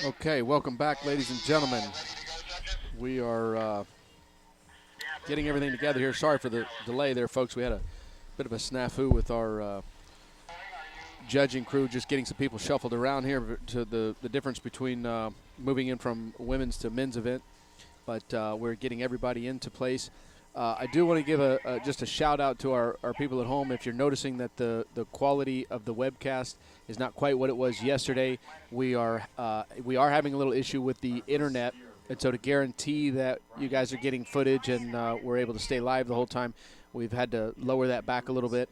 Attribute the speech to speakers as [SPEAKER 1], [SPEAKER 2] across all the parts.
[SPEAKER 1] Okay, welcome back, ladies and gentlemen. We are getting everything together here. Sorry for the delay there, folks. We had a bit of a snafu with our judging crew, just getting some people shuffled around here to the difference between moving in from women's to men's event. But we're getting everybody into place. I do want to give just a shout out to our people at home. If you're noticing that the quality of the webcast is not quite what it was yesterday, we are having a little issue with the internet, and so to guarantee that you guys are getting footage and we're able to stay live the whole time, we've had to lower that back a little bit.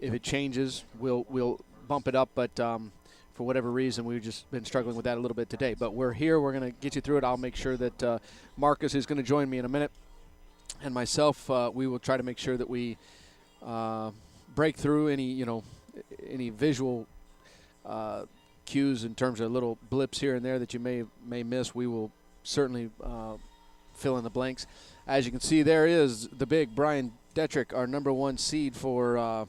[SPEAKER 1] If it changes, we'll bump it up, but for whatever reason, we've just been struggling with that a little bit today. But we're here. We're going to get you through it. I'll make sure that Marcus is going to join me in a minute, and myself, we will try to make sure that we break through any visual cues in terms of little blips here and there that you may miss. We will certainly fill in the blanks. As you can see, there is the big Brian Detrick, our number one seed for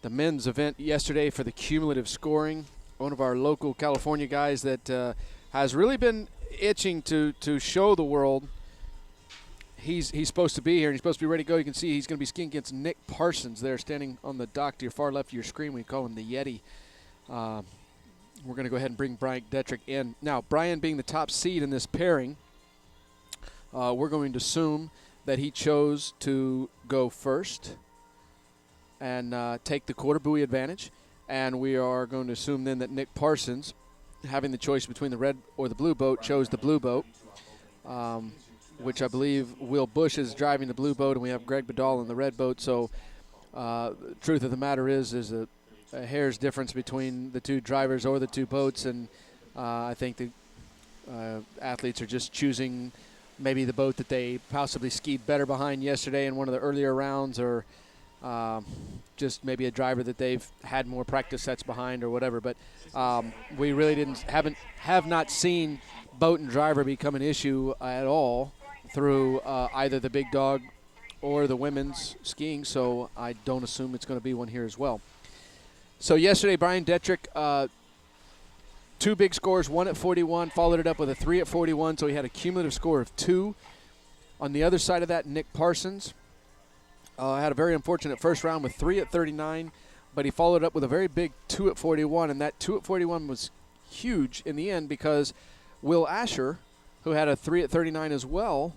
[SPEAKER 1] the men's event yesterday for the cumulative scoring. One of our local California guys that has really been itching to show the world he's supposed to be here and he's supposed to be ready to go. You can see he's going to be skiing against Nick Parsons there, standing on the dock to your far left of your screen. We call him the Yeti. We're going to go ahead and bring Brian Detrick in. Now, Brian being the top seed in this pairing, we're going to assume that he chose to go first and take the quarter buoy advantage. And we are going to assume then that Nick Parsons, having the choice between the red or the blue boat, chose the blue boat, which I believe Will Bush is driving the blue boat, and we have Greg Badal in the red boat. So the truth of the matter is there's a hair's difference between the two drivers or the two boats, and I think the athletes are just choosing maybe the boat that they possibly skied better behind yesterday in one of the earlier rounds, or just maybe a driver that they've had more practice sets behind or whatever. But we really have not seen boat and driver become an issue at all through either the big dog or the women's skiing, so I don't assume it's going to be one here as well. So yesterday, Brian Detrick, two big scores, one at 41, followed it up with a 3 at 41, so he had a cumulative score of 2. On the other side of that, Nick Parsons had a very unfortunate first round with 3 at 39, but he followed up with a very big 2 at 41, and that 2 at 41 was huge in the end because Will Asher, who had a 3 at 39 as well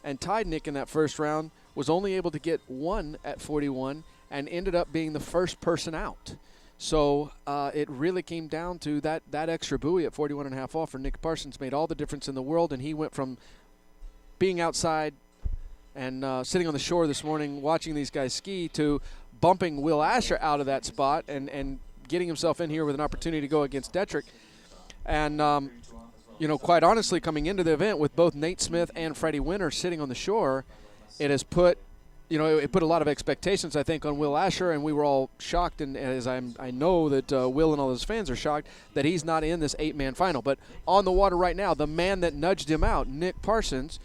[SPEAKER 1] and tied Nick in that first round, was only able to get 1 at 41 and ended up being the first person out. So it really came down to that extra buoy at 41.5 off for Nick Parsons made all the difference in the world, and he went from being outside and sitting on the shore this morning watching these guys ski to bumping Will Asher out of that spot and getting himself in here with an opportunity to go against Detrick. And, quite honestly, coming into the event with both Nate Smith and Freddie Winter sitting on the shore, it has put it put a lot of expectations, I think, on Will Asher, and we were all shocked, and as I know that Will and all his fans are shocked, that he's not in this 8-man final. But on the water right now, the man that nudged him out, Nick Parsons,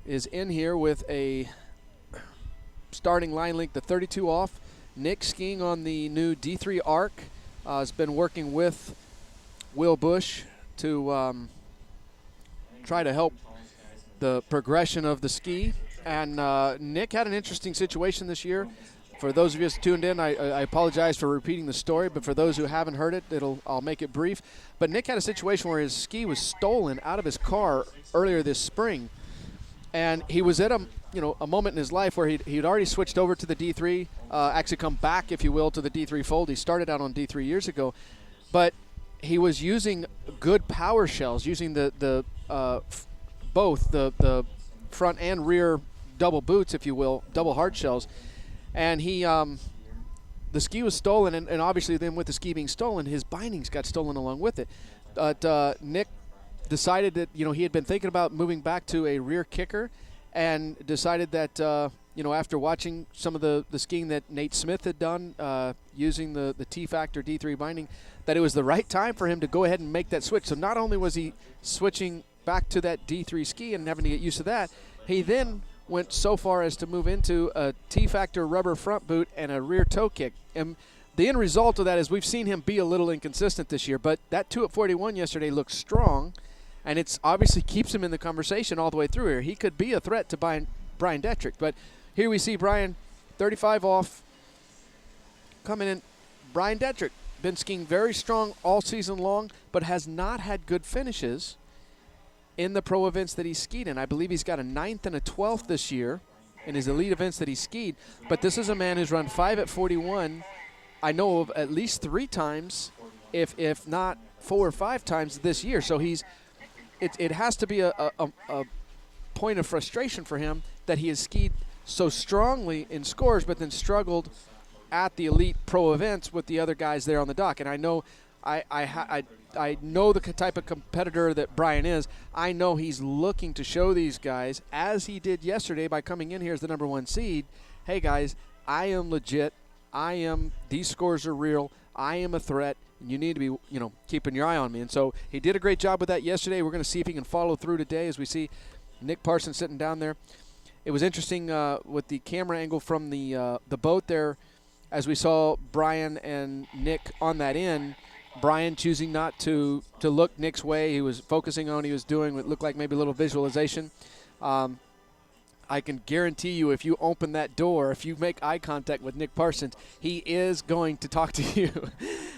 [SPEAKER 1] is in here with a starting line length, the 32 off. Nick skiing on the new D3 Arc, has been working with Will Bush to try to help the progression of the ski. And Nick had an interesting situation this year. For those of you who tuned in, I apologize for repeating the story, but for those who haven't heard it, I'll make it brief. But Nick had a situation where his ski was stolen out of his car earlier this spring, and he was at a moment in his life where he'd already switched over to the D3, actually come back, if you will, to the D3 fold. He started out on D3 years ago, but he was using good power shells, using both the front and rear double boots, if you will, double hard shells, and the ski was stolen, and obviously then with the ski being stolen, his bindings got stolen along with it. But Nick decided that he had been thinking about moving back to a rear kicker, and decided that after watching some of the skiing that Nate Smith had done using the T-Factor D3 binding, that it was the right time for him to go ahead and make that switch. So not only was he switching back to that D3 ski and having to get used to that, he then went so far as to move into a T-Factor rubber front boot and a rear toe kick. And the end result of that is we've seen him be a little inconsistent this year, but that 2 at 41 yesterday looks strong, and it's obviously keeps him in the conversation all the way through here. He could be a threat to Brian Detrick, but here we see Brian 35 off coming in. Brian Detrick been skiing very strong all season long, but has not had good finishes in the pro events that he's skied in. I believe he's got a 9th and a 12th this year in his elite events that he skied, but this is a man who's run 5 at 41. I know of at least 3 times, if not 4 or 5 times this year. So it has to be a point of frustration for him that he has skied so strongly in scores, but then struggled at the elite pro events with the other guys there on the dock. And I know I know the type of competitor that Brian is. I know he's looking to show these guys, as he did yesterday by coming in here as the number 1 seed, hey guys, I am legit. These scores are real. I am a threat. And you need to be, keeping your eye on me. And so he did a great job with that yesterday. We're going to see if he can follow through today as we see Nick Parsons sitting down there. It was interesting with the camera angle from the boat there as we saw Brian and Nick on that end. Brian choosing not to look Nick's way. He was focusing on what he was doing what looked like maybe a little visualization. I can guarantee you if you open that door, if you make eye contact with Nick Parsons, he is going to talk to you.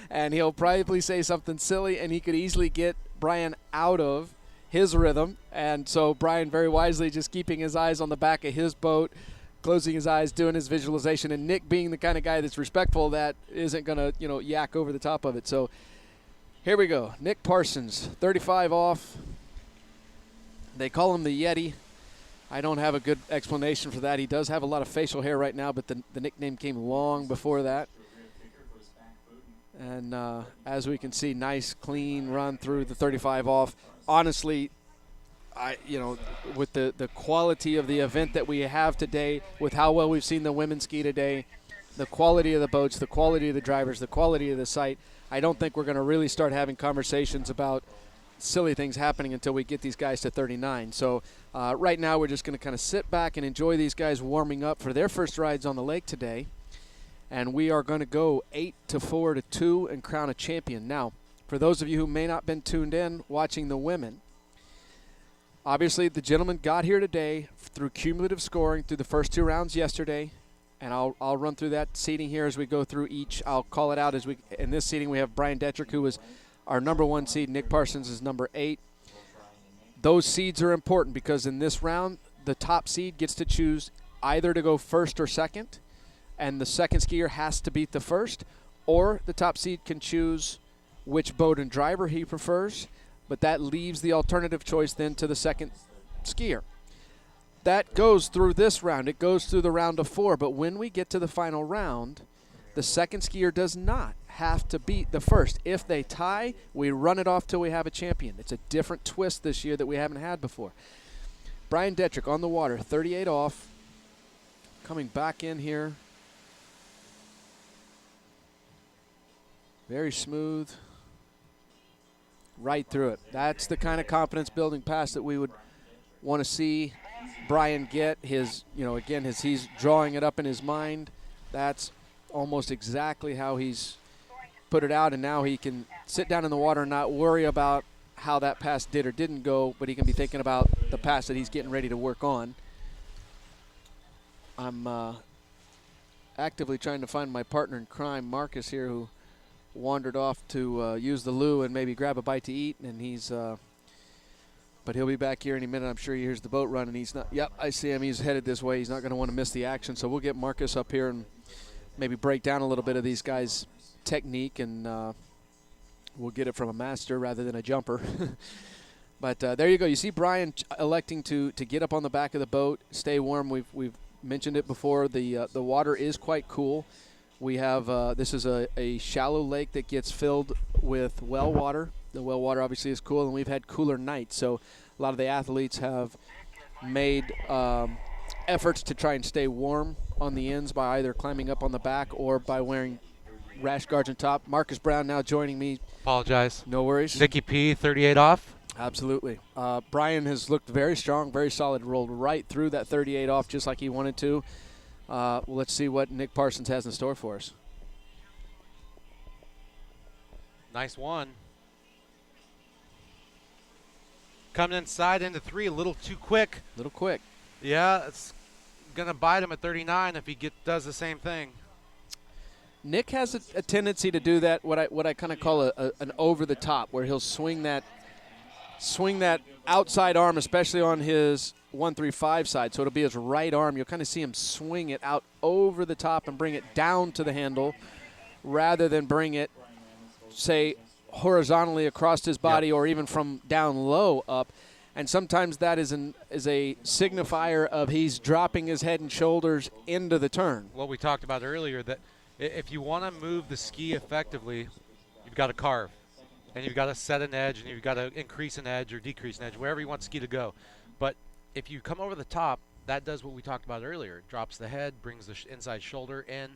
[SPEAKER 1] And he'll probably say something silly, and he could easily get Brian out of his rhythm. And so Brian very wisely just keeping his eyes on the back of his boat, closing his eyes, doing his visualization, and Nick being the kind of guy that's respectful that isn't going to, yak over the top of it. So here we go. Nick Parsons, 35 off. They call him the Yeti. I don't have a good explanation for that. He does have a lot of facial hair right now, but the nickname came long before that. And as we can see, nice, clean run through the 35 off. Honestly, with the quality of the event that we have today, with how well we've seen the women ski today, the quality of the boats, the quality of the drivers, the quality of the site, I don't think we're going to really start having conversations about silly things happening until we get these guys to 39. So right now we're just going to kind of sit back and enjoy these guys warming up for their first rides on the lake today. And we are going to go 8 to 4 to 2 and crown a champion. Now, for those of you who may not have been tuned in watching the women, obviously the gentlemen got here today through cumulative scoring through the first 2 rounds yesterday. And I'll run through that seating here as we go through each. I'll call it out as in this seating we have Brian Detrick, who was our number 1 seed. Nick Parsons is number 8. Those seeds are important because in this round, the top seed gets to choose either to go first or second, and the second skier has to beat the first, or the top seed can choose which boat and driver he prefers, but that leaves the alternative choice then to the second skier. That goes through this round. It goes through the round of 4, but when we get to the final round, the second skier does not have to beat the first. If they tie, we run it off till we have a champion. It's a different twist this year that we haven't had before. Brian Detrick on the water, 38 off, coming back in here. Very smooth, right through it. That's the kind of confidence building pass that we would want to see Brian get. His, again, as he's drawing it up in his mind, that's almost exactly how he's put it out, and now he can sit down in the water and not worry about how that pass did or didn't go, but he can be thinking about the pass that he's getting ready to work on. I'm actively trying to find my partner in crime, Marcus, here, who wandered off to use the loo and maybe grab a bite to eat, and he's but he'll be back here any minute. I'm sure he hears the boat run, and he's not. Yep, I see him. He's headed this way. He's not going to want to miss the action, so we'll get Marcus up here and maybe break down a little bit of these guys' technique, and we'll get it from a master rather than a jumper. But there you go. You see Brian electing to get up on the back of the boat, stay warm. We've mentioned it before. The water is quite cool. We have this is a shallow lake that gets filled with well water. The well water obviously is cool, and we've had cooler nights. So a lot of the athletes have made efforts to try and stay warm on the ends by either climbing up on the back or by wearing rash guards on top. Marcus Brown now joining me.
[SPEAKER 2] Apologize.
[SPEAKER 1] No worries.
[SPEAKER 2] Nicky P, 38 off.
[SPEAKER 1] Absolutely. Brian has looked very strong, very solid, rolled right through that 38 off just like he wanted to. Let's see what Nick Parsons has in store for us.
[SPEAKER 2] Nice one. Coming inside into 3 a little too quick.
[SPEAKER 1] A little quick.
[SPEAKER 2] Yeah, it's going to bite him at 39 if he does the same thing.
[SPEAKER 1] Nick has a tendency to do that, what I kind of call an over the top, where he'll swing that outside arm, especially on his 1-3-5 side. So it'll be his right arm. You'll kind of see him swing it out over the top and bring it down to the handle, rather than bring it, say, horizontally across his body, or even from down low up. And sometimes that is a signifier of he's dropping his head and shoulders into the turn.
[SPEAKER 2] What we talked about earlier, that if you want to move the ski effectively, you've got to carve. And you've got to set an edge, and you've got to increase an edge or decrease an edge, wherever you want ski to go. But if you come over the top, that does what we talked about earlier. It drops the head, brings the inside shoulder in,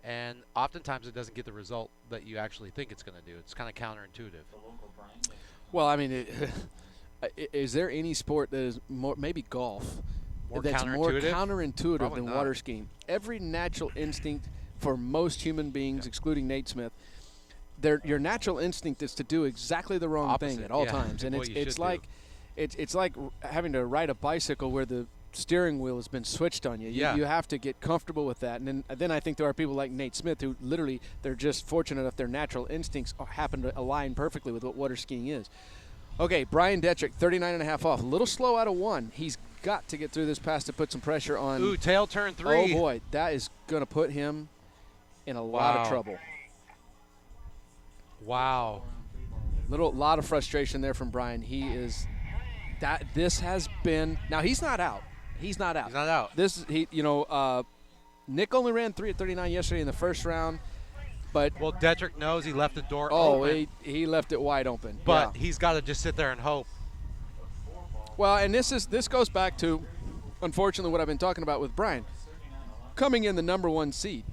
[SPEAKER 2] and oftentimes it doesn't get the result that you actually think it's going to do. It's kind of counterintuitive.
[SPEAKER 1] Well, I mean, is there any sport that is more, maybe golf, that's more counterintuitive
[SPEAKER 2] Probably
[SPEAKER 1] than
[SPEAKER 2] not.
[SPEAKER 1] water skiing? Every natural instinct for most human beings, excluding Nate Smith, your natural instinct is to do exactly the wrong thing at all times, and it's like having to ride a bicycle where the steering wheel has been switched on you. You have to get comfortable with that, and then I think there are people like Nate Smith who literally they're just fortunate enough their natural instincts happen to align perfectly with what water skiing is. Okay, Brian Detrick, 39.5 off, a little slow out of 1. He's got to get through this pass to put some pressure on.
[SPEAKER 2] Ooh, tail turn 3.
[SPEAKER 1] Oh boy, that is going to put him in a lot of trouble.
[SPEAKER 2] Wow.
[SPEAKER 1] Lot of frustration there from Brian. This has been, now he's not out. He's not out. Nick only ran 3 at 39 yesterday in the first round, but
[SPEAKER 2] Detrick knows he left the door open.
[SPEAKER 1] He left it wide open.
[SPEAKER 2] But he's got to just sit there and hope.
[SPEAKER 1] Well, and this goes back to, unfortunately, what I've been talking about with Brian. Coming in the number 1 seed,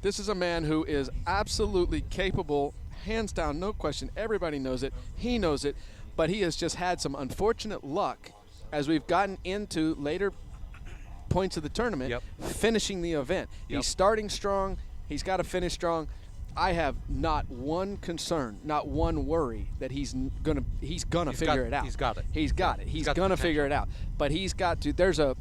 [SPEAKER 1] this is a man who is absolutely capable, hands down, no question. Everybody knows it. He knows it. But he has just had some unfortunate luck as we've gotten into later points of the tournament, finishing the event. He's starting strong. He's got to finish strong. I have not one concern, not one worry that he's gonna figure it out.
[SPEAKER 2] He's got it.
[SPEAKER 1] He's gonna figure it out. But he's got to.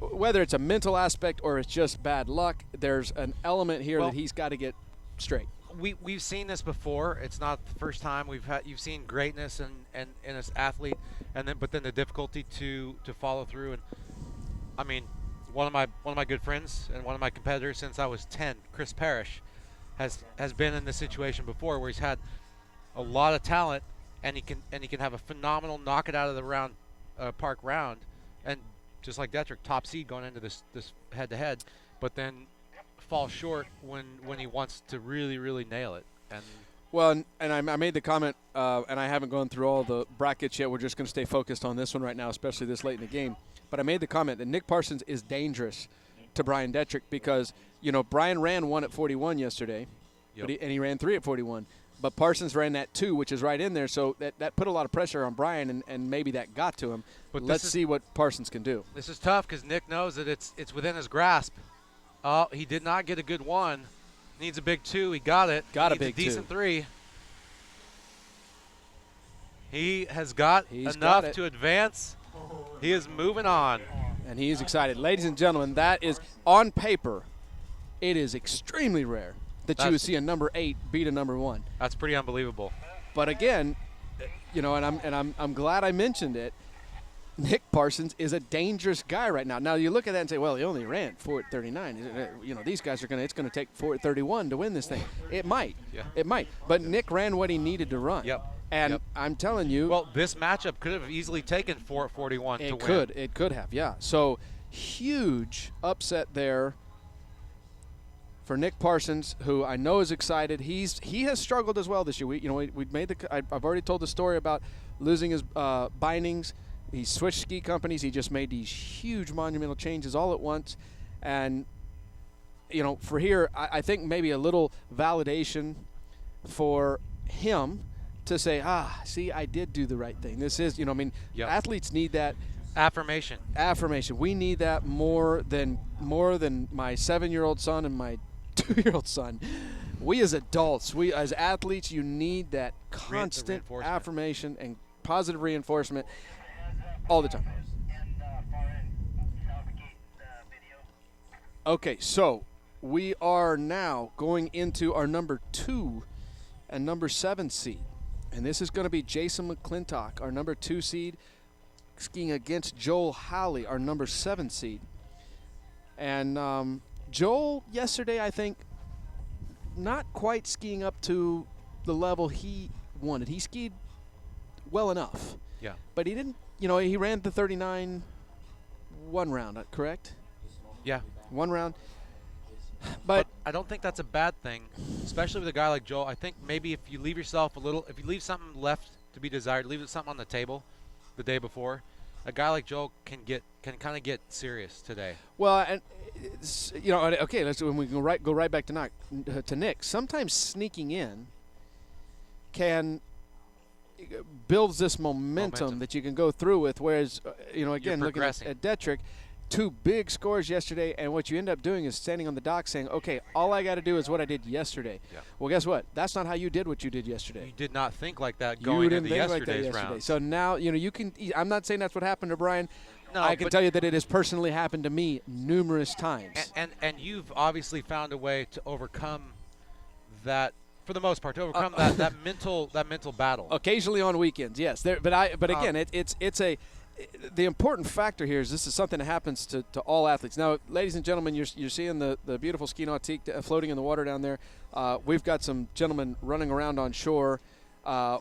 [SPEAKER 1] Whether it's a mental aspect or it's just bad luck, there's an element here that he's got to get straight.
[SPEAKER 2] We've seen this before. It's not the first time you've seen greatness in an athlete, but then the difficulty to follow through. And I mean, one of my good friends and one of my competitors since I was 10, Chris Parrish, has been in this situation before where he's had a lot of talent and he can have a phenomenal knock it out of the park round, and just like Detrick, top seed going into this head to head, but then fall short when he wants to really, really nail it. And
[SPEAKER 1] I made the comment, and I haven't gone through all the brackets yet. We're just going to stay focused on this one right now, especially this late in the game. But I made the comment that Nick Parsons is dangerous to Brian Detrick because, Brian ran 1 at 41 yesterday, and he ran 3 at 41. But Parsons ran that 2, which is right in there, so that put a lot of pressure on Brian, and maybe that got to him. But let's see what Parsons can do.
[SPEAKER 2] This is tough because Nick knows that it's within his grasp. Oh, he did not get a good 1. Needs a big 2. He got it.
[SPEAKER 1] Got a big 2.
[SPEAKER 2] Decent 3. He has got enough to advance. He is moving on.
[SPEAKER 1] And he is excited. Ladies and gentlemen, that is, on paper, it is extremely rare that you would see a number 8 beat a number 1.
[SPEAKER 2] That's pretty unbelievable.
[SPEAKER 1] But again, and I'm glad I mentioned it. Nick Parsons is a dangerous guy right now. Now you look at that and say, well, he only ran 4 at 39. These guys it's going to take 4 at 31 to win this thing. It might. It might. But Nick ran what he needed to run. And I'm telling you.
[SPEAKER 2] Well, this matchup could have easily taken 4 at 41 to win.
[SPEAKER 1] It could have, yeah. So huge upset there for Nick Parsons, who I know is excited. He has struggled as well this year. I've already told the story about losing his bindings. He switched ski companies. He just made these huge monumental changes all at once. And, for here, I think maybe a little validation for him to say, see, I did do the right thing. This is, athletes need that.
[SPEAKER 2] Affirmation.
[SPEAKER 1] We need that more than my 7-year-old son and my 2-year-old son. we as adults, we as athletes, you need that constant affirmation and positive reinforcement all the time. Okay, so we are now going into our number 2 and number 7 seed. And this is going to be Jason McClintock, our number 2 seed, skiing against Joel Halley, our number 7 seed. And Joel, yesterday, I think, not quite skiing up to the level he wanted. He skied well enough.
[SPEAKER 2] Yeah.
[SPEAKER 1] But he didn't, he ran the 39 one round, correct?
[SPEAKER 2] Yeah.
[SPEAKER 1] One round. But
[SPEAKER 2] I don't think that's a bad thing, especially with a guy like Joel. I think maybe if you leave yourself if you leave something left to be desired, leave something on the table the day before, a guy like Joel can kind of get serious today.
[SPEAKER 1] Well, and okay, when we go right back to Nick. Sometimes sneaking in can builds this momentum that you can go through with. Whereas, again, looking at Detrick, 2 big scores yesterday, and what you end up doing is standing on the dock saying, okay, all I got to do is what I did yesterday. Yeah. Well, guess what? That's not how you did what you did yesterday.
[SPEAKER 2] You did not think like that going into yesterday's round.
[SPEAKER 1] So now, you can – I'm not saying that's what happened to Brian.
[SPEAKER 2] No,
[SPEAKER 1] I can tell you that it has personally happened to me numerous times.
[SPEAKER 2] And you've obviously found a way to overcome that, for the most part, to overcome that mental battle.
[SPEAKER 1] Occasionally on weekends, yes. But again, it's a – the important factor here is this is something that happens to all athletes. Now, ladies and gentlemen, you're seeing the beautiful ski nautique floating in the water down there. We've got some gentlemen running around on shore.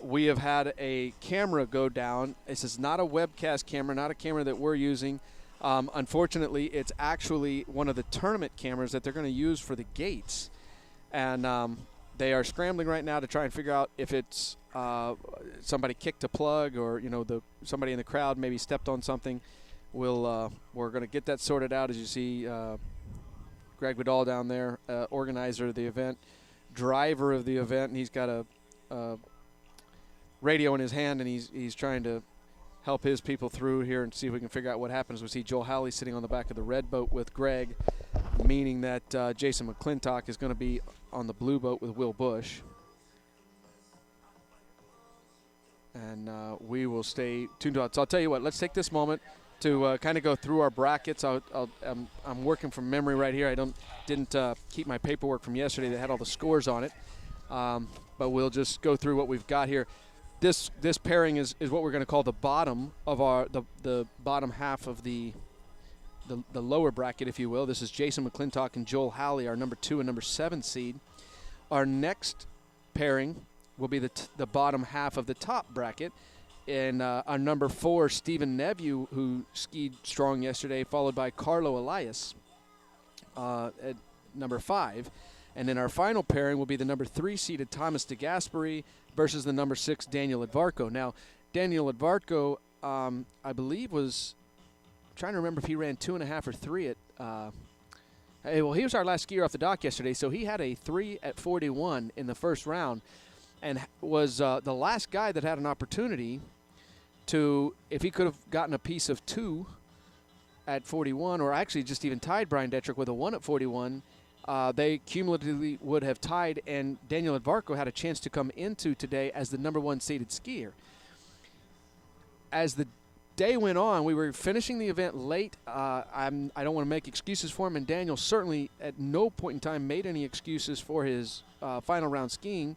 [SPEAKER 1] We have had a camera go down. This is not a webcast camera, not a camera that we're using. Unfortunately, it's actually one of the tournament cameras that they're going to use for the gates. And they are scrambling right now to try and figure out if it's somebody kicked a plug or somebody in the crowd maybe stepped on something. We're going to get that sorted out. As you see, Greg Vidal down there, organizer of the event, driver of the event, and he's got a radio in his hand, and he's trying to help his people through here and see if we can figure out what happens. We see Joel Halley sitting on the back of the red boat with Greg, meaning that Jason McClintock is going to be on the blue boat with Will Bush. And we will stay tuned out. So I'll tell you what, let's take this moment to kind of go through our brackets. I'm working from memory right here. I didn't keep my paperwork from yesterday that had all the scores on it. But we'll just go through what we've got here. This pairing is what we're going to call the bottom of the bottom half of the lower bracket, if you will. This is Jason McClintock and Joel Halley, our number 2 and number 7 seed. Our next pairing will be the bottom half of the top bracket. And our number 4, Stephen Neveu, who skied strong yesterday, followed by Carlo Elias at number 5. And then our final pairing will be the number 3 seeded Thomas DeGasperi versus the number 6 Daniel Edvarco. Now, Daniel Edvarco, I believe, was trying to remember if he ran 2.5 or 3 at he was our last skier off the dock yesterday, so he had a 3 at 41 in the first round and was the last guy that had an opportunity to, if he could have gotten a piece of 2 at 41, or actually just even tied Brian Detrick with a 1 at 41, they cumulatively would have tied, and Daniel Edvarco had a chance to come into today as the number 1 seeded skier. As the day went on, we were finishing the event late. I don't want to make excuses for him, and Daniel certainly at no point in time made any excuses for his final round skiing.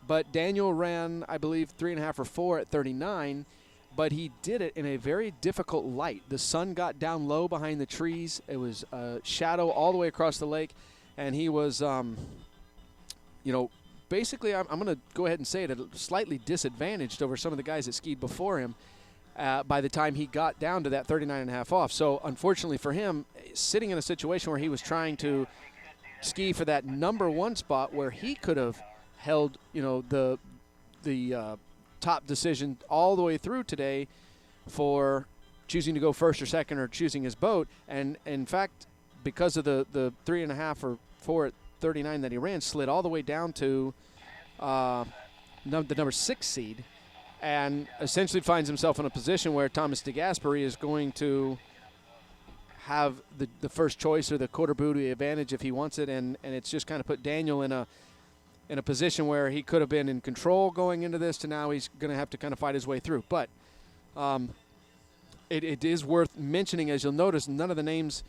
[SPEAKER 1] But Daniel ran, I believe, 3.5 or 4 at 39, but he did it in a very difficult light. The sun got down low behind the trees. It was shadow all the way across the lake, and he was, basically, I'm going to go ahead and say it, slightly disadvantaged over some of the guys that skied before him by the time he got down to that 39.5 off. So, unfortunately for him, sitting in a situation where he was trying to ski for that number 1 spot where he could have held, the top decision all the way through today for choosing to go first or second or choosing his boat. And, in fact, because of the 3.5 or 4 at 39 that he ran, slid all the way down to the number 6 seed, and essentially finds himself in a position where Thomas DeGasperi is going to have the first choice or the quarter booty advantage if he wants it, and it's just kind of put Daniel in a in a position where he could have been in control going into this to now he's going to have to kind of fight his way through. But it is worth mentioning, as you'll notice, none of the names,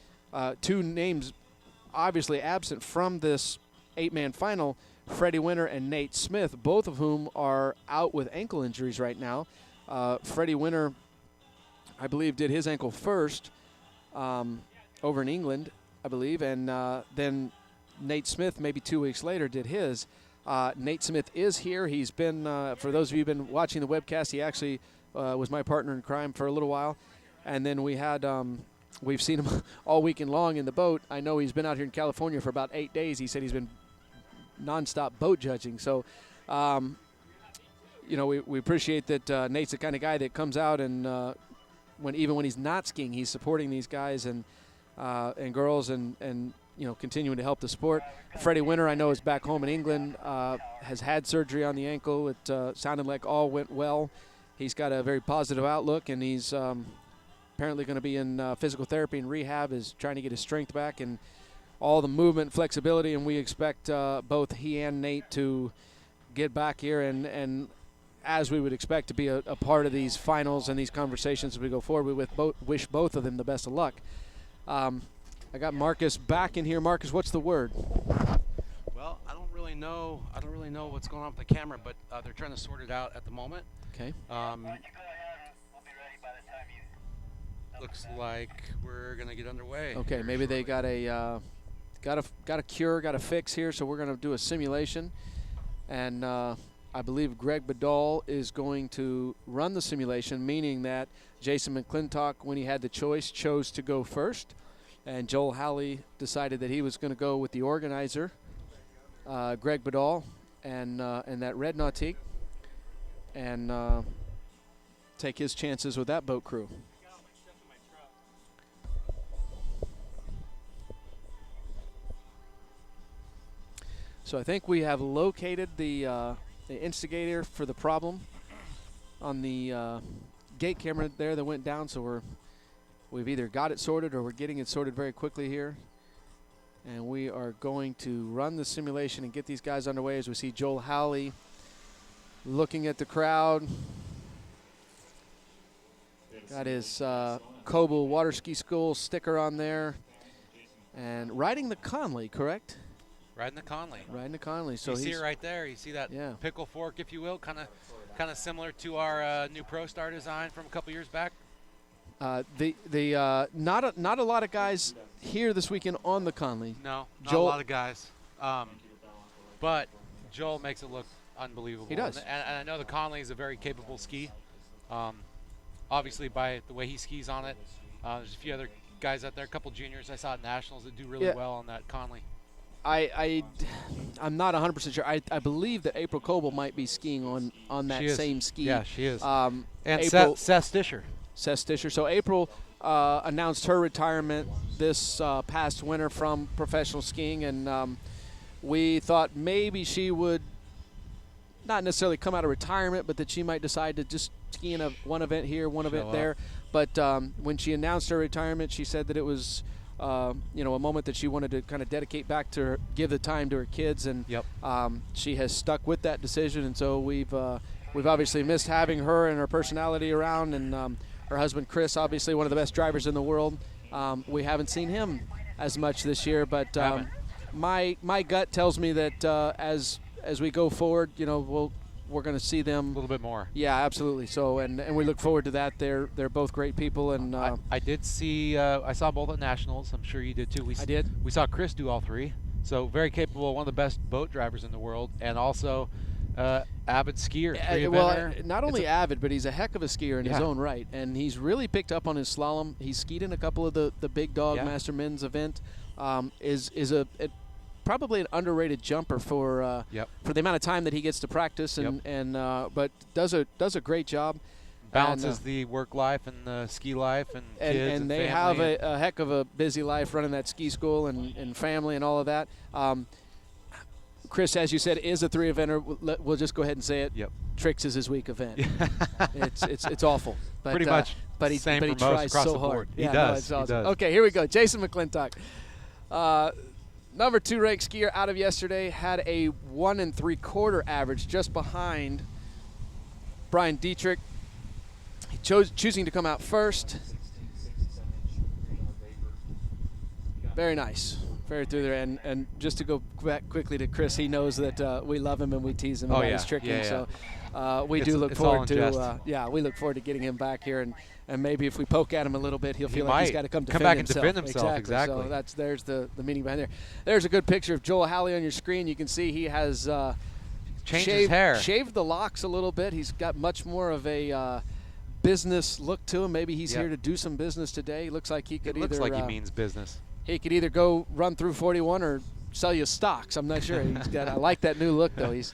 [SPEAKER 1] 2 names obviously absent from this 8-man final, Freddie Winter and Nate Smith, both of whom are out with ankle injuries right now. Freddie Winter, I believe, did his ankle first over in England, I believe, and then Nate Smith, maybe 2 weeks later, did his. Nate Smith is here. He's been, for those of you who've been watching the webcast, he actually was my partner in crime for a little while. And then we had, we've seen him all weekend long in the boat. I know he's been out here in California for about 8 days. He said he's been nonstop boat judging. So, you know, we appreciate that Nate's the kind of guy that comes out and even when he's not skiing, he's supporting these guys and girls and you know, continuing to help the sport. Freddie Winter, I know, is back home in England, has had surgery on the ankle. It sounded like all went well. He's got a very positive outlook, and he's apparently going to be in physical therapy and rehab, is trying to get his strength back and all the movement and flexibility, and we expect both he and Nate to get back here and as we would expect, to be a part of these finals and these conversations as we go forward. We wish both of them the best of luck. I got Marcus back in here. Marcus, what's the word?
[SPEAKER 3] Well, I don't really know what's going on with the camera, but they're trying to sort it out at the moment.
[SPEAKER 1] Okay.
[SPEAKER 3] Looks like we're gonna get underway.
[SPEAKER 1] Okay, maybe they got a fix here, so we're gonna do a simulation, and I believe Greg Badal is going to run the simulation, meaning that Jason McClintock, when he had the choice, chose to go first. And Joel Halley decided that he was going to go with the organizer, Greg Badal, and that red nautique, and take his chances with that boat crew. So I think we have located the instigator for the problem on the gate camera there that went down, so we've either got it sorted or we're getting it sorted very quickly here. And we are going to run the simulation and get these guys underway as we see Joel Halley looking at the crowd. Got his Coble Water Ski School sticker on there. And riding the Conley, correct?
[SPEAKER 3] Riding the Conley.
[SPEAKER 1] Riding the Conley. So
[SPEAKER 3] you see it right there. You see that pickle fork, if you will, kind of similar to our new Pro Star design from a couple years back.
[SPEAKER 1] Not a lot of guys here this weekend on the Conley.
[SPEAKER 3] No, not a lot of guys. But Joel makes it look unbelievable.
[SPEAKER 1] He does.
[SPEAKER 3] And I know the Conley is a very capable ski. Obviously, by the way he skis on it. There's a few other guys out there, a couple juniors I saw at Nationals that do really well on that Conley.
[SPEAKER 1] I'm not 100% sure. I believe that April Coble might be skiing on that same ski.
[SPEAKER 3] Yeah, she is.
[SPEAKER 1] And
[SPEAKER 3] April, Seth Stisher.
[SPEAKER 1] So April announced her retirement this past winter from professional skiing, and we thought maybe she would not necessarily come out of retirement, but that she might decide to just ski in one event here, one event there. But when she announced her retirement, she said that it was a moment that she wanted to kind of dedicate back to give the time to her kids, and she has stuck with that decision. And so we've obviously missed having her and her personality around, and her husband Chris, obviously one of the best drivers in the world. We haven't seen him as much this year, but my gut tells me that as we go forward, we're going to see them
[SPEAKER 3] a little bit more.
[SPEAKER 1] Yeah, absolutely. So and we look forward to that. They're both great people, and
[SPEAKER 3] I did see. I saw both at Nationals. I'm sure you did too.
[SPEAKER 1] I did.
[SPEAKER 3] We saw Chris do all three. So very capable, one of the best boat drivers in the world, and also avid skier.
[SPEAKER 1] Well, not only avid, but he's a heck of a skier in his own right, and he's really picked up on his slalom. He's skied in a couple of the Big Dog Master Men's event. Is probably an underrated jumper for the amount of time that he gets to practice, but does a great job.
[SPEAKER 3] Balances the work life and the ski life and kids
[SPEAKER 1] and they have a heck of a busy life running that ski school and family and all of that. Chris, as you said, is a 3-eventer. We'll just go ahead and say it.
[SPEAKER 3] Yep.
[SPEAKER 1] Tricks is his weak event. it's awful. But,
[SPEAKER 3] pretty much.
[SPEAKER 1] But he tries so hard.
[SPEAKER 3] He does.
[SPEAKER 1] Awesome. Okay, here we go. Jason McClintock. Number 2 ranked skier out of yesterday had a 1 3/4 average, just behind Brian Dietrich. He choosing to come out first. Very nice. Very through there. And just to go back quickly to Chris, he knows that we love him and we tease him about his tricking.
[SPEAKER 2] Yeah.
[SPEAKER 1] So we do look forward to we look forward to getting him back here, and maybe if we poke at him a little bit, he'll feel like he's got to come
[SPEAKER 2] back
[SPEAKER 1] himself.
[SPEAKER 2] and defend himself. Exactly.
[SPEAKER 1] So there's the meaning behind there. There's a good picture of Joel Halley on your screen. You can see he has
[SPEAKER 2] changed his hair,
[SPEAKER 1] shaved the locks a little bit. He's got much more of a business look to him. Maybe he's here to do some business today. Looks like he could
[SPEAKER 2] looks like he means business.
[SPEAKER 1] He could either go run through 41 or sell you stocks. I'm not sure. I like that new look though. He's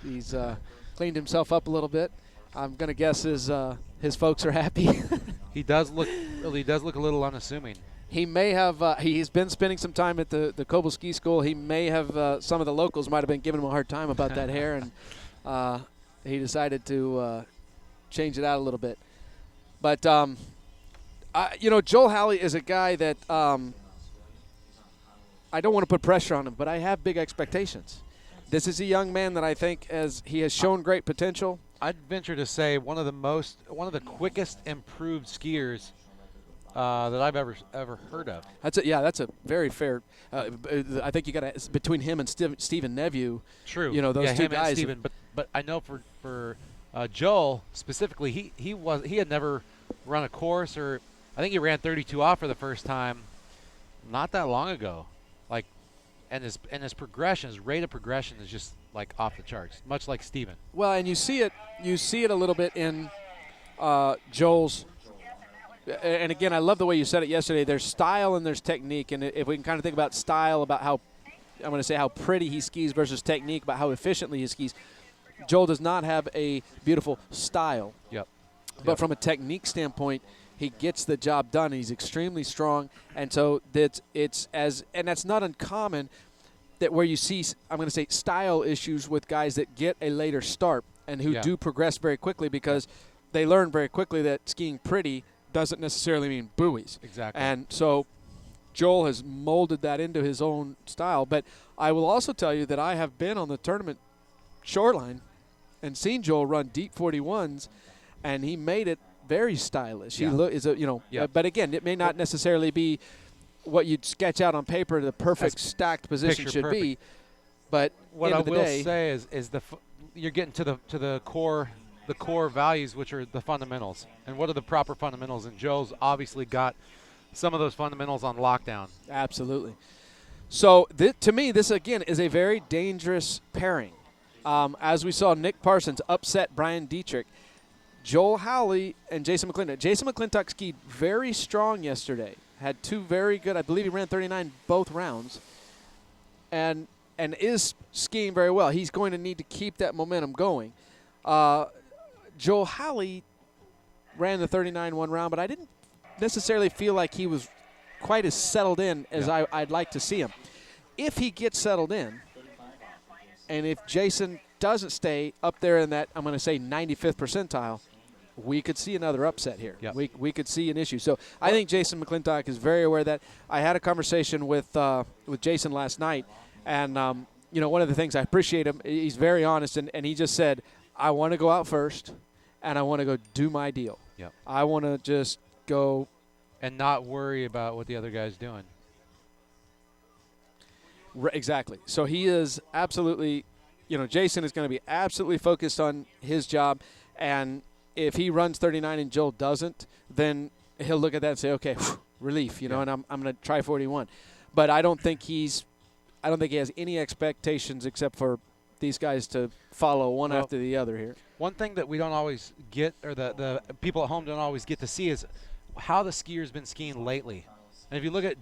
[SPEAKER 1] cleaned himself up a little bit. I'm gonna guess his folks are happy.
[SPEAKER 2] He does look a little unassuming.
[SPEAKER 1] He may have. He's been spending some time at the Coble Ski School. He may have. Some of the locals might have been giving him a hard time about that hair, and he decided to change it out a little bit. But Joel Halley is a guy that I don't want to put pressure on him, but I have big expectations. This is a young man that I think he has shown great potential.
[SPEAKER 2] I'd venture to say one of the quickest improved skiers that I've ever heard of.
[SPEAKER 1] That's a very fair. I think you got to between him and Stephen Neveu.
[SPEAKER 2] True.
[SPEAKER 1] Those two
[SPEAKER 2] him
[SPEAKER 1] guys.
[SPEAKER 2] And Stephen, but I know for Joel specifically, he had never run a course, or I think he ran 32 off for the first time not that long ago. And his progression, his rate of progression is just like off the charts, much like Steven.
[SPEAKER 1] Well, and you see it a little bit in Joel's. And again, I love the way you said it yesterday. There's style and there's technique, and if we can kind of think about style, about how I'm going to say how pretty he skis versus technique, about how efficiently he skis. Joel does not have a beautiful style.
[SPEAKER 2] Yep.
[SPEAKER 1] But from a technique standpoint, he gets the job done. He's extremely strong, and so that's not uncommon that where you see, I'm going to say, style issues with guys that get a later start and who do progress very quickly because they learn very quickly that skiing pretty doesn't necessarily mean buoys.
[SPEAKER 2] Exactly.
[SPEAKER 1] And so Joel has molded that into his own style. But I will also tell you that I have been on the tournament shoreline and seen Joel run deep 41s, and he made it very stylish.
[SPEAKER 2] Yeah.
[SPEAKER 1] But again, it may not necessarily be what you'd sketch out on paper the perfect stacked position should be. But
[SPEAKER 2] what I will say is you're getting to the core values, which are the fundamentals. And what are the proper fundamentals? And Joe's obviously got some of those fundamentals on lockdown.
[SPEAKER 1] Absolutely. So to me, this again is a very dangerous pairing. As we saw Nick Parsons upset Brian Dietrich, Joel Halley and Jason McClintock. Jason McClintock skied very strong yesterday. Had two very good, I believe he ran 39 both rounds, and is skiing very well. He's going to need to keep that momentum going. Joel Halley ran the 39 one round, but I didn't necessarily feel like he was quite as settled in as I'd like to see him. If he gets settled in, and if Jason doesn't stay up there in that, I'm going to say 95th percentile, we could see another upset here.
[SPEAKER 2] Yep.
[SPEAKER 1] We could see an issue. So I think Jason McClintock is very aware of that. I had a conversation with Jason last night, and one of the things I appreciate him, he's very honest, and he just said, I want to go out first, and I want to go do my deal.
[SPEAKER 2] Yep.
[SPEAKER 1] I want to just go.
[SPEAKER 2] And not worry about what the other guy's doing.
[SPEAKER 1] Exactly. So he is absolutely, Jason is going to be absolutely focused on his job, and if he runs 39 and Joel doesn't, then he'll look at that and say, okay, relief, and I'm going to try 41. But I don't think he has any expectations except for these guys to follow one after the other here.
[SPEAKER 2] One thing that we don't always get, or the people at home don't always get to see, is how the skier's been skiing lately. And if you look at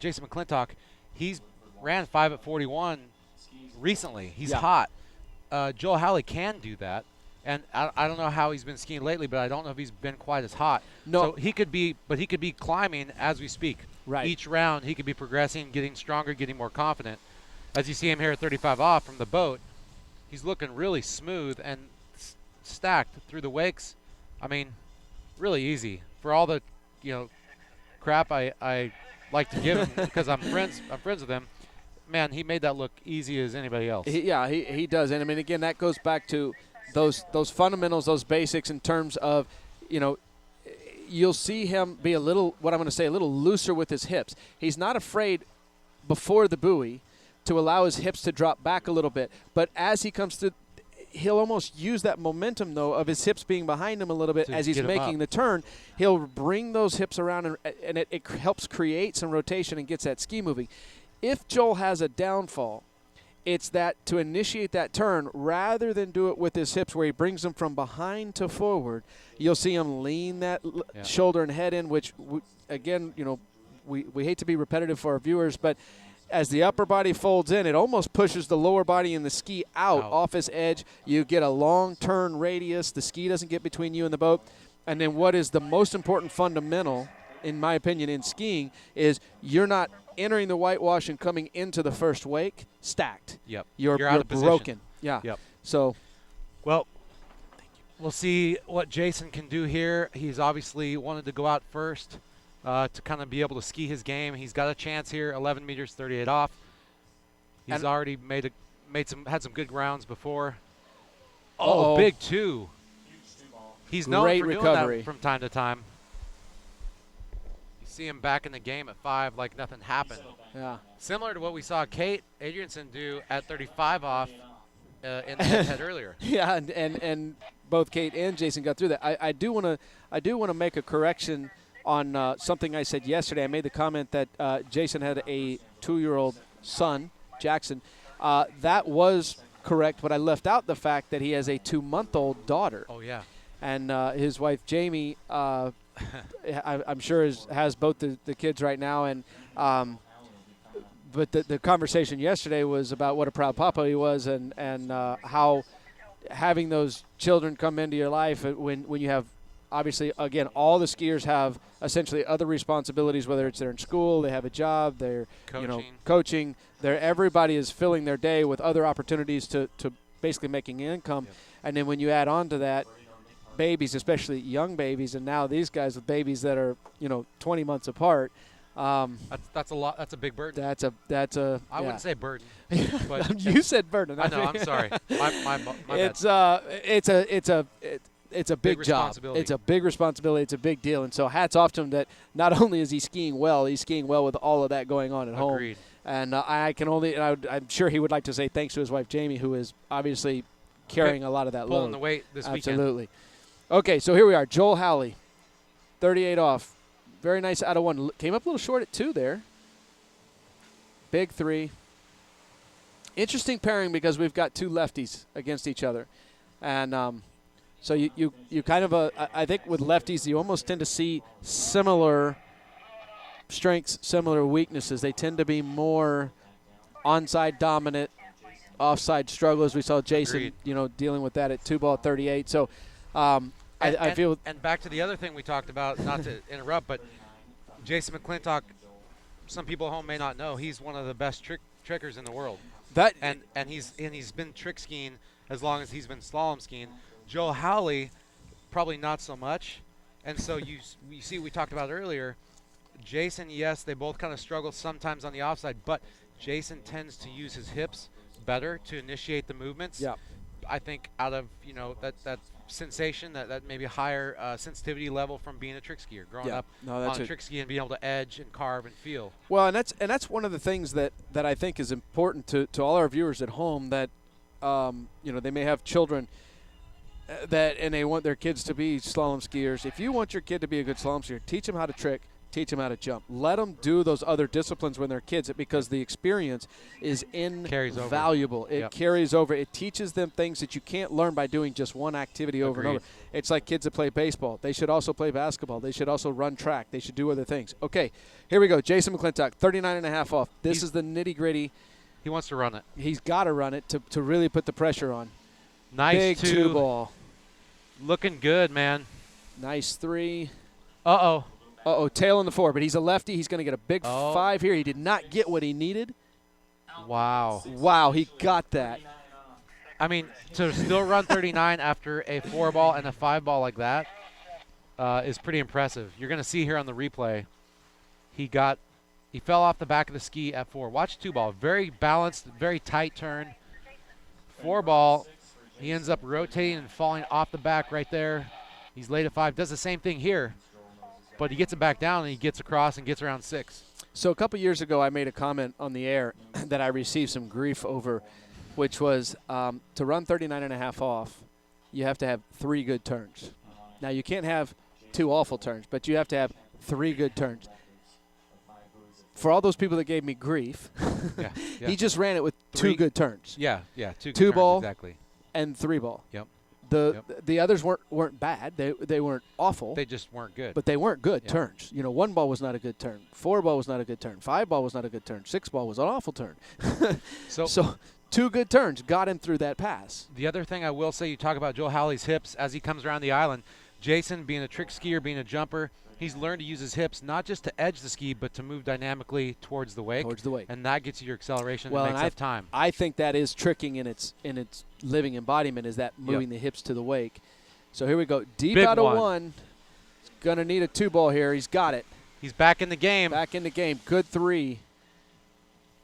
[SPEAKER 2] Jason McClintock, he's ran 5 at 41 recently. He's hot. Joel Halley can do that. And I don't know how he's been skiing lately, but I don't know if he's been quite as hot.
[SPEAKER 1] No.
[SPEAKER 2] So he could be climbing as we speak.
[SPEAKER 1] Right.
[SPEAKER 2] Each round he could be progressing, getting stronger, getting more confident. As you see him here at 35 off from the boat, he's looking really smooth and stacked through the wakes. I mean, really easy. For all the, crap I like to give him because I'm friends with him. man, he made that look easy as anybody else.
[SPEAKER 1] He does. And, I mean, again, that goes back to those fundamentals, those basics in terms of, you'll see him be a little looser with his hips. He's not afraid before the buoy to allow his hips to drop back a little bit. But as he comes to, he'll almost use that momentum, though, of his hips being behind him a little bit as he's making the turn. He'll bring those hips around, and it helps create some rotation and gets that ski moving. If Joel has a downfall, it's that to initiate that turn rather than do it with his hips where he brings them from behind to forward, you'll see him lean that shoulder and head in, which, again, we hate to be repetitive for our viewers, but as the upper body folds in, it almost pushes the lower body and the ski out off his edge. You get a long turn radius. The ski doesn't get between you and the boat. And then what is the most important fundamental, in my opinion, in skiing is you're not entering the whitewash and coming into the first wake stacked.
[SPEAKER 2] Yep.
[SPEAKER 1] You're
[SPEAKER 2] out of
[SPEAKER 1] broken.
[SPEAKER 2] position.
[SPEAKER 1] Yeah.
[SPEAKER 2] Yep.
[SPEAKER 1] So,
[SPEAKER 2] well, we'll see what Jason can do here. He's obviously wanted to go out first to kind of be able to ski his game. He's got a chance here, 11 meters, 38 off. He's already had some good rounds before. Oh, big 2. He's known
[SPEAKER 1] Great
[SPEAKER 2] for
[SPEAKER 1] recovery.
[SPEAKER 2] doing that from time to time. You see him back in the game at 5 like nothing happened.
[SPEAKER 1] Yeah.
[SPEAKER 2] Similar to what we saw Kate Adrianson do at 35 off in the head earlier.
[SPEAKER 1] Yeah, and both Kate and Jason got through that. I do want to make a correction on something I said yesterday. I made the comment that Jason had a 2-year-old son, Jackson. That was correct, but I left out the fact that he has a 2-month-old daughter.
[SPEAKER 2] Oh, yeah.
[SPEAKER 1] And his wife, Jamie, I'm sure has both the kids right now. And but the conversation yesterday was about what a proud papa he was and how having those children come into your life when you have, obviously, again, all the skiers have essentially other responsibilities, whether it's they're in school, they have a job, they're coaching. Everybody is filling their day with other opportunities to basically making income. Yep. And then when you add on to that, babies, especially young babies, and now these guys with babies that are 20 months apart.
[SPEAKER 2] That's a lot. That's a big burden.
[SPEAKER 1] That's a.
[SPEAKER 2] I wouldn't say burden. But
[SPEAKER 1] you said burden.
[SPEAKER 2] I know. I'm sorry. My
[SPEAKER 1] bad. It's a big job. It's a big responsibility. It's a big deal. And so hats off to him that not only is he skiing well, he's skiing well with all of that going on at home.
[SPEAKER 2] Agreed.
[SPEAKER 1] And I'm sure he would like to say thanks to his wife, Jamie, who is obviously carrying a lot of that load.
[SPEAKER 2] Pulling the weight this weekend.
[SPEAKER 1] Absolutely. Okay, so here we are. Joel Howley, 38 off. Very nice out of 1. Came up a little short at 2 there. Big 3. Interesting pairing because we've got 2 lefties against each other. And so you kind of, I think with lefties, you almost tend to see similar strengths, similar weaknesses. They tend to be more onside dominant, offside strugglers. We saw Jason, dealing with that at 2-ball 38. So I feel.
[SPEAKER 2] And back to the other thing we talked about, not to interrupt, but Jason McClintock, some people at home may not know, he's one of the best trickers in the world. And he's been trick skiing as long as he's been slalom skiing. Joel Howley, probably not so much. And so you see, we talked about earlier, Jason, yes, they both kind of struggle sometimes on the offside, but Jason tends to use his hips better to initiate the movements.
[SPEAKER 1] Yeah.
[SPEAKER 2] I think out of, that sensation, that maybe higher sensitivity level from being a trick skier, growing up on a trick ski and being able to edge and carve and feel.
[SPEAKER 1] Well, and that's one of the things that I think is important to all our viewers at home that, they may have children and they want their kids to be slalom skiers. If you want your kid to be a good slalom skier, teach them how to trick, teach them how to jump. Let them do those other disciplines when they're kids because the experience is invaluable. It carries over. It teaches them things that you can't learn by doing just one activity over and over. It's like kids that play baseball. They should also play basketball. They should also run track. They should do other things. Okay, here we go. Jason McClintock, 39.5 off. This is the nitty-gritty.
[SPEAKER 2] He wants to run it.
[SPEAKER 1] He's got to run it to really put the pressure on.
[SPEAKER 2] Nice
[SPEAKER 1] Big 2-ball.
[SPEAKER 2] Looking good, man.
[SPEAKER 1] Nice 3.
[SPEAKER 2] Uh-oh,
[SPEAKER 1] tail in the 4, but he's a lefty. He's going to get a big 5 here. He did not get what he needed.
[SPEAKER 2] Wow,
[SPEAKER 1] he got that.
[SPEAKER 2] I mean, to still run 39 after a 4-ball and a 5-ball like that is pretty impressive. You're going to see here on the replay, he He fell off the back of the ski at 4. Watch 2 ball. Very balanced, very tight turn. 4 ball. He ends up rotating and falling off the back right there. He's late at 5. Does the same thing here, but he gets it back down and he gets across and gets around 6.
[SPEAKER 1] So a couple years ago, I made a comment on the air that I received some grief over, which was to run 39.5 off, you have to have 3 good turns. Now, you can't have 2 awful turns, but you have to have 3 good turns. For all those people that gave me grief,
[SPEAKER 2] Yeah.
[SPEAKER 1] he just ran it with 2 good turns.
[SPEAKER 2] Yeah. 2
[SPEAKER 1] 2
[SPEAKER 2] turns,
[SPEAKER 1] ball
[SPEAKER 2] exactly.
[SPEAKER 1] and 3 ball.
[SPEAKER 2] Yep.
[SPEAKER 1] The others weren't bad. They weren't awful.
[SPEAKER 2] They just weren't good.
[SPEAKER 1] But they weren't good turns. 1 ball was not a good turn. 4 ball was not a good turn. 5 ball was not a good turn. 6 ball was an awful turn. So 2 good turns got him through that pass.
[SPEAKER 2] The other thing I will say, you talk about Joel Howley's hips as he comes around the island. Jason, being a trick skier, being a jumper, he's learned to use his hips not just to edge the ski, but to move dynamically towards the wake. And that gets you your acceleration and makes up time.
[SPEAKER 1] I think that is tricking in its living embodiment, is that moving the hips to the wake. So here we go. Deep
[SPEAKER 2] Big
[SPEAKER 1] out of
[SPEAKER 2] one.
[SPEAKER 1] 1. Going to need a 2 ball here. He's got it.
[SPEAKER 2] He's back in the game.
[SPEAKER 1] Back in the game. Good 3.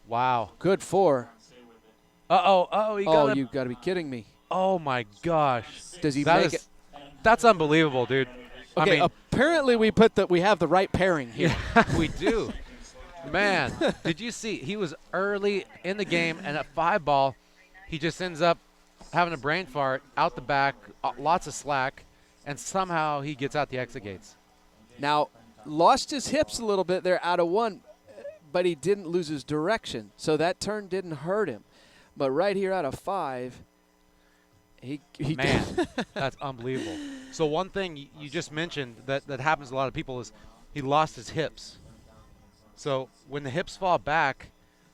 [SPEAKER 2] Wow.
[SPEAKER 1] Good 4.
[SPEAKER 2] You
[SPEAKER 1] you've got to be kidding me.
[SPEAKER 2] Oh, my gosh.
[SPEAKER 1] Does he make it?
[SPEAKER 2] That's unbelievable, dude.
[SPEAKER 1] Okay, apparently we have the right pairing here.
[SPEAKER 2] Yeah, we do. Man, did you see? He was early in the game, and at 5 ball, he just ends up having a brain fart out the back, lots of slack, and somehow he gets out the exit gates.
[SPEAKER 1] Now, lost his hips a little bit there out of 1, but he didn't lose his direction, so that turn didn't hurt him. But right here out of 5, he
[SPEAKER 2] Man, that's unbelievable. So one thing you just mentioned that happens to a lot of people is he lost his hips. So when the hips fall back,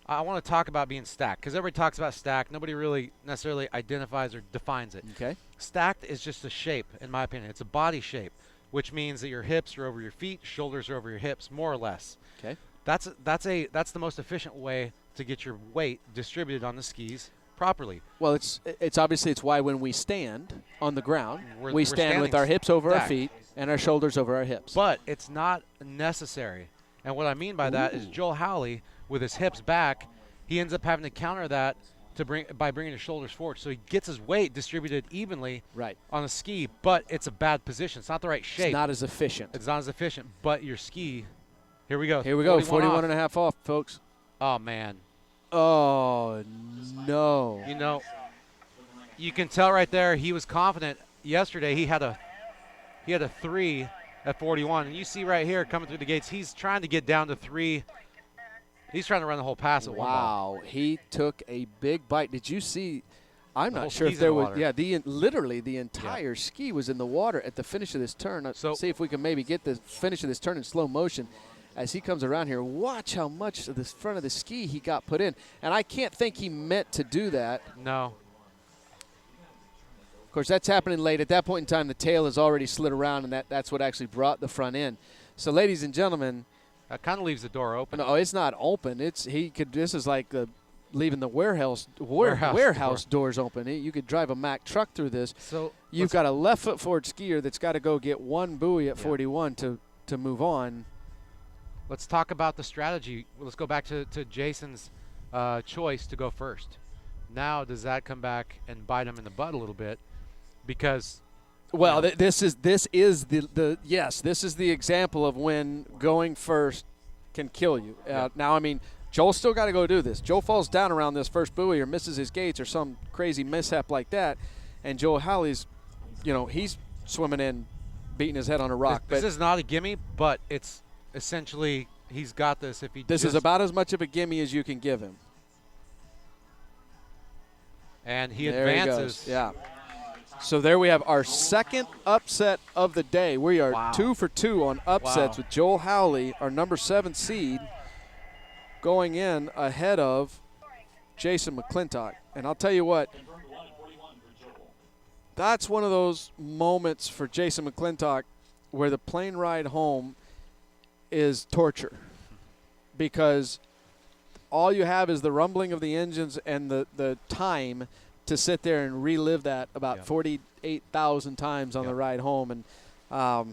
[SPEAKER 2] I want to talk about being stacked, because everybody talks about stacked. Nobody really necessarily identifies or defines it.
[SPEAKER 1] Okay.
[SPEAKER 2] Stacked is just a shape, in my opinion. It's a body shape, which means that your hips are over your feet, shoulders are over your hips, more or less.
[SPEAKER 1] Okay.
[SPEAKER 2] That's the most efficient way to get your weight distributed on the skis properly.
[SPEAKER 1] Well, it's obviously it's why when we stand on the ground, we
[SPEAKER 2] we're
[SPEAKER 1] stand with
[SPEAKER 2] standing
[SPEAKER 1] our hips over our
[SPEAKER 2] stacked.
[SPEAKER 1] feet and our shoulders over our hips.
[SPEAKER 2] But it's not necessary. And what I mean by that is Joel Howley, with his hips back, he ends up having to counter that by bringing his shoulders forward. So he gets his weight distributed evenly on the ski, but it's a bad position. It's not the right shape.
[SPEAKER 1] It's not as efficient.
[SPEAKER 2] It's not as efficient, but your ski, here we go.
[SPEAKER 1] 41 and a half off, folks.
[SPEAKER 2] Oh, man.
[SPEAKER 1] Oh, no.
[SPEAKER 2] You can tell right there he was confident. Yesterday he had a 3 at 41, and you see right here coming through the gates, he's trying to get down to 3. He's trying to run the whole pass at 1 ball.
[SPEAKER 1] Wow, he took a big bite. Did you see? I'm
[SPEAKER 2] The
[SPEAKER 1] not
[SPEAKER 2] whole
[SPEAKER 1] sure if
[SPEAKER 2] ski's
[SPEAKER 1] there
[SPEAKER 2] in the
[SPEAKER 1] was.
[SPEAKER 2] water.
[SPEAKER 1] Yeah, literally the entire ski was in the water at the finish of this turn. Let's see if we can maybe get the finish of this turn in slow motion. As he comes around here, watch how much of the front of the ski he got put in. And I can't think he meant to do that.
[SPEAKER 2] No.
[SPEAKER 1] Of course, that's happening late. At that point in time, the tail has already slid around, and that's what actually brought the front in. So, ladies and gentlemen.
[SPEAKER 2] That kind of leaves the door open.
[SPEAKER 1] No, it's not open. This is like leaving the warehouse doors open. You could drive a Mack truck through this.
[SPEAKER 2] So
[SPEAKER 1] you've got a left foot forward skier that's got to go get 1 buoy at 41 to move on.
[SPEAKER 2] Let's talk about the strategy. Let's go back to Jason's choice to go first. Now, does that come back and bite him in the butt a little bit? Because,
[SPEAKER 1] this is the example of when going first can kill you. Now, I mean, Joel's still got to go do this. Joel falls down around this first buoy or misses his gates or some crazy mishap like that, and Joel Howley's, he's swimming in, beating his head on a rock.
[SPEAKER 2] This is not a gimme, but it's essentially he's got this.
[SPEAKER 1] This is about as much of a gimme as you can give him.
[SPEAKER 2] And he
[SPEAKER 1] there
[SPEAKER 2] advances.
[SPEAKER 1] He goes. Yeah. So there we have our second upset of the day. We are 2 for 2 on upsets with Joel Howley, our number 7 seed, going in ahead of Jason McClintock. And I'll tell you what, that's one of those moments for Jason McClintock where the plane ride home is torture, because all you have is the rumbling of the engines and the time to sit there and relive that about 48,000 times on the ride home. And, I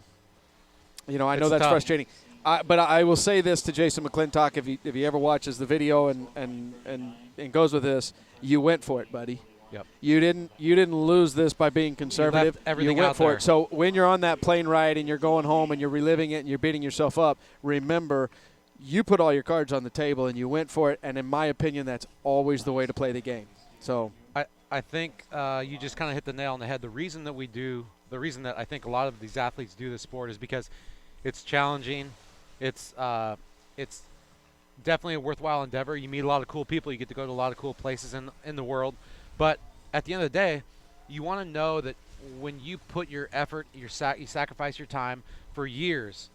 [SPEAKER 1] know that's frustrating. But I will say this to Jason McClintock, if he ever watches the video and goes with this, you went for it, buddy.
[SPEAKER 2] Yep.
[SPEAKER 1] You didn't lose this by being conservative.
[SPEAKER 2] You left everything
[SPEAKER 1] went
[SPEAKER 2] out
[SPEAKER 1] for
[SPEAKER 2] there.
[SPEAKER 1] it. So when you're on that plane ride and you're going home and you're reliving it and you're beating yourself up, remember, you put all your cards on the table and you went for it. And in my opinion, that's always the way to play the game. So
[SPEAKER 2] I think you just kind of hit the nail on the head. The reason that I think a lot of these athletes do this sport is because it's challenging. It's definitely a worthwhile endeavor. You meet a lot of cool people. You get to go to a lot of cool places in the world. But at the end of the day, you want to know that when you put your effort, you sacrifice your time for years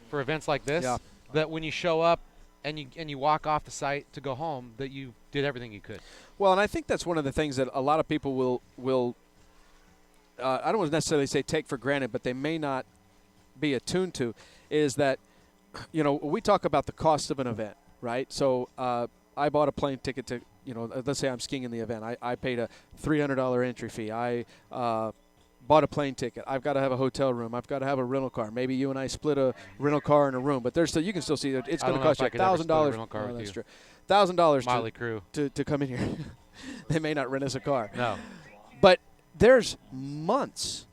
[SPEAKER 2] for events like this,
[SPEAKER 1] Yeah.
[SPEAKER 2] that when you show up and you walk off the site to go home, that you did everything you could.
[SPEAKER 1] Well, and I think that's one of the things that a lot of people will I don't want to necessarily say take for granted, but they may not be attuned to, is that, we talk about the cost of an event, right? So I bought a plane ticket to, let's say I'm skiing in the event. I paid a $300 entry fee. I bought a plane ticket. I've got to have a hotel room. I've got to have a rental car. Maybe you and I split a rental car in a room, but you can still see that it's going to cost you $1,000. Oh, that's true. $1,000 to come in here. They may not rent us a car.
[SPEAKER 2] No.
[SPEAKER 1] But there's months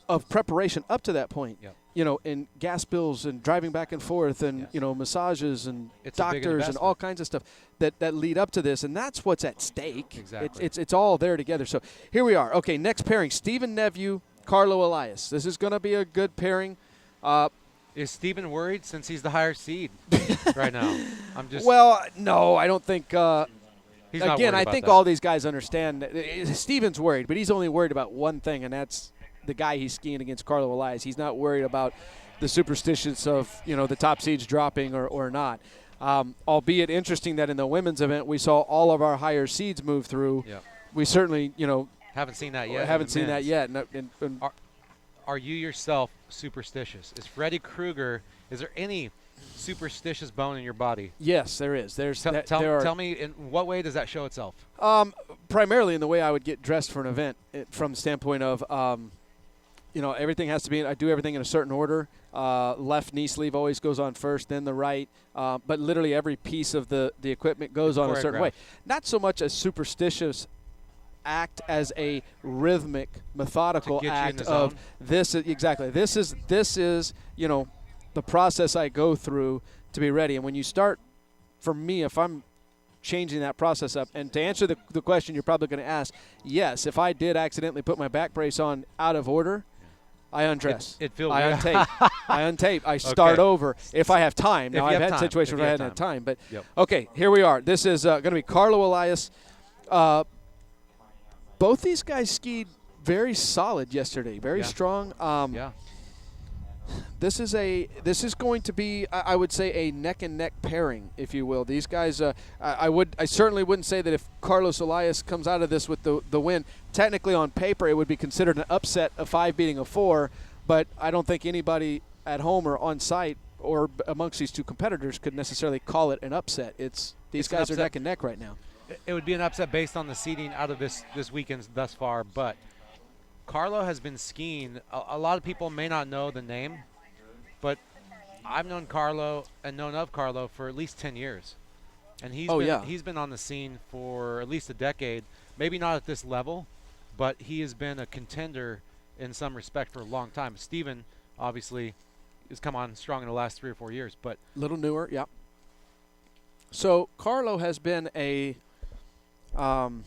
[SPEAKER 1] of preparation up to that point.
[SPEAKER 2] Yep.
[SPEAKER 1] In gas bills and driving back and forth and, massages and
[SPEAKER 2] It's a big
[SPEAKER 1] doctors and
[SPEAKER 2] investment.
[SPEAKER 1] all kinds of stuff that lead up to this. And that's what's at stake.
[SPEAKER 2] Exactly.
[SPEAKER 1] It's all there together. So here we are. Okay, next pairing, Stephen Neveu, Carlo Elias. This is going to be a good pairing.
[SPEAKER 2] Is Steven worried since he's the higher seed right now?
[SPEAKER 1] Well, no, I don't think
[SPEAKER 2] he's not worried
[SPEAKER 1] again, I
[SPEAKER 2] about
[SPEAKER 1] think
[SPEAKER 2] that.
[SPEAKER 1] all these guys understand that Steven's worried, but he's only worried about one thing, and that's the guy he's skiing against, Carlo Elias. He's not worried about the superstitions of, the top seeds dropping or not. Albeit interesting that in the women's event we saw all of our higher seeds move through.
[SPEAKER 2] Yeah.
[SPEAKER 1] We certainly,
[SPEAKER 2] Haven't seen that yet.
[SPEAKER 1] haven't seen that yet. And
[SPEAKER 2] Are you yourself superstitious? Is Freddy Krueger, is there any superstitious bone in your body?
[SPEAKER 1] yes, there is.
[SPEAKER 2] Tell me, in what way does that show itself?
[SPEAKER 1] Primarily in the way I would get dressed for an event, from the standpoint of, everything has to be. I do everything in a certain order. Left knee sleeve always goes on first, then the right. But literally every piece of the equipment goes on a certain way. Not so much a superstitious act as a rhythmic, methodical
[SPEAKER 2] To get you in
[SPEAKER 1] act
[SPEAKER 2] the
[SPEAKER 1] of
[SPEAKER 2] zone?
[SPEAKER 1] this. Exactly. This is the process I go through to be ready. And when you start, for me, if I'm changing that process up, and to answer the question you're probably going to ask, yes, if I did accidentally put my back brace on out of order, I undress.
[SPEAKER 2] It feels
[SPEAKER 1] I
[SPEAKER 2] weird.
[SPEAKER 1] untape. I untape. I start over if I have time. Now,
[SPEAKER 2] If you
[SPEAKER 1] I've
[SPEAKER 2] have
[SPEAKER 1] had
[SPEAKER 2] time.
[SPEAKER 1] situations
[SPEAKER 2] If
[SPEAKER 1] where I
[SPEAKER 2] you
[SPEAKER 1] hadn't
[SPEAKER 2] have
[SPEAKER 1] had time. But,
[SPEAKER 2] Yep.
[SPEAKER 1] okay, here we are. This is going to be Carlo Elias. Both these guys skied very solid yesterday, very
[SPEAKER 2] Yeah.
[SPEAKER 1] strong.
[SPEAKER 2] Yeah.
[SPEAKER 1] This is going to be, I would say, a neck and neck pairing, if you will. These guys, I certainly wouldn't say that if Carlos Elias comes out of this with the win, technically on paper it would be considered an upset, a 5 beating a 4. But I don't think anybody at home or on site or amongst these two competitors could necessarily call it an upset. These
[SPEAKER 2] It's an
[SPEAKER 1] guys are
[SPEAKER 2] upset.
[SPEAKER 1] neck and neck right now.
[SPEAKER 2] It would be an upset based on the seeding out of this weekend thus far, but Carlo has been skiing. A lot of people may not know the name, but I've known Carlo and known of Carlo for at least 10 years. And he's been on the scene for at least a decade, maybe not at this level, but he has been a contender in some respect for a long time. Steven, obviously, has come on strong in the last 3 or 4 years, but
[SPEAKER 1] Little newer, yeah. So Carlo has been I'm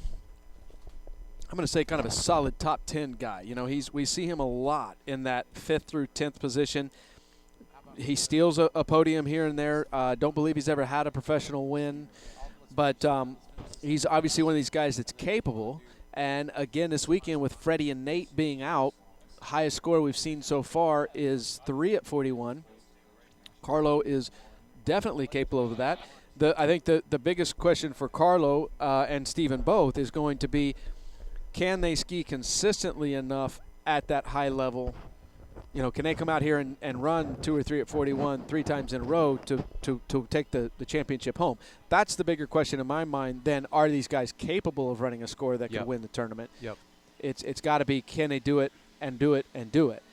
[SPEAKER 1] going to say kind of a solid top 10 guy. We see him a lot in that 5th through 10th position. He steals a podium here and there. Don't believe he's ever had a professional win, but he's obviously one of these guys that's capable. And again, this weekend with Freddie and Nate being out, highest score we've seen so far is 3 at 41. Carlo is definitely capable of that. I think the biggest question for Carlo and Steven both is going to be, can they ski consistently enough at that high level? Can they come out here and run 2 or 3 at 41 3 times in a row to take the championship home? That's the bigger question in my mind than are these guys capable of running a score that can win the tournament?
[SPEAKER 2] Yep.
[SPEAKER 1] It's got to be, can they do it and do it and do it?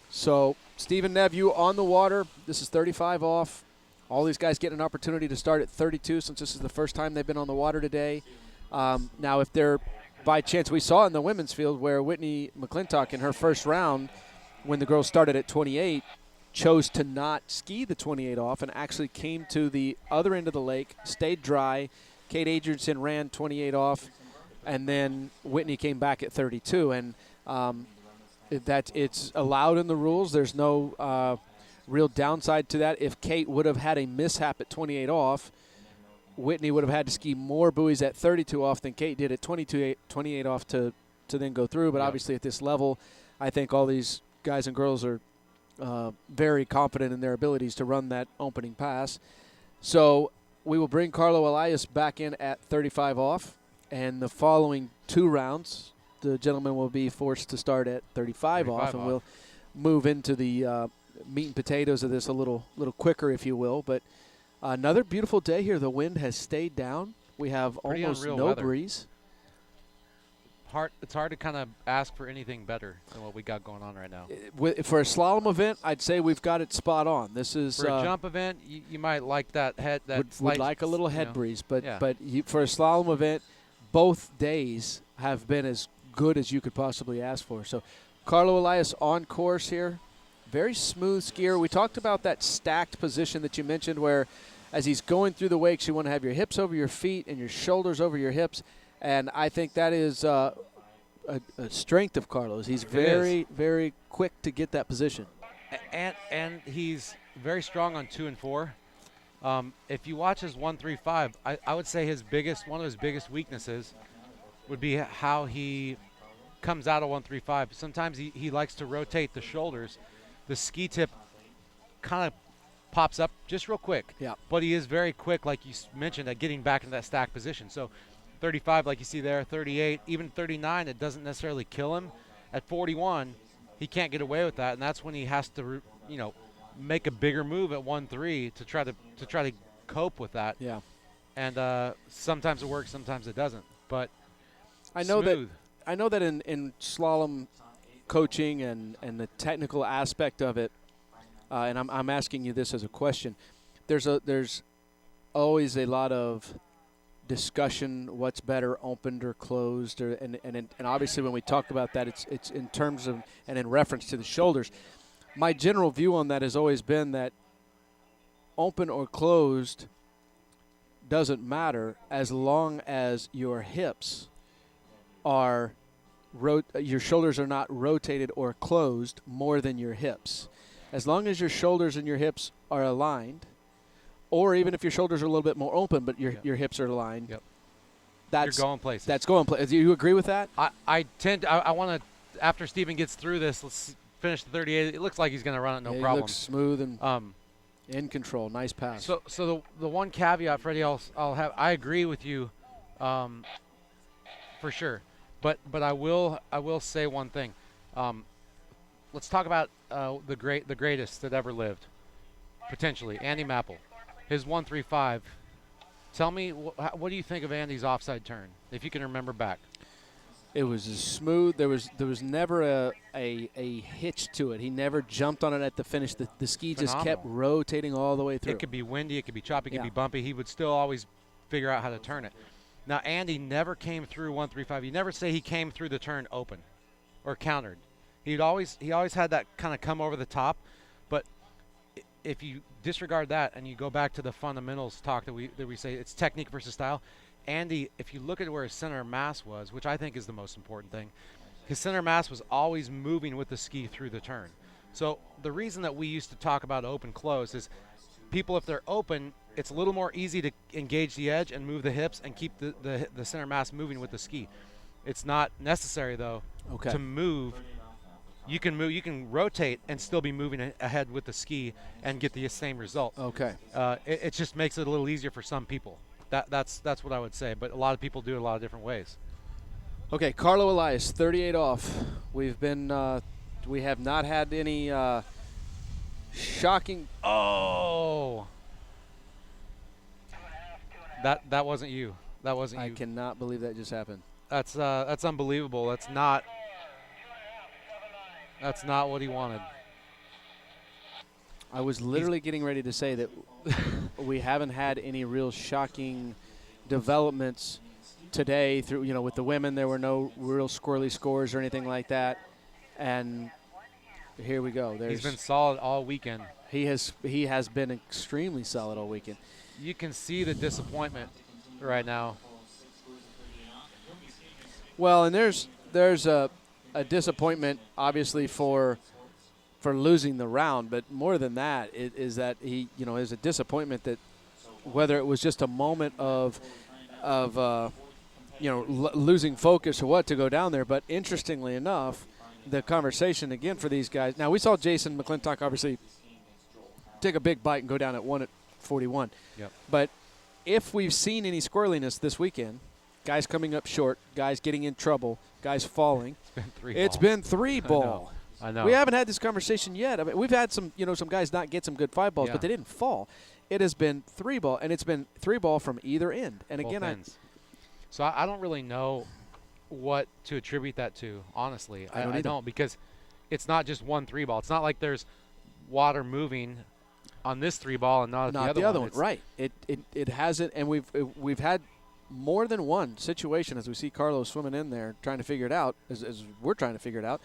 [SPEAKER 1] So Stephen Nev, you on the water. This is 35 off. All these guys get an opportunity to start at 32 since this is the first time they've been on the water today. Now, if they're by chance, we saw in the women's field where Whitney McClintock in her first round, when the girls started at 28, chose to not ski the 28 off and actually came to the other end of the lake, stayed dry. Kate Adrianson ran 28 off, and then Whitney came back at 32. And that it's allowed in the rules. There's no real downside to that. If Kate would have had a mishap at 28 off, Whitney would have had to ski more buoys at 32 off than Kate did at 28 off to then go through. But obviously at this level, I think all these guys and girls are very confident in their abilities to run that opening pass. So we will bring Carlo Elias back in at 35 off, and the following 2 rounds, the gentleman will be forced to start at 35 off, and we'll move into the meat and potatoes of this a little quicker, if you will. But another beautiful day here. The wind has stayed down. We have almost no breeze.
[SPEAKER 2] It's hard to kind of ask for anything better than what we got going on right now.
[SPEAKER 1] For a slalom event, I'd say we've got it spot on. This is
[SPEAKER 2] for a jump event. You might like that head.
[SPEAKER 1] Would like a little head breeze, but for a slalom event, both days have been as good as you could possibly ask for. So, Carlo Elias on course here, very smooth skier. We talked about that stacked position that you mentioned, where as he's going through the wakes, you want to have your hips over your feet and your shoulders over your hips. And I think that is a strength of Carlos. He's very, very quick to get that position.
[SPEAKER 2] And he's very strong on 2 and 4. If you watch his 1-3-5, I would say one of his biggest weaknesses would be how he comes out of 1-3-5. Sometimes he likes to rotate the shoulders. The ski tip kind of pops up just real quick.
[SPEAKER 1] Yeah.
[SPEAKER 2] But he is very quick, like you mentioned, at getting back into that stacked position. So 35, like you see there, 38, even 39, it doesn't necessarily kill him. At 41, he can't get away with that, and that's when he has to, make a bigger move at 1-3 to try to cope with that.
[SPEAKER 1] Yeah.
[SPEAKER 2] And sometimes it works, sometimes it doesn't. But
[SPEAKER 1] I know
[SPEAKER 2] smooth.
[SPEAKER 1] that in slalom coaching and the technical aspect of it, and I'm asking you this as a question. There's always a lot of discussion, what's better, opened or closed, and obviously when we talk about that, it's in terms of and in reference to the shoulders. My general view on that has always been that open or closed doesn't matter as long as your hips are your shoulders are not rotated or closed more than your hips. As long as your shoulders and your hips are aligned, or even if your shoulders are a little bit more open, but your hips are aligned.
[SPEAKER 2] Yep.
[SPEAKER 1] That's
[SPEAKER 2] You're going places.
[SPEAKER 1] That's going places. Do you agree with that?
[SPEAKER 2] I want to, after Steven gets through this, let's finish the 38. It looks like he's going to run it no problem.
[SPEAKER 1] He looks smooth and in control. Nice pass.
[SPEAKER 2] So the one caveat, Freddie, I'll have. I agree with you, for sure. But I will say one thing. Let's talk about the greatest that ever lived, potentially Andy Mapple. His 1-3-5. Tell me, what do you think of Andy's offside turn, if you can remember back?
[SPEAKER 1] It was smooth. There was never a hitch to it. He never jumped on it at the finish. The ski just kept rotating all the way through.
[SPEAKER 2] It could be windy. It could be choppy. It could be bumpy. He would still always figure out how to turn it. Now, Andy never came through 1-3-5. You never say he came through the turn open or countered. He always had that kind of come over the top. But if you disregard that and you go back to the fundamentals talk that we say it's technique versus style, Andy, if you look at where his center of mass was, which I think is the most important thing, his center of mass was always moving with the ski through the turn. So the reason that we used to talk about open close is people, if they're open, it's a little more easy to engage the edge and move the hips and keep the center mass moving with the ski. It's not necessary though to move. You can rotate and still be moving ahead with the ski and get the same result.
[SPEAKER 1] Okay.
[SPEAKER 2] It just makes it a little easier for some people. That's what I would say. But a lot of people do it a lot of different ways.
[SPEAKER 1] Okay, Carlo Elias, 38 off. We have not had any shocking.
[SPEAKER 2] Oh. That wasn't you. That wasn't you.
[SPEAKER 1] I cannot believe that just happened.
[SPEAKER 2] That's unbelievable. That's not what he wanted.
[SPEAKER 1] I was literally getting ready to say that we haven't had any real shocking developments today through, with the women. There were no real squirrely scores or anything like that. And here we go.
[SPEAKER 2] He's been solid all weekend.
[SPEAKER 1] He has been extremely solid all weekend.
[SPEAKER 2] You can see the disappointment right now.
[SPEAKER 1] Well, and there's a disappointment obviously for losing the round, but more than that is that he is a disappointment that whether it was just a moment of losing focus or what to go down there. But interestingly enough, the conversation again for these guys. Now we saw Jason McClintock obviously take a big bite and go down at 1:41.
[SPEAKER 2] Yep.
[SPEAKER 1] But if we've seen any squirreliness this weekend, guys coming up short, guys getting in trouble, guys falling,
[SPEAKER 2] it's been
[SPEAKER 1] 3 ball.
[SPEAKER 2] I know.
[SPEAKER 1] We haven't had this conversation yet. I mean, we've had some guys not get some good 5 balls, but they didn't fall. It has been 3 ball, and it's been 3 ball from either end. And
[SPEAKER 2] both
[SPEAKER 1] again,
[SPEAKER 2] ends. So I don't really know what to attribute that to, honestly. I don't, because it's not just one 3 ball. It's not like there's water moving on this 3 ball and not
[SPEAKER 1] the other one. Right. It hasn't, and we've had more than one situation as we see Carlos swimming in there trying to figure it out, as we're trying to figure it out.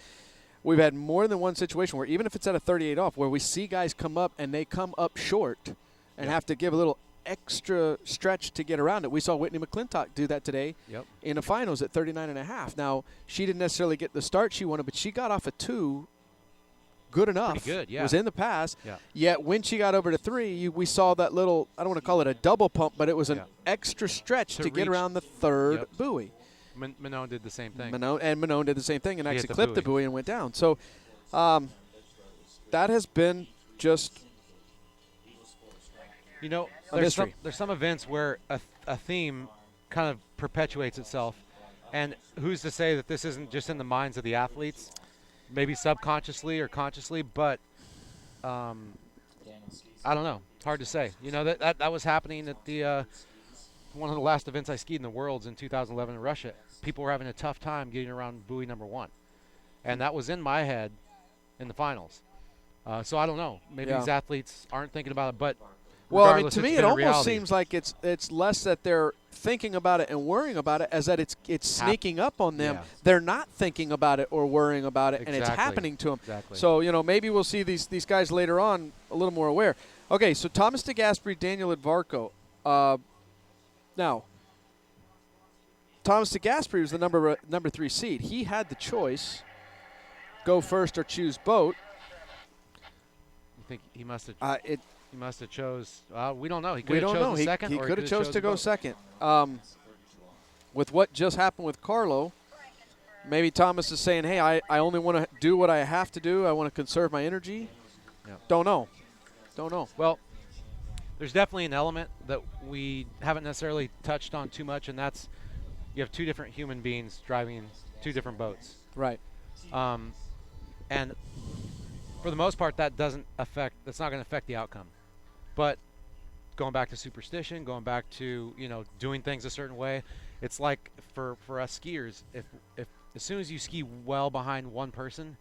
[SPEAKER 1] We've had more than one situation where even if it's at a 38 off, where we see guys come up and they come up short and have to give a little extra stretch to get around it. We saw Whitney McClintock do that today in the finals at 39.5. Now, she didn't necessarily get the start she wanted, but she got off a 2 good enough.
[SPEAKER 2] Pretty good, yeah.
[SPEAKER 1] Was in the pass.
[SPEAKER 2] Yeah.
[SPEAKER 1] Yet when she got over to 3, we saw that little, I don't want to call it a double pump, but it was an extra stretch to get around the 3rd buoy.
[SPEAKER 2] Manon did the same thing.
[SPEAKER 1] Manon did the same thing and actually clipped the buoy and went down. So that has been just
[SPEAKER 2] there's some events where a theme kind of perpetuates itself. And who's to say that this isn't just in the minds of the athletes, maybe subconsciously or consciously, but I don't know. It's hard to say. That was happening at the one of the last events I skied in the Worlds in 2011 in Russia. People were having a tough time getting around buoy number 1. And that was in my head in the finals. So I don't know. Maybe these athletes aren't thinking about it, but
[SPEAKER 1] well, I mean, to me, it almost seems like it's less that they're thinking about it and worrying about it as that it's sneaking up on them. Yeah. They're not thinking about it or worrying about it, and it's happening to them.
[SPEAKER 2] Exactly.
[SPEAKER 1] So, maybe we'll see these guys later on a little more aware. Okay, so Thomas DeGasperi, Daniel Edvarco. Now, Thomas DeGasperi was the number 3 seed. He had the choice, go first or choose boat.
[SPEAKER 2] You think he must have? He must have chose. We don't know. He could
[SPEAKER 1] have
[SPEAKER 2] chosen second.
[SPEAKER 1] He could have chose to go second. With what just happened with Carlo, maybe Thomas is saying, "Hey, I only want to do what I have to do. I want to conserve my energy."
[SPEAKER 2] Yeah.
[SPEAKER 1] Don't know.
[SPEAKER 2] Well, there's definitely an element that we haven't necessarily touched on too much, and that's you have 2 different human beings driving 2 different boats.
[SPEAKER 1] Right.
[SPEAKER 2] And for the most part, that's not going to affect the outcome. But going back to superstition, going back to doing things a certain way, it's like for us skiers, if as soon as you ski well behind one person,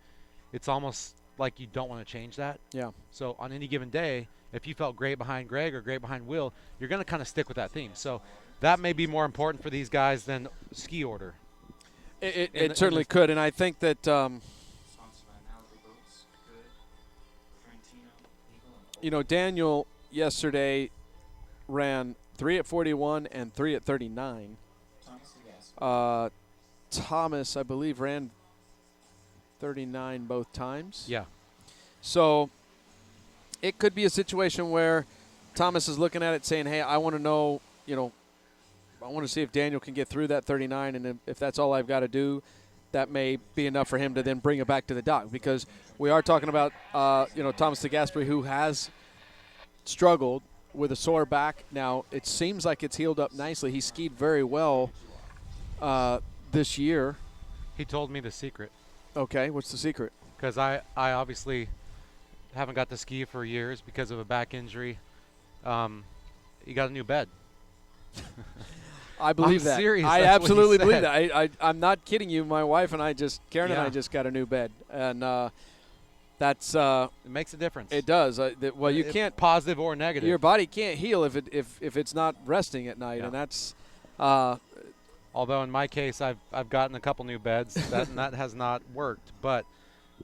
[SPEAKER 2] it's almost like you don't want to change that.
[SPEAKER 1] Yeah.
[SPEAKER 2] So on any given day, if you felt great behind Greg or great behind Will, you're going to kind of stick with that theme. So that may be more important for these guys than ski order.
[SPEAKER 1] It certainly could, and I think that Daniel yesterday ran 3 at 41 and 3 at 39. Thomas, I believe, ran 39 both times.
[SPEAKER 2] Yeah.
[SPEAKER 1] So it could be a situation where Thomas is looking at it saying, hey, I want to know, I want to see if Daniel can get through that 39, and if that's all I've got to do, that may be enough for him to then bring it back to the dock, because we are talking about, Thomas DeGasperi, who has struggled with a sore back. Now, it seems like it's healed up nicely. He skied very well this year.
[SPEAKER 2] He told me the secret.
[SPEAKER 1] Okay, what's the secret?
[SPEAKER 2] Because I obviously haven't got to ski for years because of a back injury. He got a new bed.
[SPEAKER 1] I believe that.
[SPEAKER 2] Serious.
[SPEAKER 1] I absolutely believe that. I'm not kidding you. My wife and I Karen and I just got a new bed. And That's
[SPEAKER 2] It makes a difference.
[SPEAKER 1] it does. Well, you can't
[SPEAKER 2] positive or negative.
[SPEAKER 1] your body can't heal if it's not resting at night, and that's.
[SPEAKER 2] Although in my case, I've gotten a couple new beds and that has not worked, but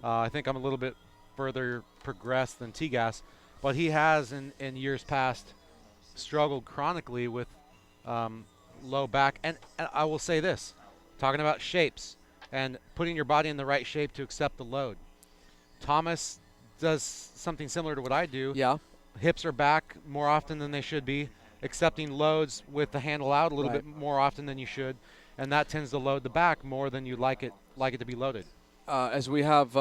[SPEAKER 2] I think I'm a little bit further progressed than T-Gas, but he has in years past struggled chronically with low back, and I will say this, talking about shapes and putting your body in the right shape to accept the load. Thomas does something similar to what I do.
[SPEAKER 1] Yeah.
[SPEAKER 2] Hips are back more often than they should be, accepting loads with the handle out a little bit more often than you should, and that tends to load the back more than you like it to be loaded.
[SPEAKER 1] As we have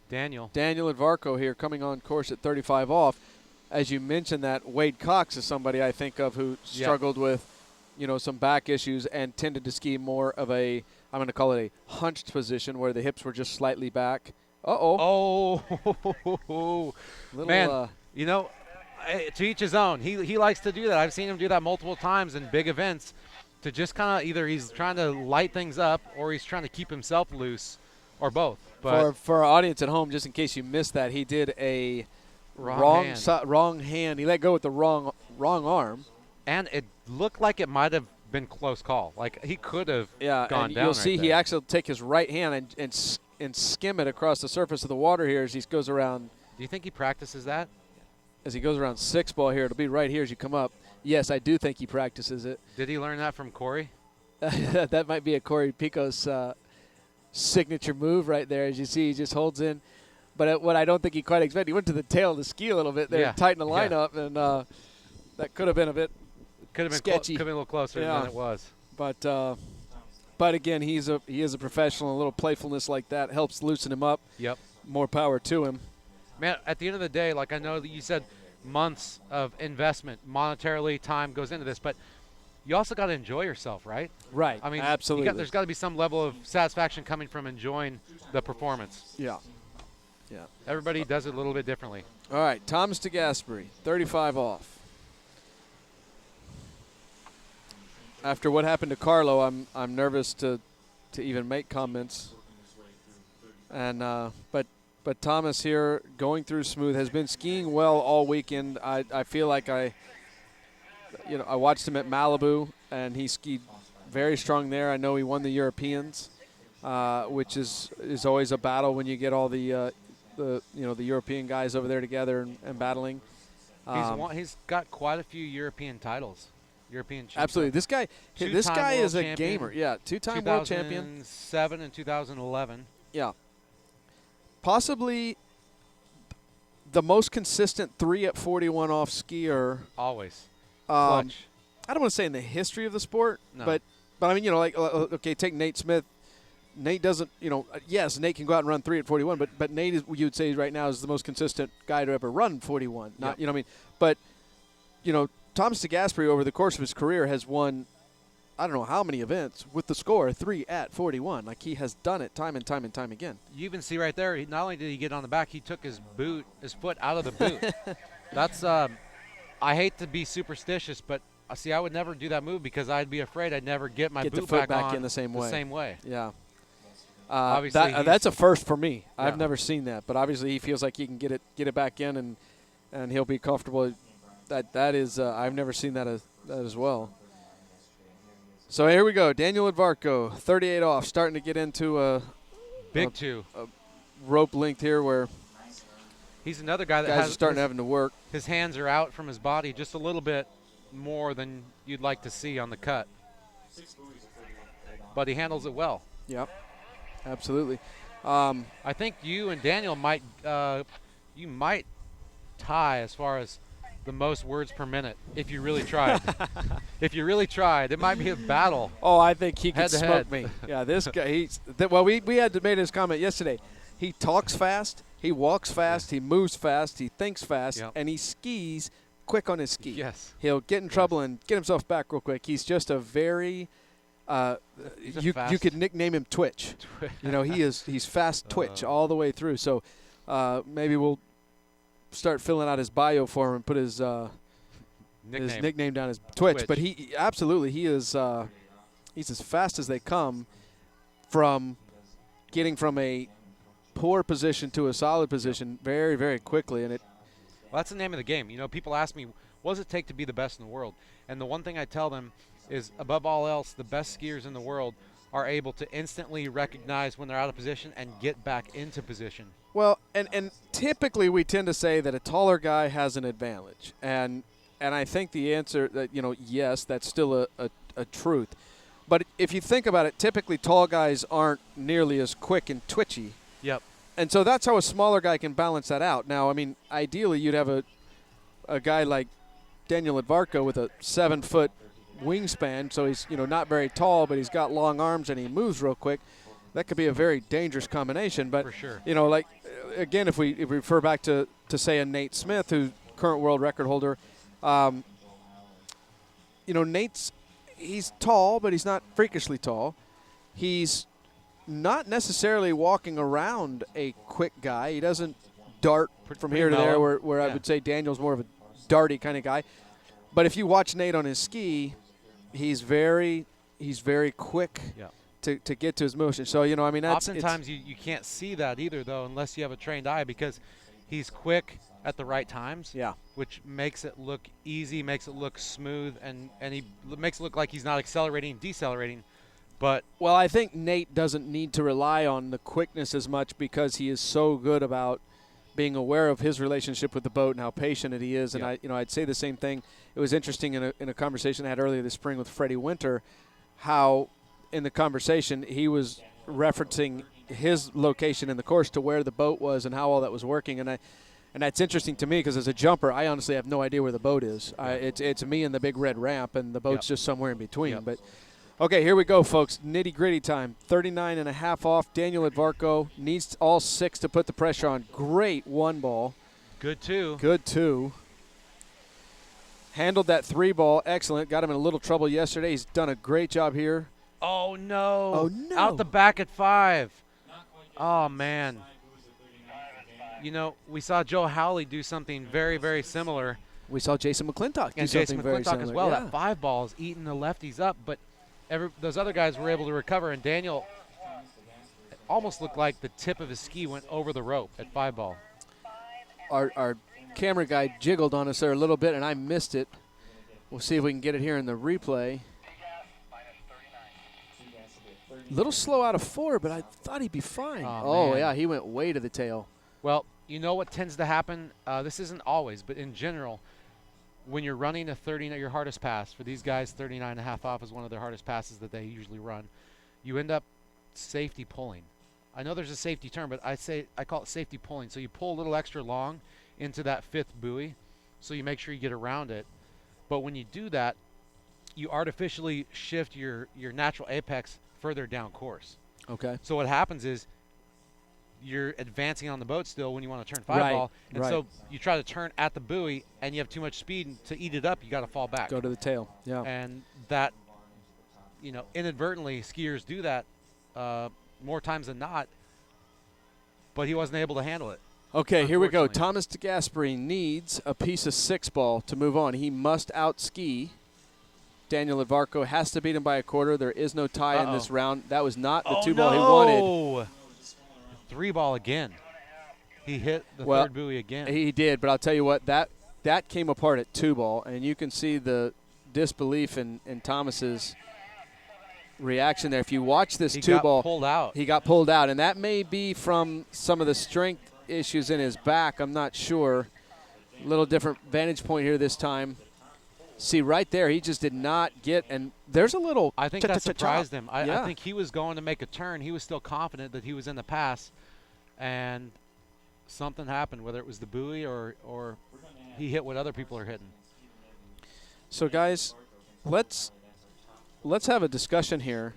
[SPEAKER 2] Daniel
[SPEAKER 1] and Varco here coming on course at 35 off. As you mentioned that, Wade Cox is somebody I think of who struggled with, some back issues and tended to ski more of I'm going to call it a hunched position where the hips were just slightly back.
[SPEAKER 2] Oh,
[SPEAKER 1] Little,
[SPEAKER 2] man, to each his own. He likes to do that. I've seen him do that multiple times in big events to just kind of either he's trying to light things up or he's trying to keep himself loose or both. But
[SPEAKER 1] for our audience at home, just in case you missed that, he did a wrong hand. He let go with the wrong arm.
[SPEAKER 2] And it looked like it might have been close call. Like he could have gone
[SPEAKER 1] and
[SPEAKER 2] down.
[SPEAKER 1] You'll see
[SPEAKER 2] right
[SPEAKER 1] he
[SPEAKER 2] there.
[SPEAKER 1] actually take his right hand and skim it across the surface of the water here as he goes around.
[SPEAKER 2] Do you think he practices that?
[SPEAKER 1] As he goes around 6 ball here, it'll be right here as you come up. Yes, I do think he practices it.
[SPEAKER 2] Did he learn that from Corey?
[SPEAKER 1] That might be a Corey Pico's signature move right there. As you see, he just holds in. But what I don't think he quite expected, he went to the tail of the ski a little bit there, tighten the line up, and that could have been a bit sketchy.
[SPEAKER 2] Could have been a little closer than it was.
[SPEAKER 1] But again, he is a professional. A little playfulness like that helps loosen him up.
[SPEAKER 2] Yep.
[SPEAKER 1] More power to him.
[SPEAKER 2] Man, at the end of the day, like I know that you said months of investment, monetarily, time goes into this, but you also got to enjoy yourself, right?
[SPEAKER 1] Right.
[SPEAKER 2] I mean,
[SPEAKER 1] absolutely.
[SPEAKER 2] There's got to be some level of satisfaction coming from enjoying the performance.
[SPEAKER 1] Yeah.
[SPEAKER 2] Everybody does it a little bit differently.
[SPEAKER 1] All right, Thomas DeGasperi, 35 off. After what happened to Carlo, I'm nervous to even make comments. And but Thomas here going through smooth, has been skiing well all weekend. I feel like I watched him at Malibu and he skied very strong there. I know he won the Europeans, which is always a battle when you get all the European guys over there together and battling.
[SPEAKER 2] He's got quite a few European titles. European champion.
[SPEAKER 1] Absolutely. This guy is a gamer. Yeah, two-time world champion.
[SPEAKER 2] 2007 and 2011.
[SPEAKER 1] Yeah. Possibly the most consistent 3 at 41 off skier.
[SPEAKER 2] Always.
[SPEAKER 1] Clutch. I don't want to say in the history of the sport,
[SPEAKER 2] no.
[SPEAKER 1] but I mean, okay, take Nate Smith. Nate doesn't, yes, Nate can go out and run 3 at 41, but Nate is, you would say right now, is the most consistent guy to ever run 41. Not,
[SPEAKER 2] yep.
[SPEAKER 1] But, Thomas DeGasperi over the course of his career has won, I don't know how many events with the score 3 at 41. Like he has done it time and time and time again.
[SPEAKER 2] You even see right there, not only did he get on the back, he took his foot out of the boot. That's, I hate to be superstitious, but I would never do that move because I'd be afraid I'd never get my
[SPEAKER 1] boot
[SPEAKER 2] back
[SPEAKER 1] on
[SPEAKER 2] in
[SPEAKER 1] the same way. Yeah.
[SPEAKER 2] Obviously,
[SPEAKER 1] that's a first for me.
[SPEAKER 2] Yeah.
[SPEAKER 1] I've never seen that, but obviously he feels like he can get it back in, and he'll be comfortable. That is, I've never seen that as well. So here we go, Daniel Edvarco, 38 off, starting to get into a rope length here where
[SPEAKER 2] he's another guy that
[SPEAKER 1] guys are starting having to work.
[SPEAKER 2] His hands are out from his body just a little bit more than you'd like to see on the cut, but he handles it well.
[SPEAKER 1] Yep. Absolutely.
[SPEAKER 2] I think you and Daniel might tie as far as the most words per minute if you really tried. If you really tried, it might be a battle.
[SPEAKER 1] Oh, I think he could smoke
[SPEAKER 2] head.
[SPEAKER 1] me. Yeah, this guy. We had made his comment yesterday. He talks fast, he walks fast, he moves fast, he thinks fast,
[SPEAKER 2] yep.
[SPEAKER 1] and he skis quick on his ski.
[SPEAKER 2] Yes.
[SPEAKER 1] He'll get in trouble and get himself back real quick. He's just a very you could nickname him Twitch. He's fast Twitch all the way through. So maybe we'll start filling out his bio for him and put his nickname down as Twitch. But he is he's as fast as they come from getting from a poor position to a solid position very, very quickly. And
[SPEAKER 2] Well, that's the name of the game. You know, people ask me, what does it take to be the best in the world? And the one thing I tell them is, above all else, the best skiers in the world are able to instantly recognize when they're out of position and get back into position.
[SPEAKER 1] Well, and typically we tend to say that a taller guy has an advantage. And I think the answer that, yes, that's still a truth. But if you think about it, typically tall guys aren't nearly as quick and twitchy.
[SPEAKER 2] Yep.
[SPEAKER 1] And so that's how a smaller guy can balance that out. Now, I mean, ideally you'd have a guy like Daniel Edvarko with a 7-foot wingspan, so he's not very tall, but he's got long arms and he moves real quick. That could be a very dangerous combination. But
[SPEAKER 2] for sure.
[SPEAKER 1] Like again, if we refer back to say a Nate Smith, who's current world record holder, he's tall, but he's not freakishly tall. He's not necessarily walking around a quick guy. He doesn't dart from here to there, where I would say Daniel's more of a darty kind of guy. But if you watch Nate on his ski, he's very quick to get to his motion. So, that's
[SPEAKER 2] oftentimes you can't see that either, though, unless you have a trained eye, because he's quick at the right times, which makes it look easy, makes it look smooth, and he makes it look like he's not accelerating, decelerating. But
[SPEAKER 1] well, I think Nate doesn't need to rely on the quickness as much because he is so good about being aware of his relationship with the boat and how patient he is. And I'd say the same thing. It was interesting in a conversation I had earlier this spring with Freddie Winter, how in the conversation he was referencing his location in the course to where the boat was and how all that was working. And that's interesting to me because as a jumper, I honestly have no idea where the boat is. It's me and the big red ramp, and the boat's just somewhere in between. But okay, here we go, folks. Nitty-gritty time. 39.5 off. Daniel Edvarko needs all 6 to put the pressure on. Great 1 ball.
[SPEAKER 2] Good 2.
[SPEAKER 1] Good 2. Handled that 3 ball. Excellent. Got him in a little trouble yesterday. He's done a great job here.
[SPEAKER 2] Oh, no.
[SPEAKER 1] Oh, no.
[SPEAKER 2] Out the back at 5. Oh, man. We saw Joe Howley do something very, very similar.
[SPEAKER 1] We saw Jason McClintock do
[SPEAKER 2] and
[SPEAKER 1] something
[SPEAKER 2] Jason
[SPEAKER 1] very
[SPEAKER 2] McClintock
[SPEAKER 1] similar.
[SPEAKER 2] as well.
[SPEAKER 1] Yeah.
[SPEAKER 2] That 5 ball is eating the lefties up, but those other guys were able to recover, and Daniel almost looked like the tip of his ski went over the rope at 5 ball.
[SPEAKER 1] Our camera guy jiggled on us there a little bit, and I missed it. We'll see if we can get it here in the replay. A little slow out of 4, but I thought he'd be fine.
[SPEAKER 2] Oh,
[SPEAKER 1] yeah, he went way to the tail.
[SPEAKER 2] Well, you know what tends to happen? This isn't always, but in general, when you're running a 39, your hardest pass, for these guys, 39.5 off is one of their hardest passes that they usually run, you end up safety pulling. I know there's a safety term, but I call it safety pulling. So you pull a little extra long into that 5th buoy, so you make sure you get around it. But when you do that, you artificially shift your natural apex further down course.
[SPEAKER 1] Okay.
[SPEAKER 2] So what happens is you're advancing on the boat still when you want to turn 5 ball, and so you try to turn at the buoy, and you have too much speed, and to eat it up, you got to fall back.
[SPEAKER 1] Go to the tail. Yeah.
[SPEAKER 2] And that, inadvertently, skiers do that more times than not, but he wasn't able to handle it.
[SPEAKER 1] Okay, here we go. Thomas DeGasperi needs a piece of 6 ball to move on. He must out-ski. Daniel Edvarko has to beat him by a quarter. There is no tie in this round. That was not the 2 ball he wanted.
[SPEAKER 2] 3 ball again. He hit the 3rd buoy again.
[SPEAKER 1] He did, but I'll tell you what, that came apart at 2 ball, and you can see the disbelief in Thomas's reaction there. If you watch this 2 ball, he got pulled out, and that may be from some of the strength issues in his back. I'm not sure. A little different vantage point here this time. See, right there, he just did not get, and there's a little.
[SPEAKER 2] I think that surprised him. I think he was going to make a turn. He was still confident that he was in the pass, and something happened, whether it was the buoy or he hit what other people are hitting.
[SPEAKER 1] So, guys, let's have a discussion here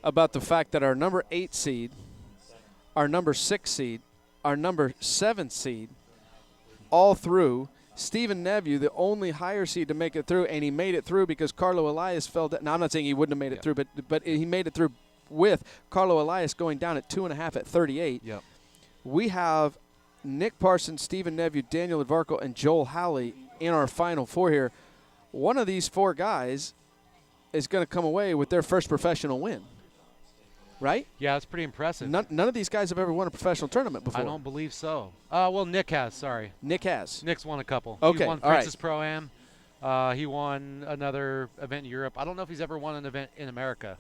[SPEAKER 1] about the fact that our number 8 seed, our number 6 seed, our number 7 seed, all through. Stephen Neveu, the only higher seed to make it through, and he made it through because Carlo Elias fell down. Now, I'm not saying he wouldn't have made it through, but he made it through with Carlo Elias going down at 2.5 at 38.
[SPEAKER 2] Yep.
[SPEAKER 1] We have Nick Parsons, Stephen Neveu, Daniel Edvarko, and Joel Howley in our Final Four here. One of these 4 guys is going to come away with their first professional win. right?
[SPEAKER 2] Yeah, it's pretty impressive.
[SPEAKER 1] None of these guys have ever won a professional tournament before.
[SPEAKER 2] I don't believe so. Well, Nick has. Sorry.
[SPEAKER 1] Nick has.
[SPEAKER 2] Nick's won a couple.
[SPEAKER 1] Okay,
[SPEAKER 2] He won
[SPEAKER 1] all right.
[SPEAKER 2] Princess ProAm. He won another event in Europe. I don't know if he's ever won an event in America.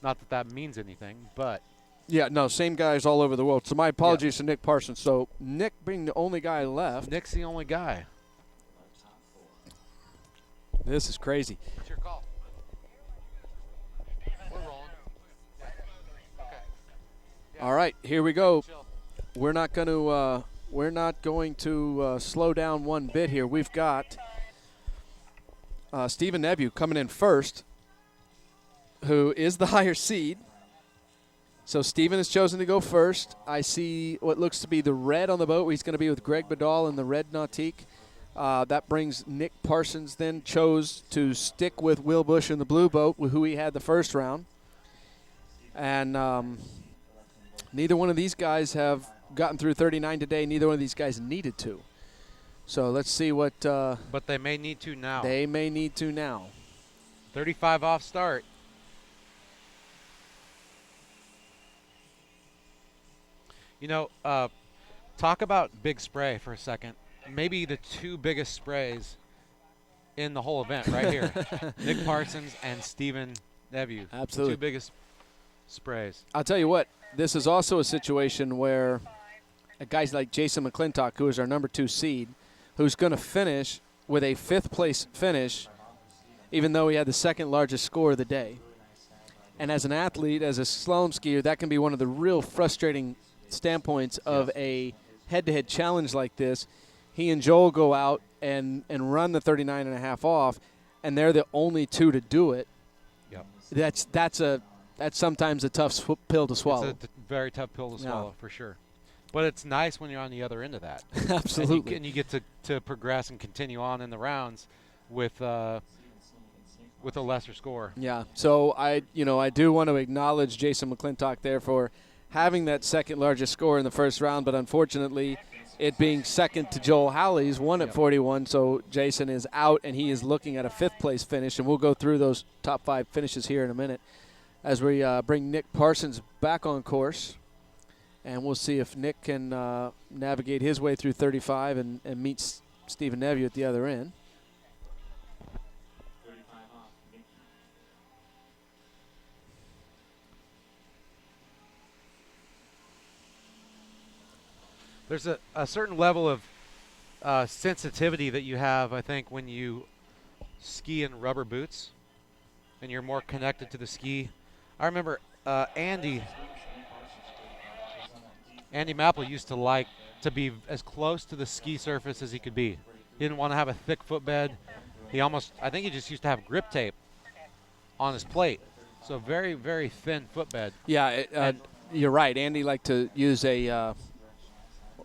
[SPEAKER 2] Not that that means anything, but
[SPEAKER 1] Yeah, no, same guys all over the world. So my apologies to Nick Parsons. So Nick being the only guy left.
[SPEAKER 2] Nick's the only guy.
[SPEAKER 1] This is crazy.
[SPEAKER 2] What's your call? We're rolling. Yeah. Okay. Yeah.
[SPEAKER 1] All right, here we go.
[SPEAKER 2] Chill.
[SPEAKER 1] We're not going to slow down one bit here. We've got Stephen Nebu coming in first, who is the higher seed. So Stephen has chosen to go first. I see what looks to be the red on the boat. He's going to be with Greg Badal in the red Nautique. That brings Nick Parsons then chose to stick with Will Bush in the blue boat, who he had the first round. And neither one of these guys have gotten through 39 today. Neither one of these guys needed to. So let's see what
[SPEAKER 2] But they may need to now.
[SPEAKER 1] they may need to now.
[SPEAKER 2] 35 off start. You know, talk about big spray for a second. Maybe the two biggest sprays in the whole event right here. Nick Parsons and Stephen Nebu.
[SPEAKER 1] Absolutely.
[SPEAKER 2] The two biggest sprays.
[SPEAKER 1] I'll tell you what, this is also a situation where a guy like Jason McClintock, who is our number 2 seed, who's going to finish with a 5th place finish, even though he had the second largest score of the day. And as an athlete, as a slalom skier, that can be one of the real frustrating standpoints of a head-to-head challenge like this. He and Joel go out and run the 39.5 off, and they're the only two to do it.
[SPEAKER 2] Yep.
[SPEAKER 1] That's sometimes a tough pill to swallow.
[SPEAKER 2] It's a very tough pill to
[SPEAKER 1] Yeah.
[SPEAKER 2] swallow, for sure. But it's nice when you're on the other end of that.
[SPEAKER 1] Absolutely.
[SPEAKER 2] And you get to progress and continue on in the rounds with a lesser score.
[SPEAKER 1] Yeah. So I do want to acknowledge Jason McClintock there for having that second largest score in the first round, but unfortunately it being second to Joel Howley's won at 41, so Jason is out and he is looking at a 5th place finish, and we'll go through those top 5 finishes here in a minute as we bring Nick Parsons back on course, and we'll see if Nick can navigate his way through 35 and meet Stephen Nebu at the other end.
[SPEAKER 2] There's a certain level of sensitivity that you have, I think, when you ski in rubber boots and you're more connected to the ski. I remember Andy Maple used to like to be as close to the ski surface as he could be. He didn't want to have a thick footbed. I think he just used to have grip tape on his plate. So very, very thin footbed.
[SPEAKER 1] Yeah, you're right. Andy liked to use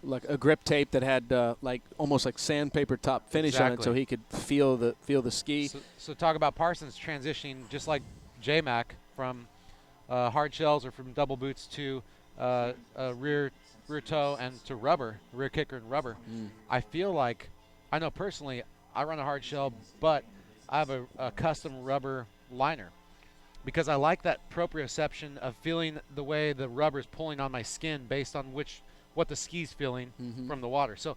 [SPEAKER 1] like a grip tape that had almost like sandpaper top finish on it, so he could feel the ski.
[SPEAKER 2] So talk about Parsons transitioning just like J-Mac from hard shells or from double boots to rear toe and to rubber, rear kicker and rubber. I feel like, I know personally, I run a hard shell, but I have a custom rubber liner because I like that proprioception of feeling the way the rubber is pulling on my skin based on what the ski's feeling from the water. So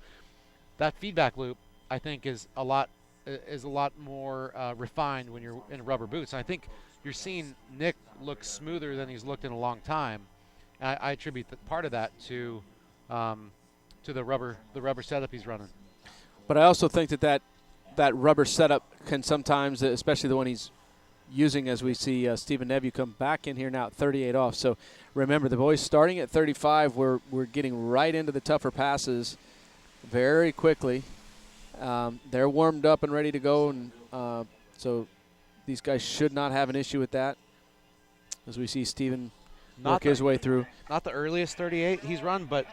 [SPEAKER 2] that feedback loop, I think, is a lot more refined when you're in rubber boots. And I think you're seeing Nick look smoother than he's looked in a long time. I attribute part of that to the rubber setup he's running.
[SPEAKER 1] But I also think that rubber setup can sometimes, especially the one he's using as we see Stephen Nebu come back in here now at 38 off. So remember, the boys starting at 35, we're getting right into the tougher passes very quickly. They're warmed up and ready to go, and so these guys should not have an issue with that as we see Stephen work his way through.
[SPEAKER 2] Not the earliest 38 he's run, but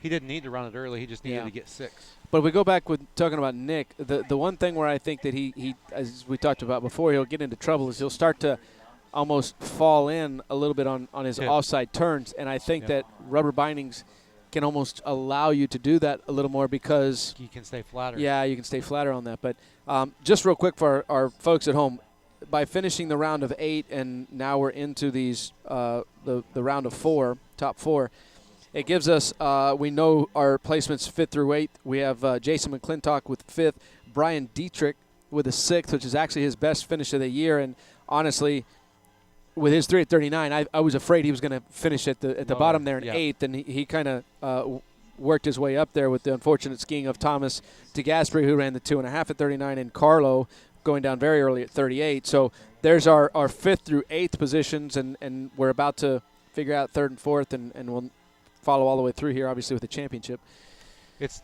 [SPEAKER 2] he didn't need to run it early. He just needed to get 6.
[SPEAKER 1] But if we go back with talking about Nick, the one thing where I think that he, as we talked about before, he'll get into trouble is he'll start to almost fall in a little bit on his offside turns. And I think that rubber bindings can almost allow you to do that a little more because
[SPEAKER 2] you can stay flatter.
[SPEAKER 1] Yeah, you can stay flatter on that. But just real quick for our folks at home, by finishing the round of 8, and now we're into these the round of 4, top 4. It gives us we know our placements 5th through 8th. We have Jason McClintock with 5th, Brian Dietrich with a 6th, which is actually his best finish of the year. And honestly, with his 3 at 39, I was afraid he was going to finish at the bottom there in 8th, and he kind of worked his way up there with the unfortunate skiing of Thomas DeGasperi, who ran the 2.5 at 39, and Carlo going down very early at 38. So there's our 5th through 8th positions, and we're about to figure out 3rd and 4th, and we'll follow all the way through here, obviously, with the championship.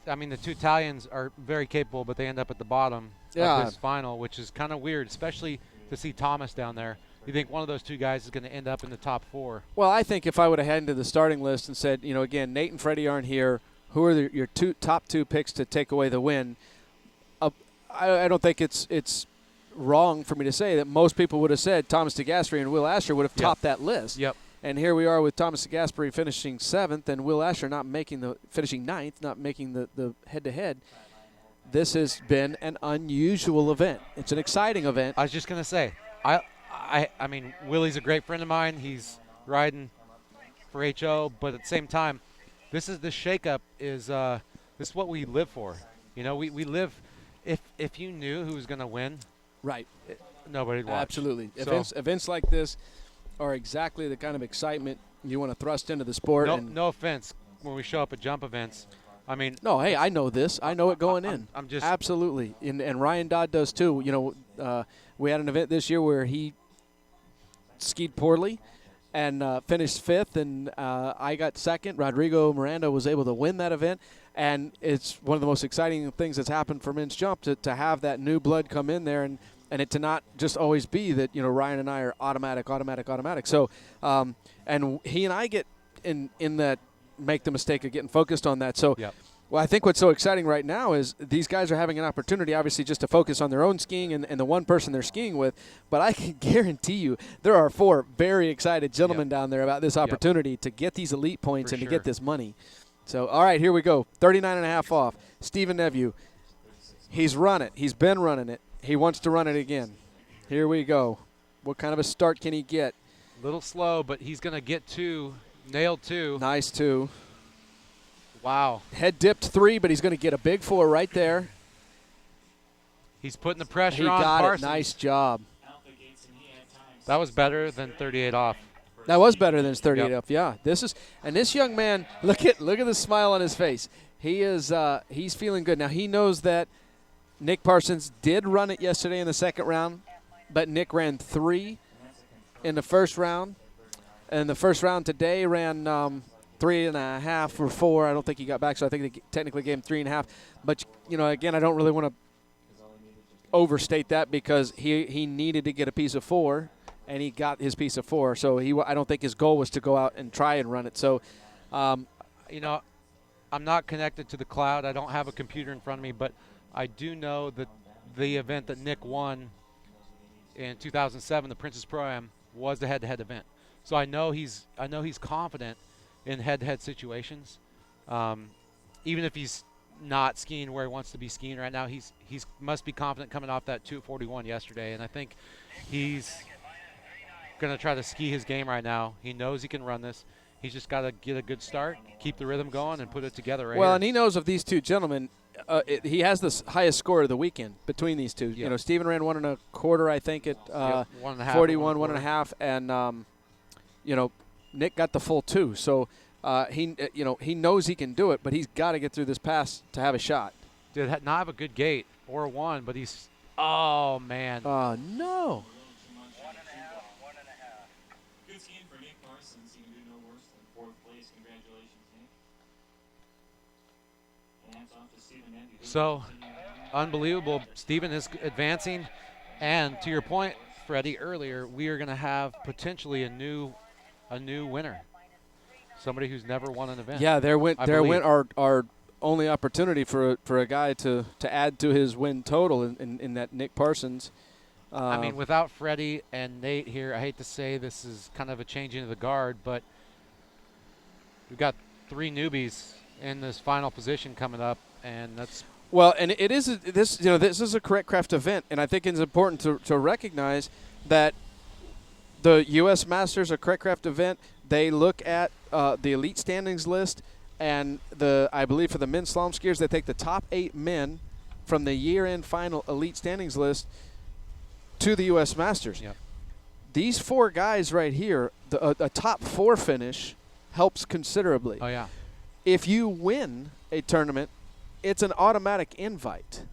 [SPEAKER 2] I mean, the 2 Italians are very capable, but they end up at the bottom of this final, which is kind of weird, especially to see Thomas down there. You think one of those 2 guys is going to end up in the top 4?
[SPEAKER 1] Well, I think if I would have headed to the starting list and said, again, Nate and Freddie aren't here, who are your top 2 picks to take away the win? I don't think it's wrong for me to say that most people would have said Thomas DeGasperi and Will Asher would have topped that list.
[SPEAKER 2] Yep.
[SPEAKER 1] And here we are with Thomas DeGasperi finishing 7th and Will Asher finishing 9th, not making the head-to-head. This has been an unusual event. It's an exciting event.
[SPEAKER 2] I was just going to say, I mean, Willie's a great friend of mine. He's riding for HO, but at the same time, this shakeup is this is what we live for. We live. If you knew who was going to win,
[SPEAKER 1] right,
[SPEAKER 2] nobody'd watch.
[SPEAKER 1] Absolutely.
[SPEAKER 2] So,
[SPEAKER 1] events like this are exactly the kind of excitement you want to thrust into the sport.
[SPEAKER 2] No offense when we show up at jump events. I mean,
[SPEAKER 1] no, hey, I know this. I know it going in.
[SPEAKER 2] I'm just
[SPEAKER 1] absolutely, and Ryan Dodd does too. We had an event this year where he skied poorly and finished 5th, and I got 2nd. Rodrigo Miranda was able to win that event, and it's one of the most exciting things that's happened for men's jump to have that new blood come in there and it to not just always be that Ryan and I are automatic. So, and he and I get in that make the mistake of getting focused on that. So.
[SPEAKER 2] Yep.
[SPEAKER 1] Well, I think what's so exciting right now is these guys are having an opportunity, obviously, just to focus on their own skiing and the one person they're skiing with. But I can guarantee you there are 4 very excited gentlemen down there about this opportunity to get these elite points and to get this money. So, all right, here we go. 39.5 off. Stephen Neveu, he's run it. He's been running it. He wants to run it again. Here we go. What kind of a start can he get?
[SPEAKER 2] A little slow, but he's going to get 2, nailed 2.
[SPEAKER 1] Nice 2.
[SPEAKER 2] Wow.
[SPEAKER 1] Head dipped 3, but he's going to get a big 4 right there.
[SPEAKER 2] He's putting the pressure
[SPEAKER 1] on
[SPEAKER 2] Parsons.
[SPEAKER 1] It. Nice job.
[SPEAKER 2] That was better than 38 off.
[SPEAKER 1] That was better than his 38 off. Yeah. This young man, look at the smile on his face. He is he's feeling good. Now he knows that Nick Parsons did run it yesterday in the 2nd round, but Nick ran 3 in the 1st round. And the 1st round today ran 3.5 or 4. I don't think he got back, so I think they technically gave him 3.5. But, again, I don't really want to overstate that because he needed to get a piece of 4, and he got his piece of 4. So I don't think his goal was to go out and try and run it. So,
[SPEAKER 2] I'm not connected to the cloud. I don't have a computer in front of me, but I do know that the event that Nick won in 2007, the Princess ProAm, was the head-to-head event. So I know he's confident in head-to-head situations. Even if he's not skiing where he wants to be skiing right now, he's must be confident coming off that 2:41 yesterday, and I think he's going to try to ski his game right now. He knows he can run this. He's just got to get a good start, keep the rhythm going, and put it together right
[SPEAKER 1] Well,
[SPEAKER 2] here.
[SPEAKER 1] and he knows of these 2 gentlemen, he has the highest score of the weekend between these 2.
[SPEAKER 2] Yep.
[SPEAKER 1] Stephen ran 1.25, I think, at 41, 1.5, and Nick got the full 2. So he knows he can do it, but he's got to get through this pass to have a shot.
[SPEAKER 2] Did not have a good gate or a 1, but he's – oh, man.
[SPEAKER 1] Oh, no.
[SPEAKER 4] 1.5. Good skiing for Nick Parsons. He can do no worse than 4th place. Congratulations, Nick. And hats off to Stephen Neveu.
[SPEAKER 2] So, unbelievable. Stephen is advancing. And to your point, Freddie, earlier, we are going to have potentially a new winner. Somebody who's never won an event.
[SPEAKER 1] Yeah, there went our only opportunity for a guy to add to his win total in that Nick Parsons.
[SPEAKER 2] I mean, without Freddie and Nate here, I hate to say this is kind of a changing of the guard, but we've got 3 newbies in this final position coming up, and that's
[SPEAKER 1] Well, and it is this is a correct craft event, and I think it's important to recognize that the U.S. Masters, a correct craft event, they look at the elite standings list, and I believe for the men's slalom skiers, they take the top 8 men from the year-end final elite standings list to the U.S. Masters.
[SPEAKER 2] Yep.
[SPEAKER 1] These 4 guys right here, a top 4 finish helps considerably.
[SPEAKER 2] Oh yeah.
[SPEAKER 1] If you win a tournament, it's an automatic invite.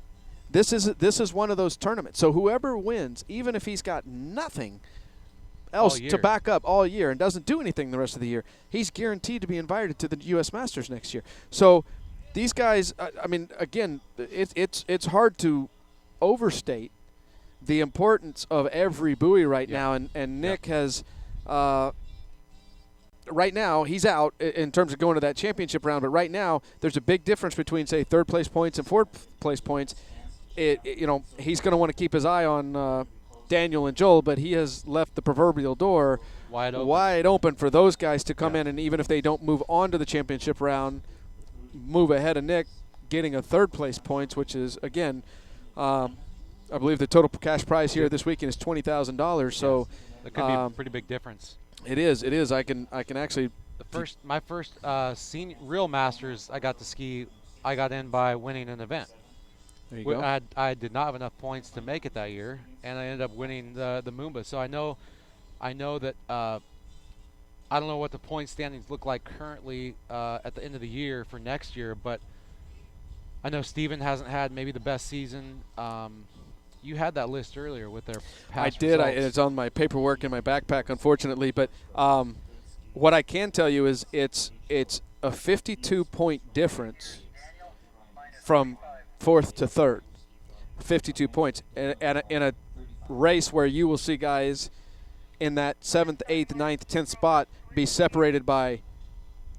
[SPEAKER 1] This is one of those tournaments. So whoever wins, even if he's got nothing else to back up all year and doesn't do anything the rest of the year, he's guaranteed to be invited to the U.S. Masters next year. So these guys, I mean, again, it's hard to overstate the importance of every buoy right now. And Nick has right now, he's out in terms of going to that championship round, but right now there's a big difference between, say, 3rd place points and 4th place points. He's going to want to keep his eye on Daniel and Joel, but he has left the proverbial door wide open for those guys to come in, and even if they don't move on to the championship round, move ahead of Nick, getting a 3rd place points, which is, again, I believe the total cash prize here this weekend is $20,000. So
[SPEAKER 2] that could be a pretty big difference.
[SPEAKER 1] It is. I can actually.
[SPEAKER 2] My first senior real Masters I got to ski, I got in by winning an event.
[SPEAKER 1] There you go.
[SPEAKER 2] I did not have enough points to make it that year, and I ended up winning the Moomba. So I know that I don't know what the point standings look like currently at the end of the year for next year, but I know Steven hasn't had maybe the best season. You had that list earlier with their past results.
[SPEAKER 1] It's on my paperwork in my backpack, unfortunately. But what I can tell you is it's a 52-point difference from 4th to 3rd. 52 points. And in a race where you will see guys in that 7th, 8th, 9th, 10th spot be separated by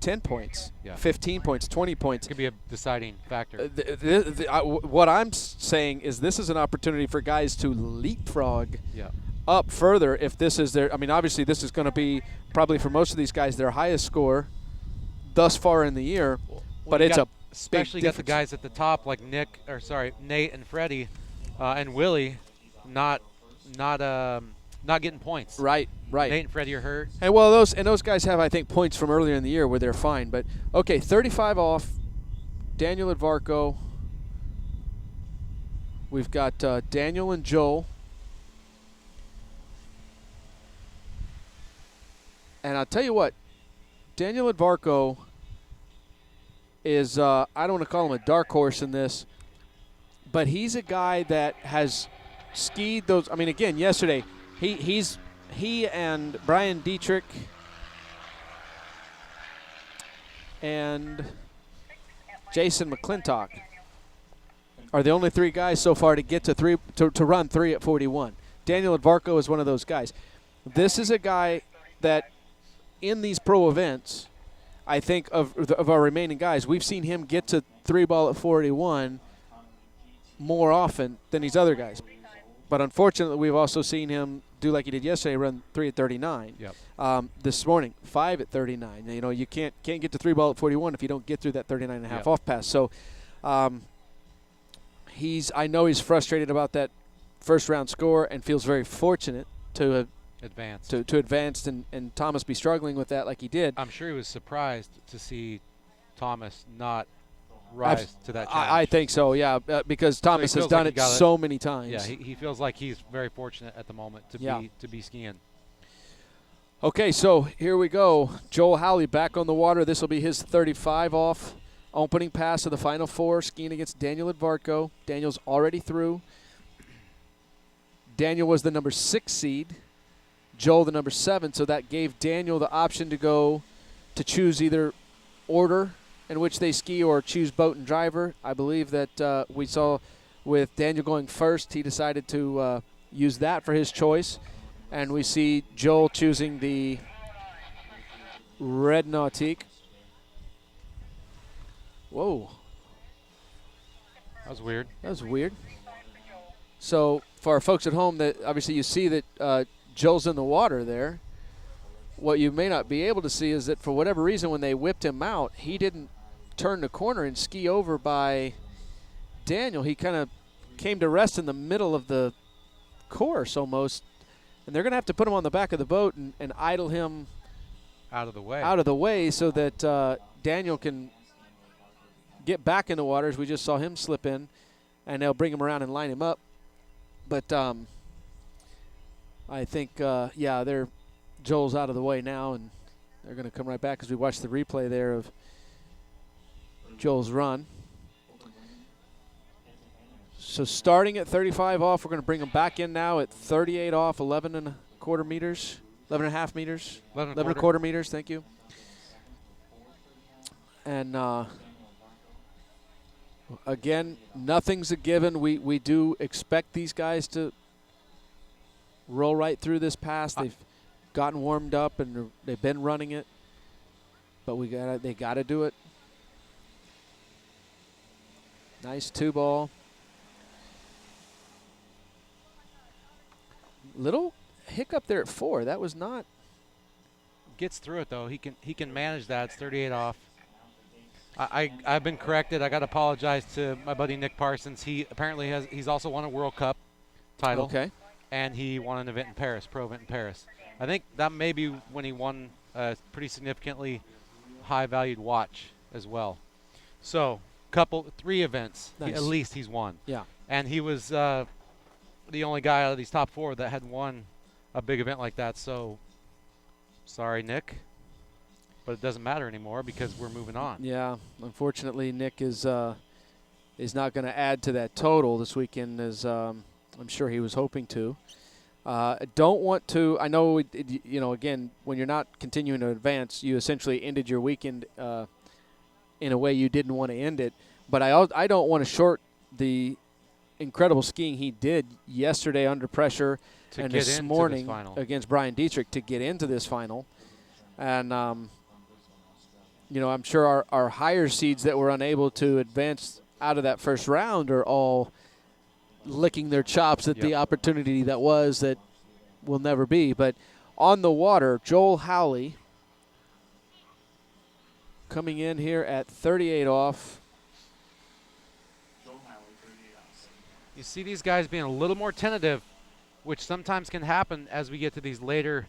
[SPEAKER 1] 10 points, 15 points, 20 points.
[SPEAKER 2] It could be a deciding factor.
[SPEAKER 1] What I'm saying is this is an opportunity for guys to leapfrog up further if this is their – I mean, obviously this is going to be probably for most of these guys their highest score thus far in the year, but it's
[SPEAKER 2] especially got the guys at the top like Nate and Freddie and Willie not getting points.
[SPEAKER 1] Right.
[SPEAKER 2] Nate and Freddie are hurt.
[SPEAKER 1] And those guys have, I think, points from earlier in the year where they're fine. But okay, 35 off. Daniel Edvarco. We've got Daniel and Joel. And I'll tell you what, Daniel Edvarco is I don't want to call him a dark horse in this, but he's a guy that has skied those. I mean, again, yesterday he and Brian Dietrich and Jason McClintock are the only 3 guys so far to get to run 3 at 41. Daniel Edvarco is one of those guys. This is a guy that in these pro events, I think of our remaining guys, we've seen him get to 3 ball at 41 more often than these other guys. But unfortunately, we've also seen him do like he did yesterday, run 3 at 39.
[SPEAKER 2] Yep.
[SPEAKER 1] This morning, 5 at 39. You know, you can't get to 3 ball at 41 if you don't get through that 39.5 off pass. So, I know he's frustrated about that first round score and feels very fortunate to advance and Thomas be struggling with that like he did.
[SPEAKER 2] I'm sure he was surprised to see Thomas not rise to that challenge.
[SPEAKER 1] I think so, yeah, because Thomas has done it so many times.
[SPEAKER 2] Yeah, he feels like he's very fortunate at the moment to be skiing.
[SPEAKER 1] Okay, so here we go. Joel Howley back on the water. This will be his 35 off opening pass of the Final Four, skiing against Daniel Edvarco. Daniel's already through. Daniel was the number 6 seed. Joel the number 7, so that gave Daniel the option to choose either order in which they ski or choose boat and driver. I believe that we saw with Daniel going first, he decided to use that for his choice. And we see Joel choosing the red Nautique. Whoa.
[SPEAKER 2] That was weird.
[SPEAKER 1] So for our folks at home, that obviously you see that Joel's in the water there. What you may not be able to see is that for whatever reason, when they whipped him out, he didn't turn the corner and ski over by Daniel, he kind of came to rest in the middle of the course almost, and they're going to have to put him on the back of the boat and idle him
[SPEAKER 2] Out of the way.
[SPEAKER 1] out of the way so that Daniel can get back in the water, as we just saw him slip in, and they'll bring him around and line him up. But I think, Joel's out of the way now, and they're going to come right back as we watch the replay there of Joel's run. So starting at 35 off, we're going to bring him back in now at 38 off, 11 and a quarter meters, 11 and a half meters, 11 and a quarter meters, thank you. And again, nothing's a given. We do expect these guys to roll right through this pass. They've gotten warmed up and they've been running it, but they gotta do it. Nice 2-ball. Little hiccup there at 4. That was not.
[SPEAKER 2] Gets through it though. He can manage that. It's 38 off. I've been corrected. I got to apologize to my buddy Nick Parsons. He apparently he's also won a World Cup title.
[SPEAKER 1] Okay.
[SPEAKER 2] And he won an event in Paris, pro event in Paris. I think that may be when he won a pretty significantly high-valued watch as well. So, 3 events
[SPEAKER 1] Nice.
[SPEAKER 2] at least he's won.
[SPEAKER 1] Yeah.
[SPEAKER 2] And he was the only guy out of these top 4 that had won a big event like that. So, sorry, Nick, but it doesn't matter anymore because we're moving on.
[SPEAKER 1] Yeah. Unfortunately, Nick is not going to add to that total this weekend as I'm sure he was hoping to. Don't want to. I know, again, when you're not continuing to advance, you essentially ended your weekend in a way you didn't want to end it. But I don't want to short the incredible skiing he did yesterday under pressure and this morning against Brian Dietrich to get into this final. And, I'm sure our higher seeds that were unable to advance out of that first round are all licking their chops at the opportunity that will never be. But on the water, Joel Howley coming in here at 38 off.
[SPEAKER 2] You see these guys being a little more tentative, which sometimes can happen as we get to these later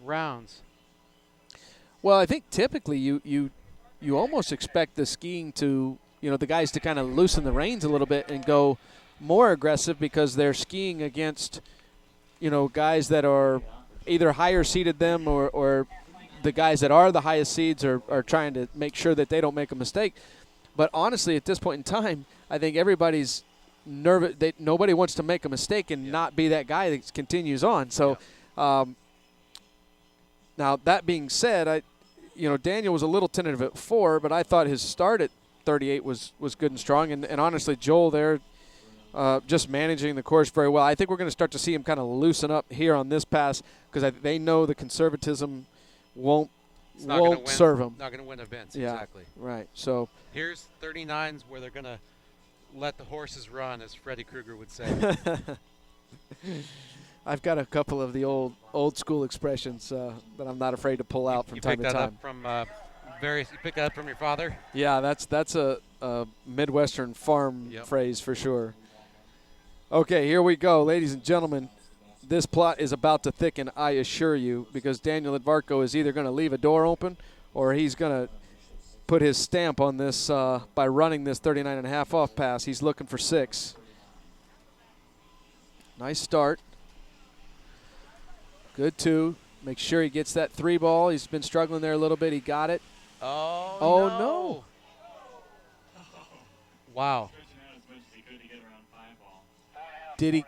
[SPEAKER 2] rounds.
[SPEAKER 1] Well, I think typically you almost expect the skiing to, the guys to kind of loosen the reins a little bit and go more aggressive because they're skiing against, guys that are either higher seeded them or the guys that are the highest seeds are trying to make sure that they don't make a mistake. But honestly, at this point in time, I think everybody's nervous. Nobody wants to make a mistake and not be that guy that continues on. So now that being said, Daniel was a little tentative at 4, but I thought his start at 38 was good and strong. And honestly, Joel there just managing the course very well. I think we're going to start to see him kind of loosen up here on this pass because they know the conservatism won't serve him.
[SPEAKER 2] Not going to win events,
[SPEAKER 1] yeah,
[SPEAKER 2] exactly.
[SPEAKER 1] Right. So
[SPEAKER 2] here's 39s where they're going to let the horses run, as Freddy Krueger would say.
[SPEAKER 1] I've got a couple of the old school expressions that I'm not afraid to pull out from time to time.
[SPEAKER 2] You picked that up from your father?
[SPEAKER 1] Yeah, that's a Midwestern farm phrase for sure. Okay, here we go, ladies and gentlemen. This plot is about to thicken, I assure you, because Daniel Edvarco is either going to leave a door open or he's going to put his stamp on this by running this 39.5 off pass. He's looking for 6. Nice start. Good 2. Make sure he gets that 3 ball. He's been struggling there a little bit. He got it.
[SPEAKER 2] Oh
[SPEAKER 1] no.
[SPEAKER 2] Wow.
[SPEAKER 1] Did he?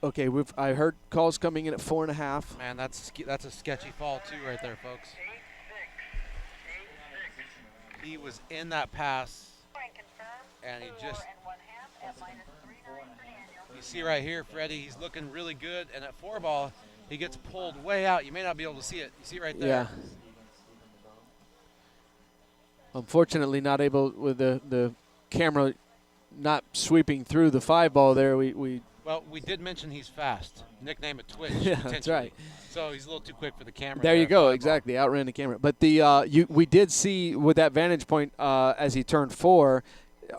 [SPEAKER 1] Okay, I heard calls coming in at 4.5.
[SPEAKER 2] Man, that's a sketchy fall too, right there, folks. He was in that pass, and he just. You see right here, Freddie. He's looking really good, and at 4 ball, he gets pulled way out. You may not be able to see it. You see right there.
[SPEAKER 1] Yeah. Unfortunately, not able with the camera not sweeping through the 5 ball there.
[SPEAKER 2] Well, we did mention he's fast. Nickname it Twitch.
[SPEAKER 1] Yeah, that's right.
[SPEAKER 2] So he's a little too quick for the camera.
[SPEAKER 1] There you go. Exactly. Outran the camera. But we did see with that vantage point as he turned 4,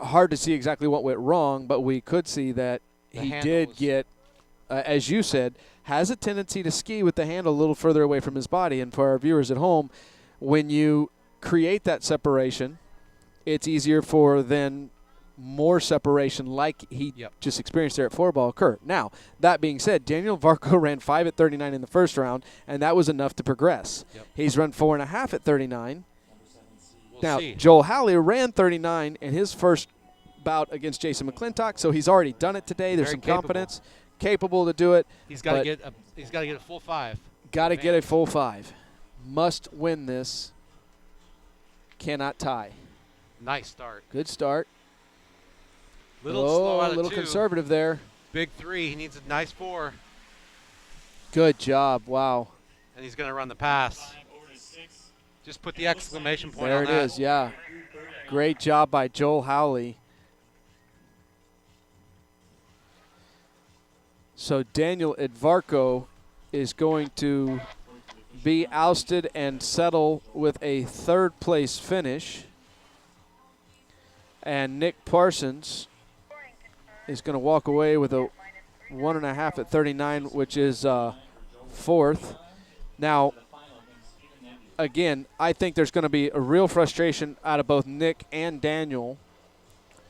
[SPEAKER 1] hard to see exactly what went wrong, but we could see that
[SPEAKER 2] The
[SPEAKER 1] he
[SPEAKER 2] handle
[SPEAKER 1] did
[SPEAKER 2] was-
[SPEAKER 1] get, as you said, has a tendency to ski with the handle a little further away from his body. And for our viewers at home, when you create that separation, it's easier for then more separation like he
[SPEAKER 2] Yep.
[SPEAKER 1] just experienced there at 4-ball occur. Now, that being said, Daniel Varco ran 5 at 39 in the first round, and that was enough to progress.
[SPEAKER 2] Yep.
[SPEAKER 1] He's run 4.5 at 39.
[SPEAKER 2] We'll
[SPEAKER 1] Now,
[SPEAKER 2] see.
[SPEAKER 1] Joel Halley ran 39 in his first bout against Jason McClintock, so he's already done it today. There's
[SPEAKER 2] Very
[SPEAKER 1] some
[SPEAKER 2] capable.
[SPEAKER 1] confidence, capable to do it.
[SPEAKER 2] He's got to
[SPEAKER 1] but
[SPEAKER 2] get a full 5.
[SPEAKER 1] got to get a full 5. Must win this. Cannot tie.
[SPEAKER 2] Nice start.
[SPEAKER 1] Good start.
[SPEAKER 2] Little slow out
[SPEAKER 1] a
[SPEAKER 2] of
[SPEAKER 1] little
[SPEAKER 2] 2.
[SPEAKER 1] conservative there.
[SPEAKER 2] Big 3. He needs a nice 4,
[SPEAKER 1] Good job. Wow.
[SPEAKER 2] and he's going to run the pass.
[SPEAKER 4] Time over to 6.
[SPEAKER 2] Just put the exclamation point
[SPEAKER 1] There
[SPEAKER 2] on
[SPEAKER 1] it
[SPEAKER 2] that.
[SPEAKER 1] is. Yeah. Great job by Joel Howley. So Daniel Edvarco is going to be ousted and settle with a third-place finish. And Nick Parsons is going to walk away with a 1.5 at 39, which is fourth. Now, again, I think there's going to be a real frustration out of both Nick and Daniel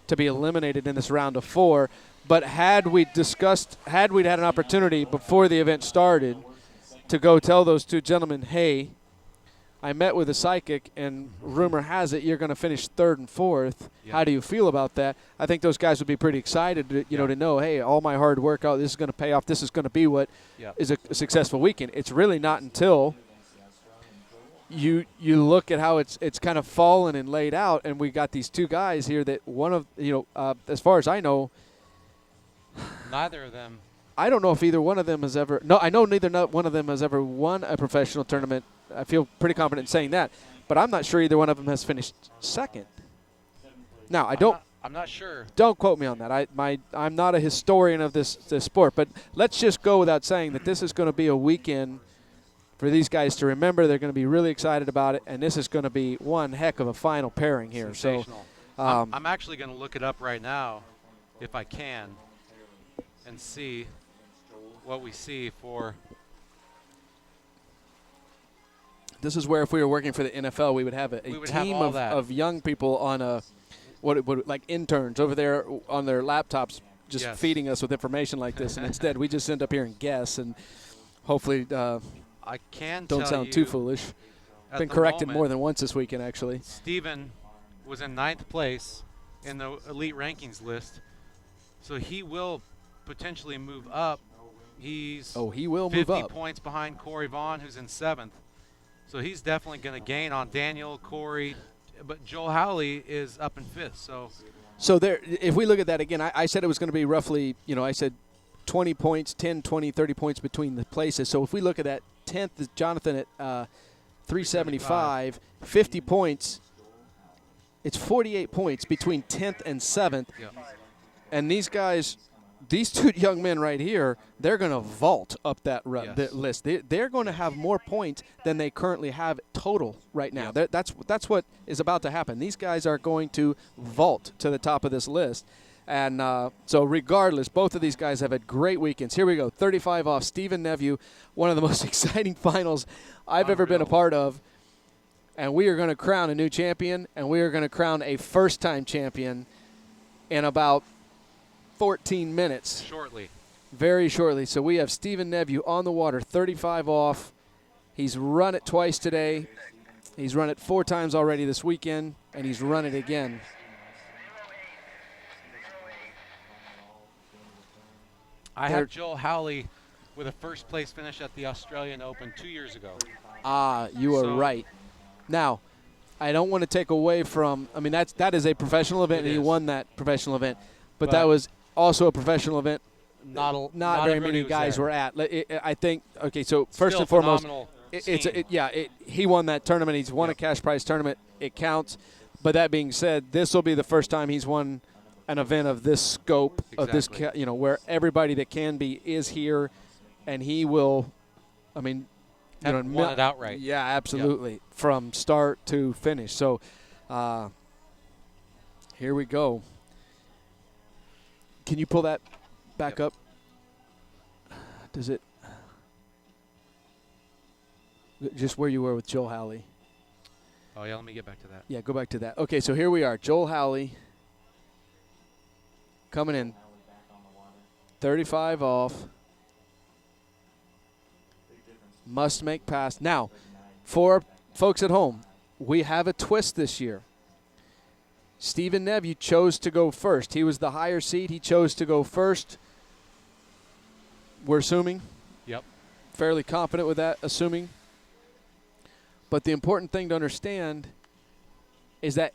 [SPEAKER 1] to be eliminated in this round of 4. But had we had an opportunity before the event started to go tell those two gentlemen, hey, I met with a psychic and rumor has it you're going to finish 3rd and 4th.
[SPEAKER 2] Yeah.
[SPEAKER 1] How do you feel about that? I think those guys would be pretty excited, to know, hey, all my hard work out, this is going to pay off. This is going to be what is a successful weekend. It's really not until you look at how it's kind of fallen and laid out, and we got these two guys here that one of, as far as I know,
[SPEAKER 2] Neither of them.
[SPEAKER 1] I don't know if either one of them has ever – no, I know neither one of them has ever won a professional tournament. I feel pretty confident in saying that. But I'm not sure either one of them has finished second. Now,
[SPEAKER 2] I'm not sure.
[SPEAKER 1] Don't quote me on that. I'm not a historian of this sport. But let's just go without saying that this is going to be a weekend for these guys to remember. They're going to be really excited about it. And this is going to be one heck of a final pairing here.
[SPEAKER 2] Sensational.
[SPEAKER 1] So
[SPEAKER 2] I'm actually going to look it up right now, if I can, and see what we see for.
[SPEAKER 1] this is where if we were working for the NFL, we would have a
[SPEAKER 2] We would have
[SPEAKER 1] team
[SPEAKER 2] all that.
[SPEAKER 1] of young people on a like interns over there on their laptops just
[SPEAKER 2] Yes.
[SPEAKER 1] feeding us with information like this. And instead, we just end up here and guess and hopefully
[SPEAKER 2] I can
[SPEAKER 1] don't
[SPEAKER 2] tell
[SPEAKER 1] sound
[SPEAKER 2] you
[SPEAKER 1] too foolish.
[SPEAKER 2] at
[SPEAKER 1] Been
[SPEAKER 2] the
[SPEAKER 1] corrected
[SPEAKER 2] moment,
[SPEAKER 1] more than once this weekend, actually.
[SPEAKER 2] Steven was in 9th place in the elite rankings list, so he will potentially move up. He's
[SPEAKER 1] Oh, he will
[SPEAKER 2] 50
[SPEAKER 1] move up.
[SPEAKER 2] points behind Corey Vaughn, who's in 7th. So he's definitely going to gain on Daniel, Corey, but Joel Howley is up in 5th.
[SPEAKER 1] So there, if we look at that again, I said it was going to be roughly, I said 20 points, 10, 20, 30 points between the places. So if we look at that, 10th is Jonathan at 375, 50 points. It's 48 points between 10th and 7th.
[SPEAKER 2] Yep.
[SPEAKER 1] And these guys, these two young men right here, they're going to vault up that
[SPEAKER 2] Yes.
[SPEAKER 1] that list. They're going to have more points than they currently have total right now.
[SPEAKER 2] Yep.
[SPEAKER 1] That's what is about to happen. These guys are going to vault to the top of this list. And so regardless, both of these guys have had great weekends. Here we go, 35 off. Stephen Neveu, one of the most exciting finals I've ever been a part of. And we are going to crown a new champion, and we are going to crown a first-time champion in about 14 minutes.
[SPEAKER 2] Shortly.
[SPEAKER 1] Very shortly. So we have Stephen Neveu on the water, 35 off. He's run it twice today. He's run it 4 times already this weekend, and he's run it again.
[SPEAKER 2] I have Joel Howley with a first-place finish at the Australian Open 2 years ago.
[SPEAKER 1] You are
[SPEAKER 2] So-
[SPEAKER 1] right. Now, I don't want to take away from, that is a professional event, and he
[SPEAKER 2] is.
[SPEAKER 1] won that professional event. But
[SPEAKER 2] But
[SPEAKER 1] that was also a professional event
[SPEAKER 2] Not
[SPEAKER 1] very
[SPEAKER 2] everybody
[SPEAKER 1] many
[SPEAKER 2] was
[SPEAKER 1] guys
[SPEAKER 2] there.
[SPEAKER 1] were at. I think, okay, so first
[SPEAKER 2] Still
[SPEAKER 1] and foremost,
[SPEAKER 2] phenomenal
[SPEAKER 1] he won that tournament. He's won a
[SPEAKER 2] Yep.
[SPEAKER 1] cash prize tournament. It counts. But that being said, this will be the first time he's won an event of this scope, of this,
[SPEAKER 2] Exactly.
[SPEAKER 1] where everybody that can be is here, and he will,
[SPEAKER 2] Have won it outright.
[SPEAKER 1] Yeah, absolutely, from start to finish. So Here we go. Can you pull that back up? Does it? Just where you were with Joel Howley.
[SPEAKER 2] Oh, yeah, let me get back to that.
[SPEAKER 1] Yeah, go back to that. Okay, so here we are. Joel Howley coming in. 35 off. Must make pass. Now, for folks at home, we have a twist this year. Stephen Neveu chose to go first. He was the higher seed. He chose to go first. We're assuming.
[SPEAKER 2] Yep.
[SPEAKER 1] Fairly confident with that, assuming. But the important thing to understand is that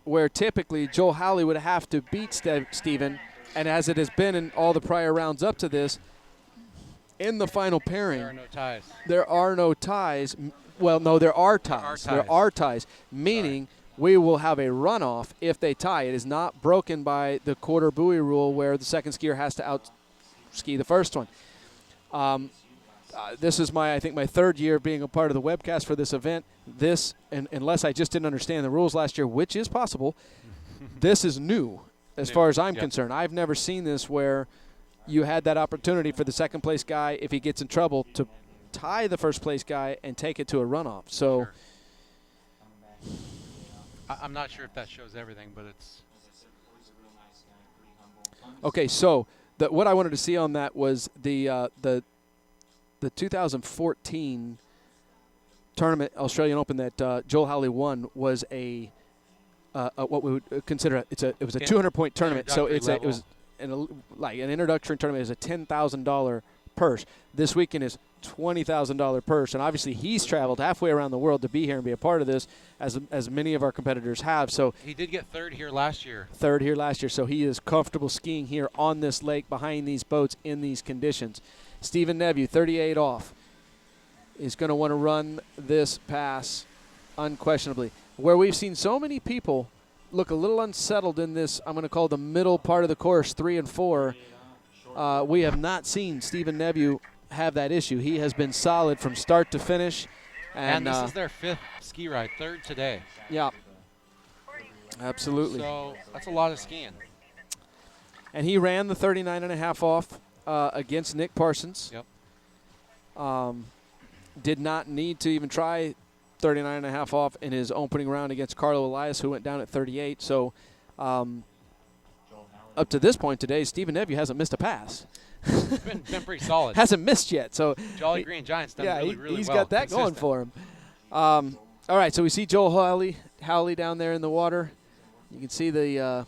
[SPEAKER 1] where typically Joel Howley would have to beat Stephen, and as it has been in all the prior rounds up to this, in the final pairing,
[SPEAKER 2] There are no ties.
[SPEAKER 1] there are no ties. Well, no, there are ties. There are ties, meaning we will have a runoff if they tie. It is not broken by the quarter buoy rule where the second skier has to out-ski the first one. This is I think my third year being a part of the webcast for this event. And unless I just didn't understand the rules last year, which is possible, this is new as far as I'm concerned. I've never seen this where you had that opportunity for the second place guy, if he gets in trouble, to tie the first place guy and take it to a runoff. So,
[SPEAKER 2] Sure. I'm not sure if that shows everything, but it's
[SPEAKER 1] okay. So what I wanted to see on that was the 2014 tournament, Australian Open, that Joel Howley won was what we would consider it was a 200-point tournament. So it was like an introductory tournament. Is a $10,000 purse. This weekend is $20,000 purse, and obviously he's traveled halfway around the world to be here and be a part of this, as many of our competitors have. So
[SPEAKER 2] he did get third here last year.
[SPEAKER 1] So he is comfortable skiing here on this lake behind these boats in these conditions. Stephen Neveu, 38 off, is going to want to run this pass unquestionably. Where we've seen so many people look a little unsettled in this, I'm going to call the middle part of the course, 3 and 4, we have not seen Stephen Neveu have that issue. He has been solid from start to finish.
[SPEAKER 2] And this is their 5th ski ride, 3rd today.
[SPEAKER 1] Yeah, absolutely.
[SPEAKER 2] So that's a lot of skiing.
[SPEAKER 1] And he ran the 39.5 off against Nick Parsons.
[SPEAKER 2] Yep.
[SPEAKER 1] Did not need to even try 39.5 off in his opening round against Carlo Elias, who went down at 38. So up to this point today, Stephen Neveu hasn't missed a pass.
[SPEAKER 2] been pretty solid.
[SPEAKER 1] Hasn't missed yet. So
[SPEAKER 2] Jolly Green Giants done really well.
[SPEAKER 1] He's got that going for him. All right, so we see Joel Howley down there in the water. You can see the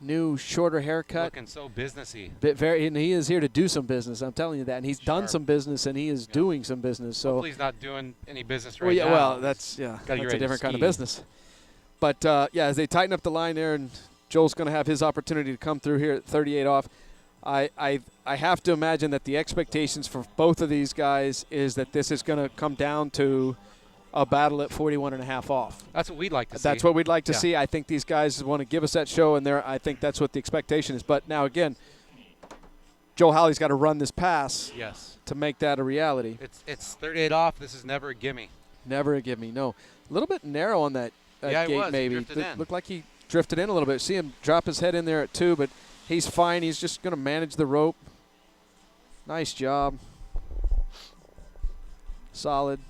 [SPEAKER 1] new shorter haircut.
[SPEAKER 2] Looking so businessy.
[SPEAKER 1] And he is here to do some business. I'm telling you that. And he's done some business, and he is doing some business. So
[SPEAKER 2] hopefully he's not doing any business right now.
[SPEAKER 1] Well, that's a different kind of business. But as they tighten up the line there, and Joel's going to have his opportunity to come through here at 38 off. I have to imagine that the expectations for both of these guys is that this is going to come down to a battle at 41.5 off.
[SPEAKER 2] That's what we'd like to see.
[SPEAKER 1] That's what we'd like to see. I think these guys want to give us that show, and I think that's what the expectation is. But now, again, Joel Howley's got to run this pass to make that a reality.
[SPEAKER 2] It's 38 off. This is never a gimme.
[SPEAKER 1] Never a gimme, no. A little bit narrow on that gate,
[SPEAKER 2] it was.
[SPEAKER 1] maybe.
[SPEAKER 2] He drifted in.
[SPEAKER 1] Looked like he drifted in a little bit. See him drop his head in there at 2, but he's fine. He's just going to manage the rope. Nice job. Solid.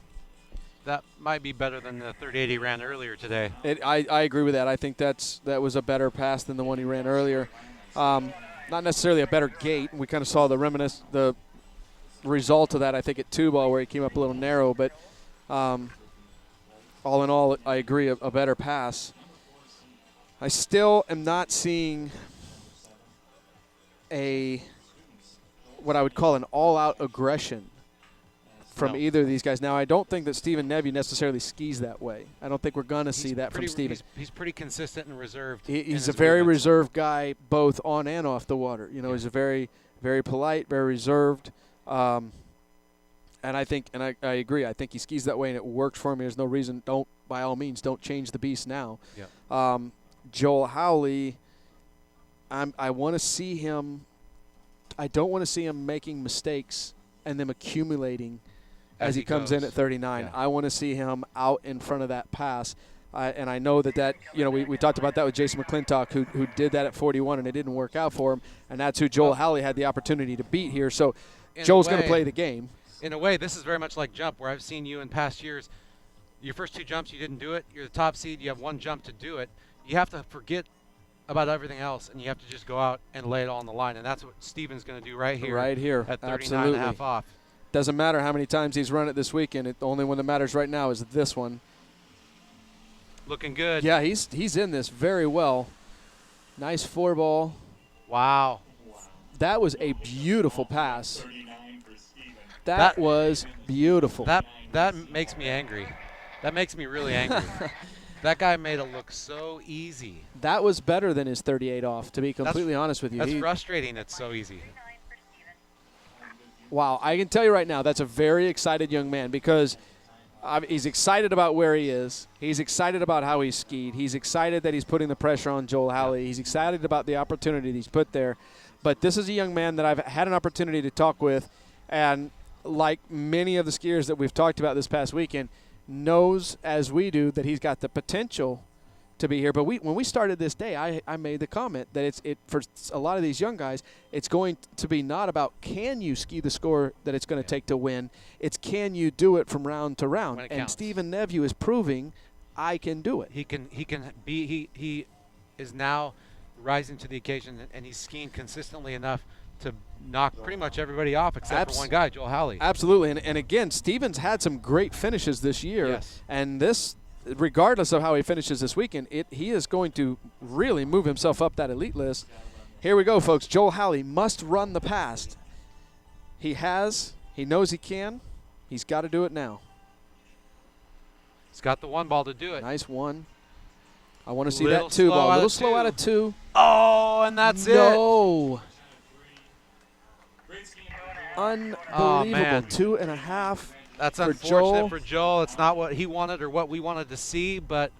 [SPEAKER 2] That might be better than the 38 he ran earlier today.
[SPEAKER 1] I agree with that. I think that was a better pass than the one he ran earlier. Not necessarily a better gate. We kind of saw the result of that, I think, at 2-ball where he came up a little narrow. But all in all, I agree, a better pass. I still am not seeing what I would call an all-out aggression from either of these guys. Now, I don't think that Stephen Neveu necessarily skis that way. I don't think we're going to see that from Stephen.
[SPEAKER 2] He's pretty consistent and reserved.
[SPEAKER 1] He's a very reserved guy, both on and off the water. He's a very, very polite, very reserved. And I think, and I agree, I think he skis that way, and it worked for him. There's no reason, by all means, don't change the beast now.
[SPEAKER 2] Yeah.
[SPEAKER 1] Joel Howley, I want to see him. I don't want to see him making mistakes and them accumulating as he comes in at 39. Yeah. I want to see him out in front of that pass. And I know that we talked about that with Jason McClintock, who did that at 41, and it didn't work out for him. And that's who Joel Halley had the opportunity to beat here. So Joel's going to play the game.
[SPEAKER 2] In a way, this is very much like jump, where I've seen you in past years. Your first 2 jumps, you didn't do it. You're the top seed. You have 1 jump to do it. You have to forget about everything else, and you have to just go out and lay it all on the line. And that's what Steven's going to do right here.
[SPEAKER 1] Right here.
[SPEAKER 2] At 39
[SPEAKER 1] Absolutely.
[SPEAKER 2] and a half off.
[SPEAKER 1] Doesn't matter how many times he's run it this weekend. The only one that matters right now is this one.
[SPEAKER 2] Looking good.
[SPEAKER 1] Yeah, he's in this very well. Nice 4-ball.
[SPEAKER 2] Wow.
[SPEAKER 1] That was a beautiful pass. That was beautiful.
[SPEAKER 2] That makes me angry. That makes me really angry. That guy made it look so easy.
[SPEAKER 1] That was better than his 38 off, to be completely honest with you.
[SPEAKER 2] That's frustrating. It's so easy.
[SPEAKER 1] Wow, I can tell you right now, that's a very excited young man because he's excited about where he is. He's excited about how he skied. He's excited that he's putting the pressure on Joel Halley. He's excited about the opportunity that he's put there. But this is a young man that I've had an opportunity to talk with, and like many of the skiers that we've talked about this past weekend, knows as we do that he's got the potential to be here. But when we started this day, I made the comment that for a lot of these young guys, it's going to be not about can you ski the score that it's going to take to win. It's can you do it from round to round. And Stephen Neveu is proving I can do it.
[SPEAKER 2] He is now rising to the occasion, and he's skiing consistently enough to knock pretty much everybody off except for one guy, Joel Halley.
[SPEAKER 1] Absolutely. And again, Stephen's had some great finishes this year.
[SPEAKER 2] Yes.
[SPEAKER 1] And this, regardless of how he finishes this weekend, he is going to really move himself up that elite list. Here we go, folks. Joel Halley must run the past. He has. He knows he can. He's got to do it now.
[SPEAKER 2] He's got the 1 ball to do it.
[SPEAKER 1] Nice 1. I want to see that 2 ball. A little slow out of 2.
[SPEAKER 2] Oh, and that's it.
[SPEAKER 1] No. Unbelievable.
[SPEAKER 2] Oh, man.
[SPEAKER 1] 2.5.
[SPEAKER 2] That's
[SPEAKER 1] for
[SPEAKER 2] unfortunate
[SPEAKER 1] Joel.
[SPEAKER 2] for Joel. It's not what he wanted or what we wanted to see, but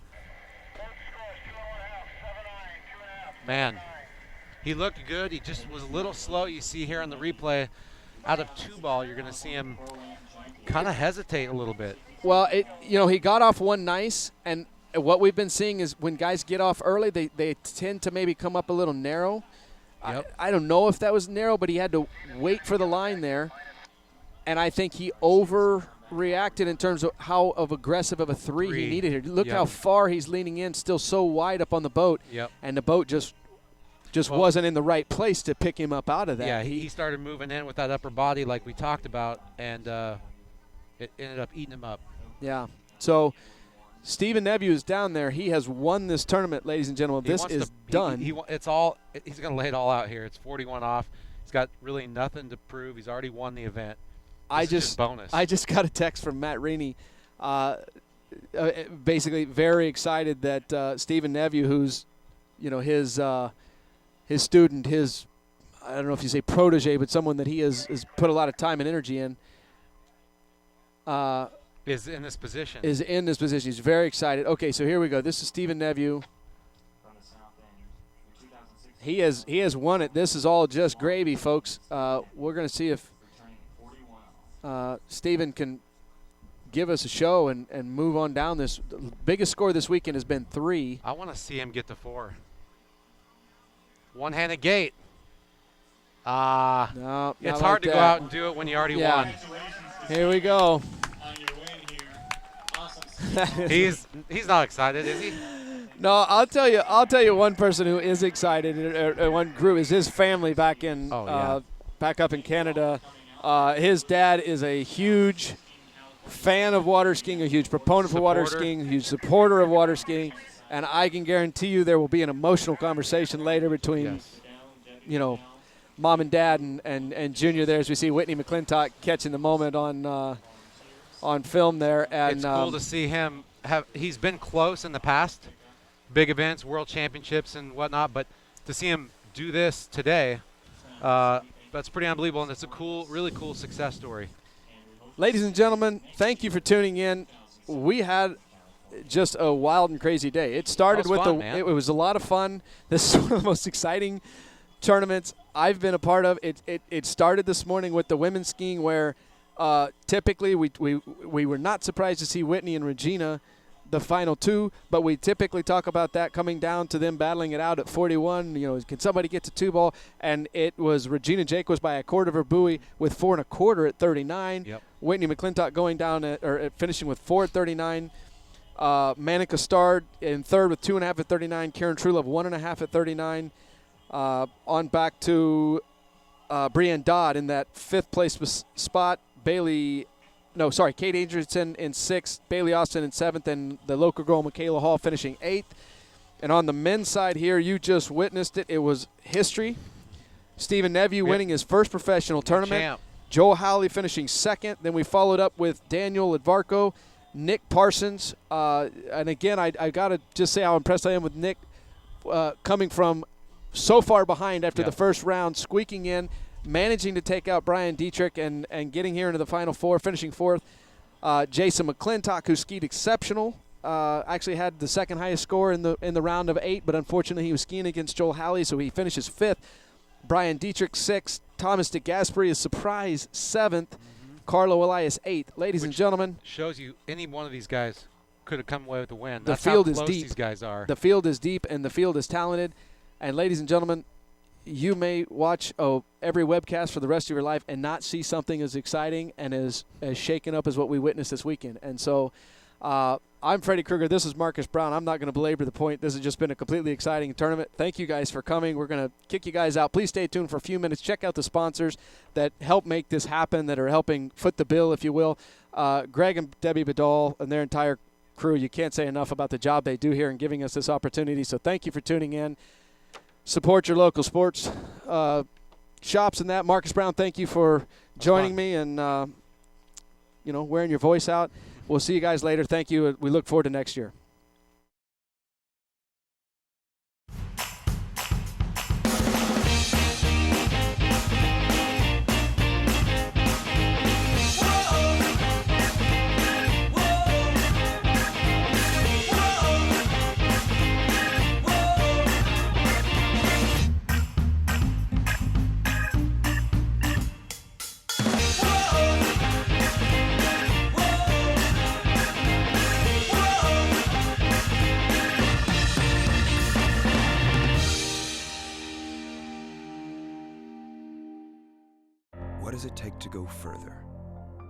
[SPEAKER 2] man, he looked good. He just was a little slow. You see here on the replay, out of 2 ball, you're going to see him kind of hesitate a little bit.
[SPEAKER 1] Well, he got off 1 nice, and what we've been seeing is when guys get off early, they tend to maybe come up a little narrow.
[SPEAKER 2] Yep.
[SPEAKER 1] I don't know if that was narrow, but he had to wait for the line there. And I think he overreacted in terms of how aggressive of a 3 he needed here. Look how far he's leaning in, still so wide up on the boat.
[SPEAKER 2] Yep.
[SPEAKER 1] And the boat just wasn't in the right place to pick him up out of that.
[SPEAKER 2] Yeah, he started moving in with that upper body like we talked about, and it ended up eating him up.
[SPEAKER 1] Yeah. So Stephen Neveu is down there. He has won this tournament, ladies and gentlemen. This is done.
[SPEAKER 2] He's going to lay it all out here. It's 41 off. He's got really nothing to prove. He's already won the event. Bonus.
[SPEAKER 1] I just got a text from Matt Reaney, basically very excited that Stephen Neveu, who's, his student, I don't know if you say protege, but someone that he has put a lot of time and energy in,
[SPEAKER 2] is in this position.
[SPEAKER 1] He's very excited. Okay, so here we go. This is Stephen Neveu. He has won it. This is all just gravy, folks. We're going to see if Stephen can give us a show and move on down this. The biggest score this weekend has been 3.
[SPEAKER 2] I want to see him get to 4. One-handed gate.
[SPEAKER 1] No,
[SPEAKER 2] it's hard to go out and do it when you already won.
[SPEAKER 1] Here we go.
[SPEAKER 2] He's not excited, is he?
[SPEAKER 1] No, I'll tell you one person who is excited, or one group, is his family back up in Canada. His dad is a huge fan of water skiing, a huge proponent for water skiing, a huge supporter of water skiing, and I can guarantee you there will be an emotional conversation later between, mom and dad and Junior there, as we see Whitney McClintock catching the moment on film there. And
[SPEAKER 2] it's cool to see him he's been close in the past, big events, world championships and whatnot, but to see him do this today, that's pretty unbelievable, and it's a really cool success story.
[SPEAKER 1] Ladies and gentlemen, thank you for tuning in. We had just a wild and crazy day. It started with it was a lot of fun. This is one of the most exciting tournaments I've been a part of. It started this morning with the women's skiing, where typically we were not surprised to see Whitney and Regina the final two, but we typically talk about that coming down to them battling it out at 41. You know, can somebody get to 2-ball? And it was Regina Jacobs by a quarter of her buoy with 4 1/4 at 39.
[SPEAKER 2] Yep.
[SPEAKER 1] Whitney McClintock going down at finishing with 4 at 39. Manica Starr in third with 2.5 at 39. Karen Trulove 1.5 at 39. On back to Brienne Dodd in that fifth place spot. Kate Andrews in sixth, Bailey Austin in seventh, and the local girl Michaela Hall finishing eighth. And on the men's side here, you just witnessed it. It was history. Stephen Nevue winning his first professional tournament.
[SPEAKER 2] Champ.
[SPEAKER 1] Joel Howley finishing second. Then we followed up with Daniel Advarco, Nick Parsons. And again, I got to just say how impressed I am with Nick coming from so far behind after the first round, squeaking in, managing to take out Brian Dietrich and getting here into the Final Four, finishing fourth. Jason McClintock, who skied exceptional, actually had the second highest score in the round of 8, but unfortunately he was skiing against Joel Howley, so he finishes fifth. Brian Dietrich sixth. Thomas DeGasperi is surprise seventh. Carlo Elias eighth. Ladies and gentlemen,
[SPEAKER 2] shows you any one of these guys could have come away with a win.
[SPEAKER 1] The
[SPEAKER 2] That's
[SPEAKER 1] field
[SPEAKER 2] how
[SPEAKER 1] is
[SPEAKER 2] close
[SPEAKER 1] deep.
[SPEAKER 2] These guys are.
[SPEAKER 1] The field is deep and the field is talented. And ladies and gentlemen, you may watch every webcast for the rest of your life and not see something as exciting and as shaken up as what we witnessed this weekend. And so I'm Freddie Krueger. This is Marcus Brown. I'm not going to belabor the point. This has just been a completely exciting tournament. Thank you guys for coming. We're going to kick you guys out. Please stay tuned for a few minutes. Check out the sponsors that help make this happen, that are helping foot the bill, if you will. Greg and Debbie Bedall and their entire crew, you can't say enough about the job they do here and giving us this opportunity. So thank you for tuning in. Support your local sports shops and that. Marcus Brown, thank you for joining me and wearing your voice out. We'll see you guys later. Thank you. We look forward to next year.
[SPEAKER 5] What does it take to go further?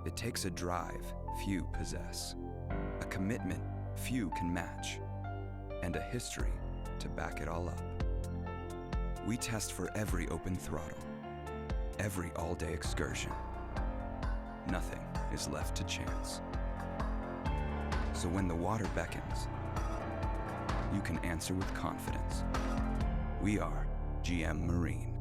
[SPEAKER 5] It takes a drive few possess, a commitment few can match, and a history to back it all up. We test for every open throttle, every all-day excursion. Nothing is left to chance. So when the water beckons, you can answer with confidence. We are GM Marine.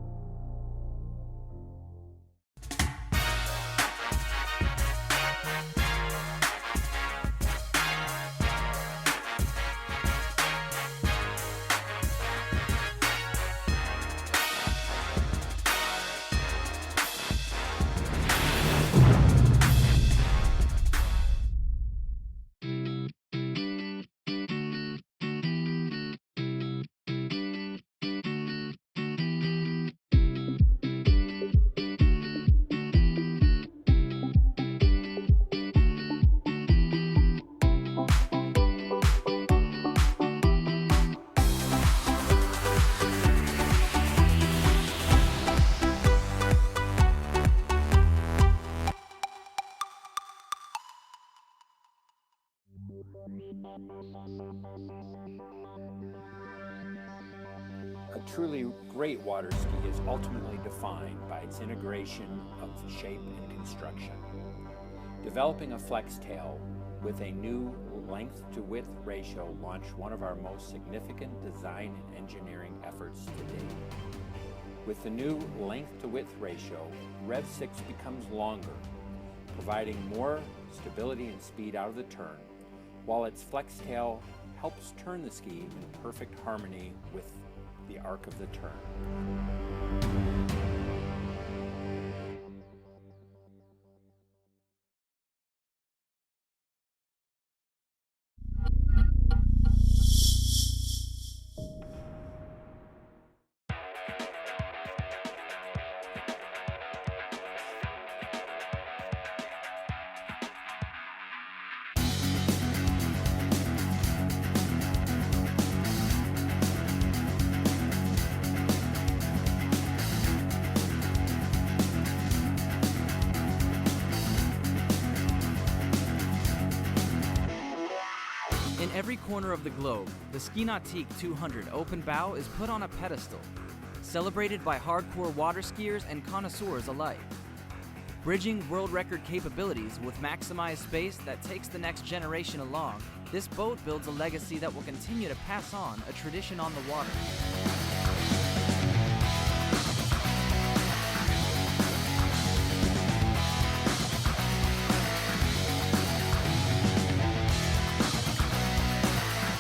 [SPEAKER 6] A truly great water ski is ultimately defined by its integration of shape and construction. Developing a flex tail with a new length to width ratio launched one of our most significant design and engineering efforts to date. With the new length to width ratio, Rev 6 becomes longer, providing more stability and speed out of the turn, while its flex tail helps turn the ski in perfect harmony with the arc of the turn.
[SPEAKER 7] every corner of the globe, the Ski Nautique 200 Open Bow is put on a pedestal, celebrated by hardcore water skiers and connoisseurs alike. Bridging world record capabilities with maximized space that takes the next generation along, this boat builds a legacy that will continue to pass on a tradition on the water.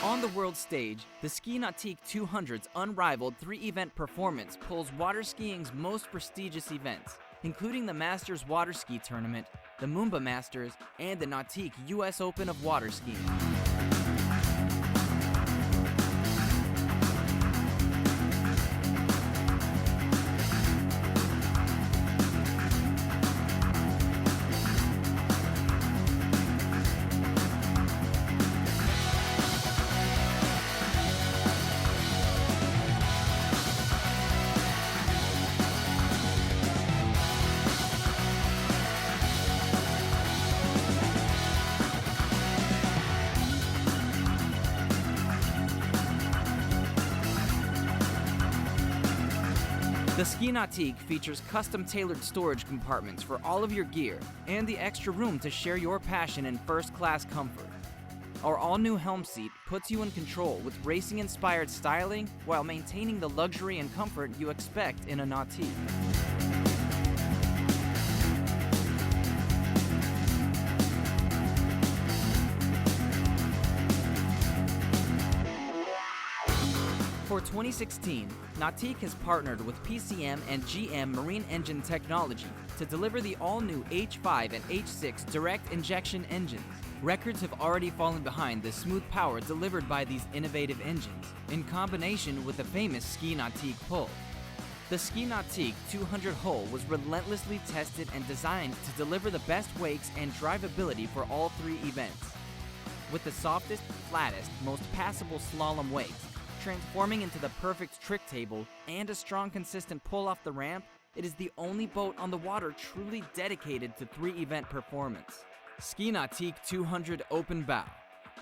[SPEAKER 7] On the world stage, the Ski Nautique 200's unrivaled 3-event performance pulls water skiing's most prestigious events, including the Masters Water Ski Tournament, the Moomba Masters, and the Nautique US Open of Water Skiing. The Ski Nautique features custom-tailored storage compartments for all of your gear and the extra room to share your passion in first-class comfort. Our all-new helm seat puts you in control with racing-inspired styling while maintaining the luxury and comfort you expect in a Nautique. For 2016, Nautique has partnered with PCM and GM Marine Engine Technology to deliver the all-new H5 and H6 direct injection engines. Records have already fallen behind the smooth power delivered by these innovative engines, in combination with the famous Ski Nautique pull. The Ski Nautique 200 hull was relentlessly tested and designed to deliver the best wakes and drivability for all 3 events. With the softest, flattest, most passable slalom wakes, transforming into the perfect trick table, and a strong, consistent pull off the ramp, it is the only boat on the water truly dedicated to 3-event performance. Ski Nautique 200 Open Bow,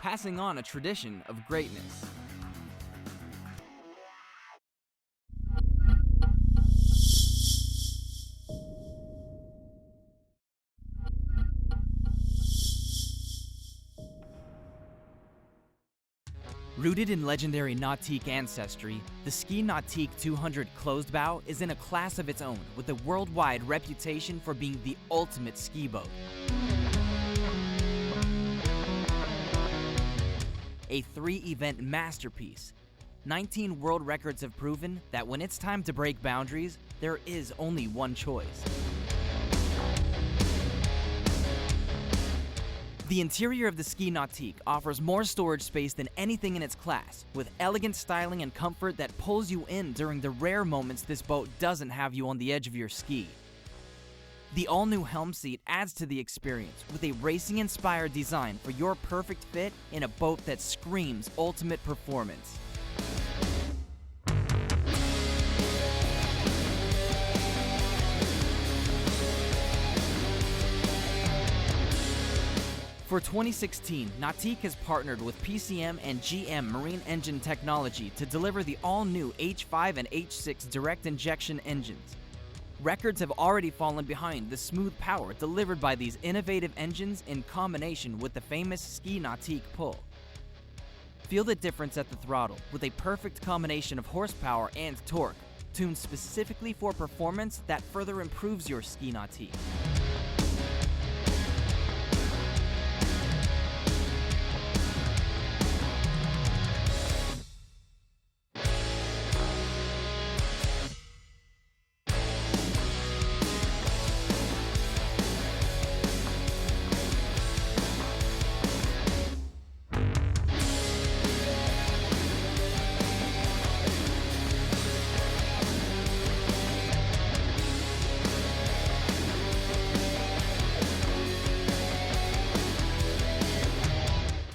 [SPEAKER 7] passing on a tradition of greatness. Rooted in legendary Nautique ancestry, the Ski Nautique 200 Closed Bow is in a class of its own with a worldwide reputation for being the ultimate ski boat. A 3-event masterpiece, 19 world records have proven that when it's time to break boundaries, there is only one choice. The interior of the Ski Nautique offers more storage space than anything in its class, with elegant styling and comfort that pulls you in during the rare moments this boat doesn't have you on the edge of your ski. The all-new helm seat adds to the experience with a racing-inspired design for your perfect fit in a boat that screams ultimate performance. For 2016, Nautique has partnered with PCM and GM Marine Engine Technology to deliver the all-new H5 and H6 direct injection engines. Records have already fallen behind the smooth power delivered by these innovative engines in combination with the famous Ski Nautique pull. Feel the difference at the throttle with a perfect combination of horsepower and torque, tuned specifically for performance that further improves your Ski Nautique.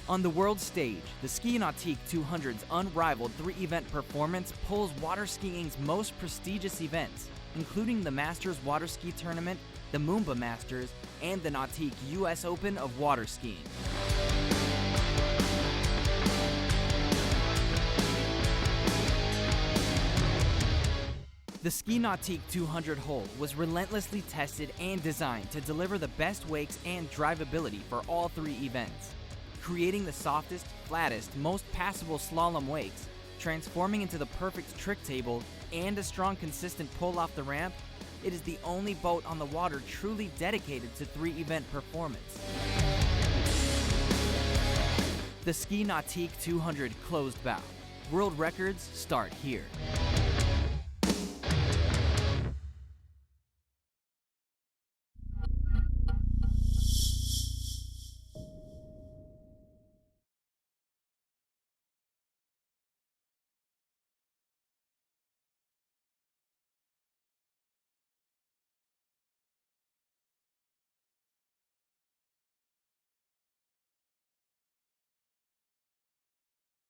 [SPEAKER 7] On the world stage, the Ski Nautique 200's unrivaled 3-event performance pulls water skiing's most prestigious events, including the Masters Water Ski Tournament, the Moomba Masters, and the Nautique US Open of Water Skiing. The Ski Nautique 200 hull was relentlessly tested and designed to deliver the best wakes and drivability for all 3 events. Creating the softest, flattest, most passable slalom wakes, transforming into the perfect trick table, and a strong, consistent pull off the ramp, it is the only boat on the water truly dedicated to 3-event performance. The Ski Nautique 200 closed bow. World records start here.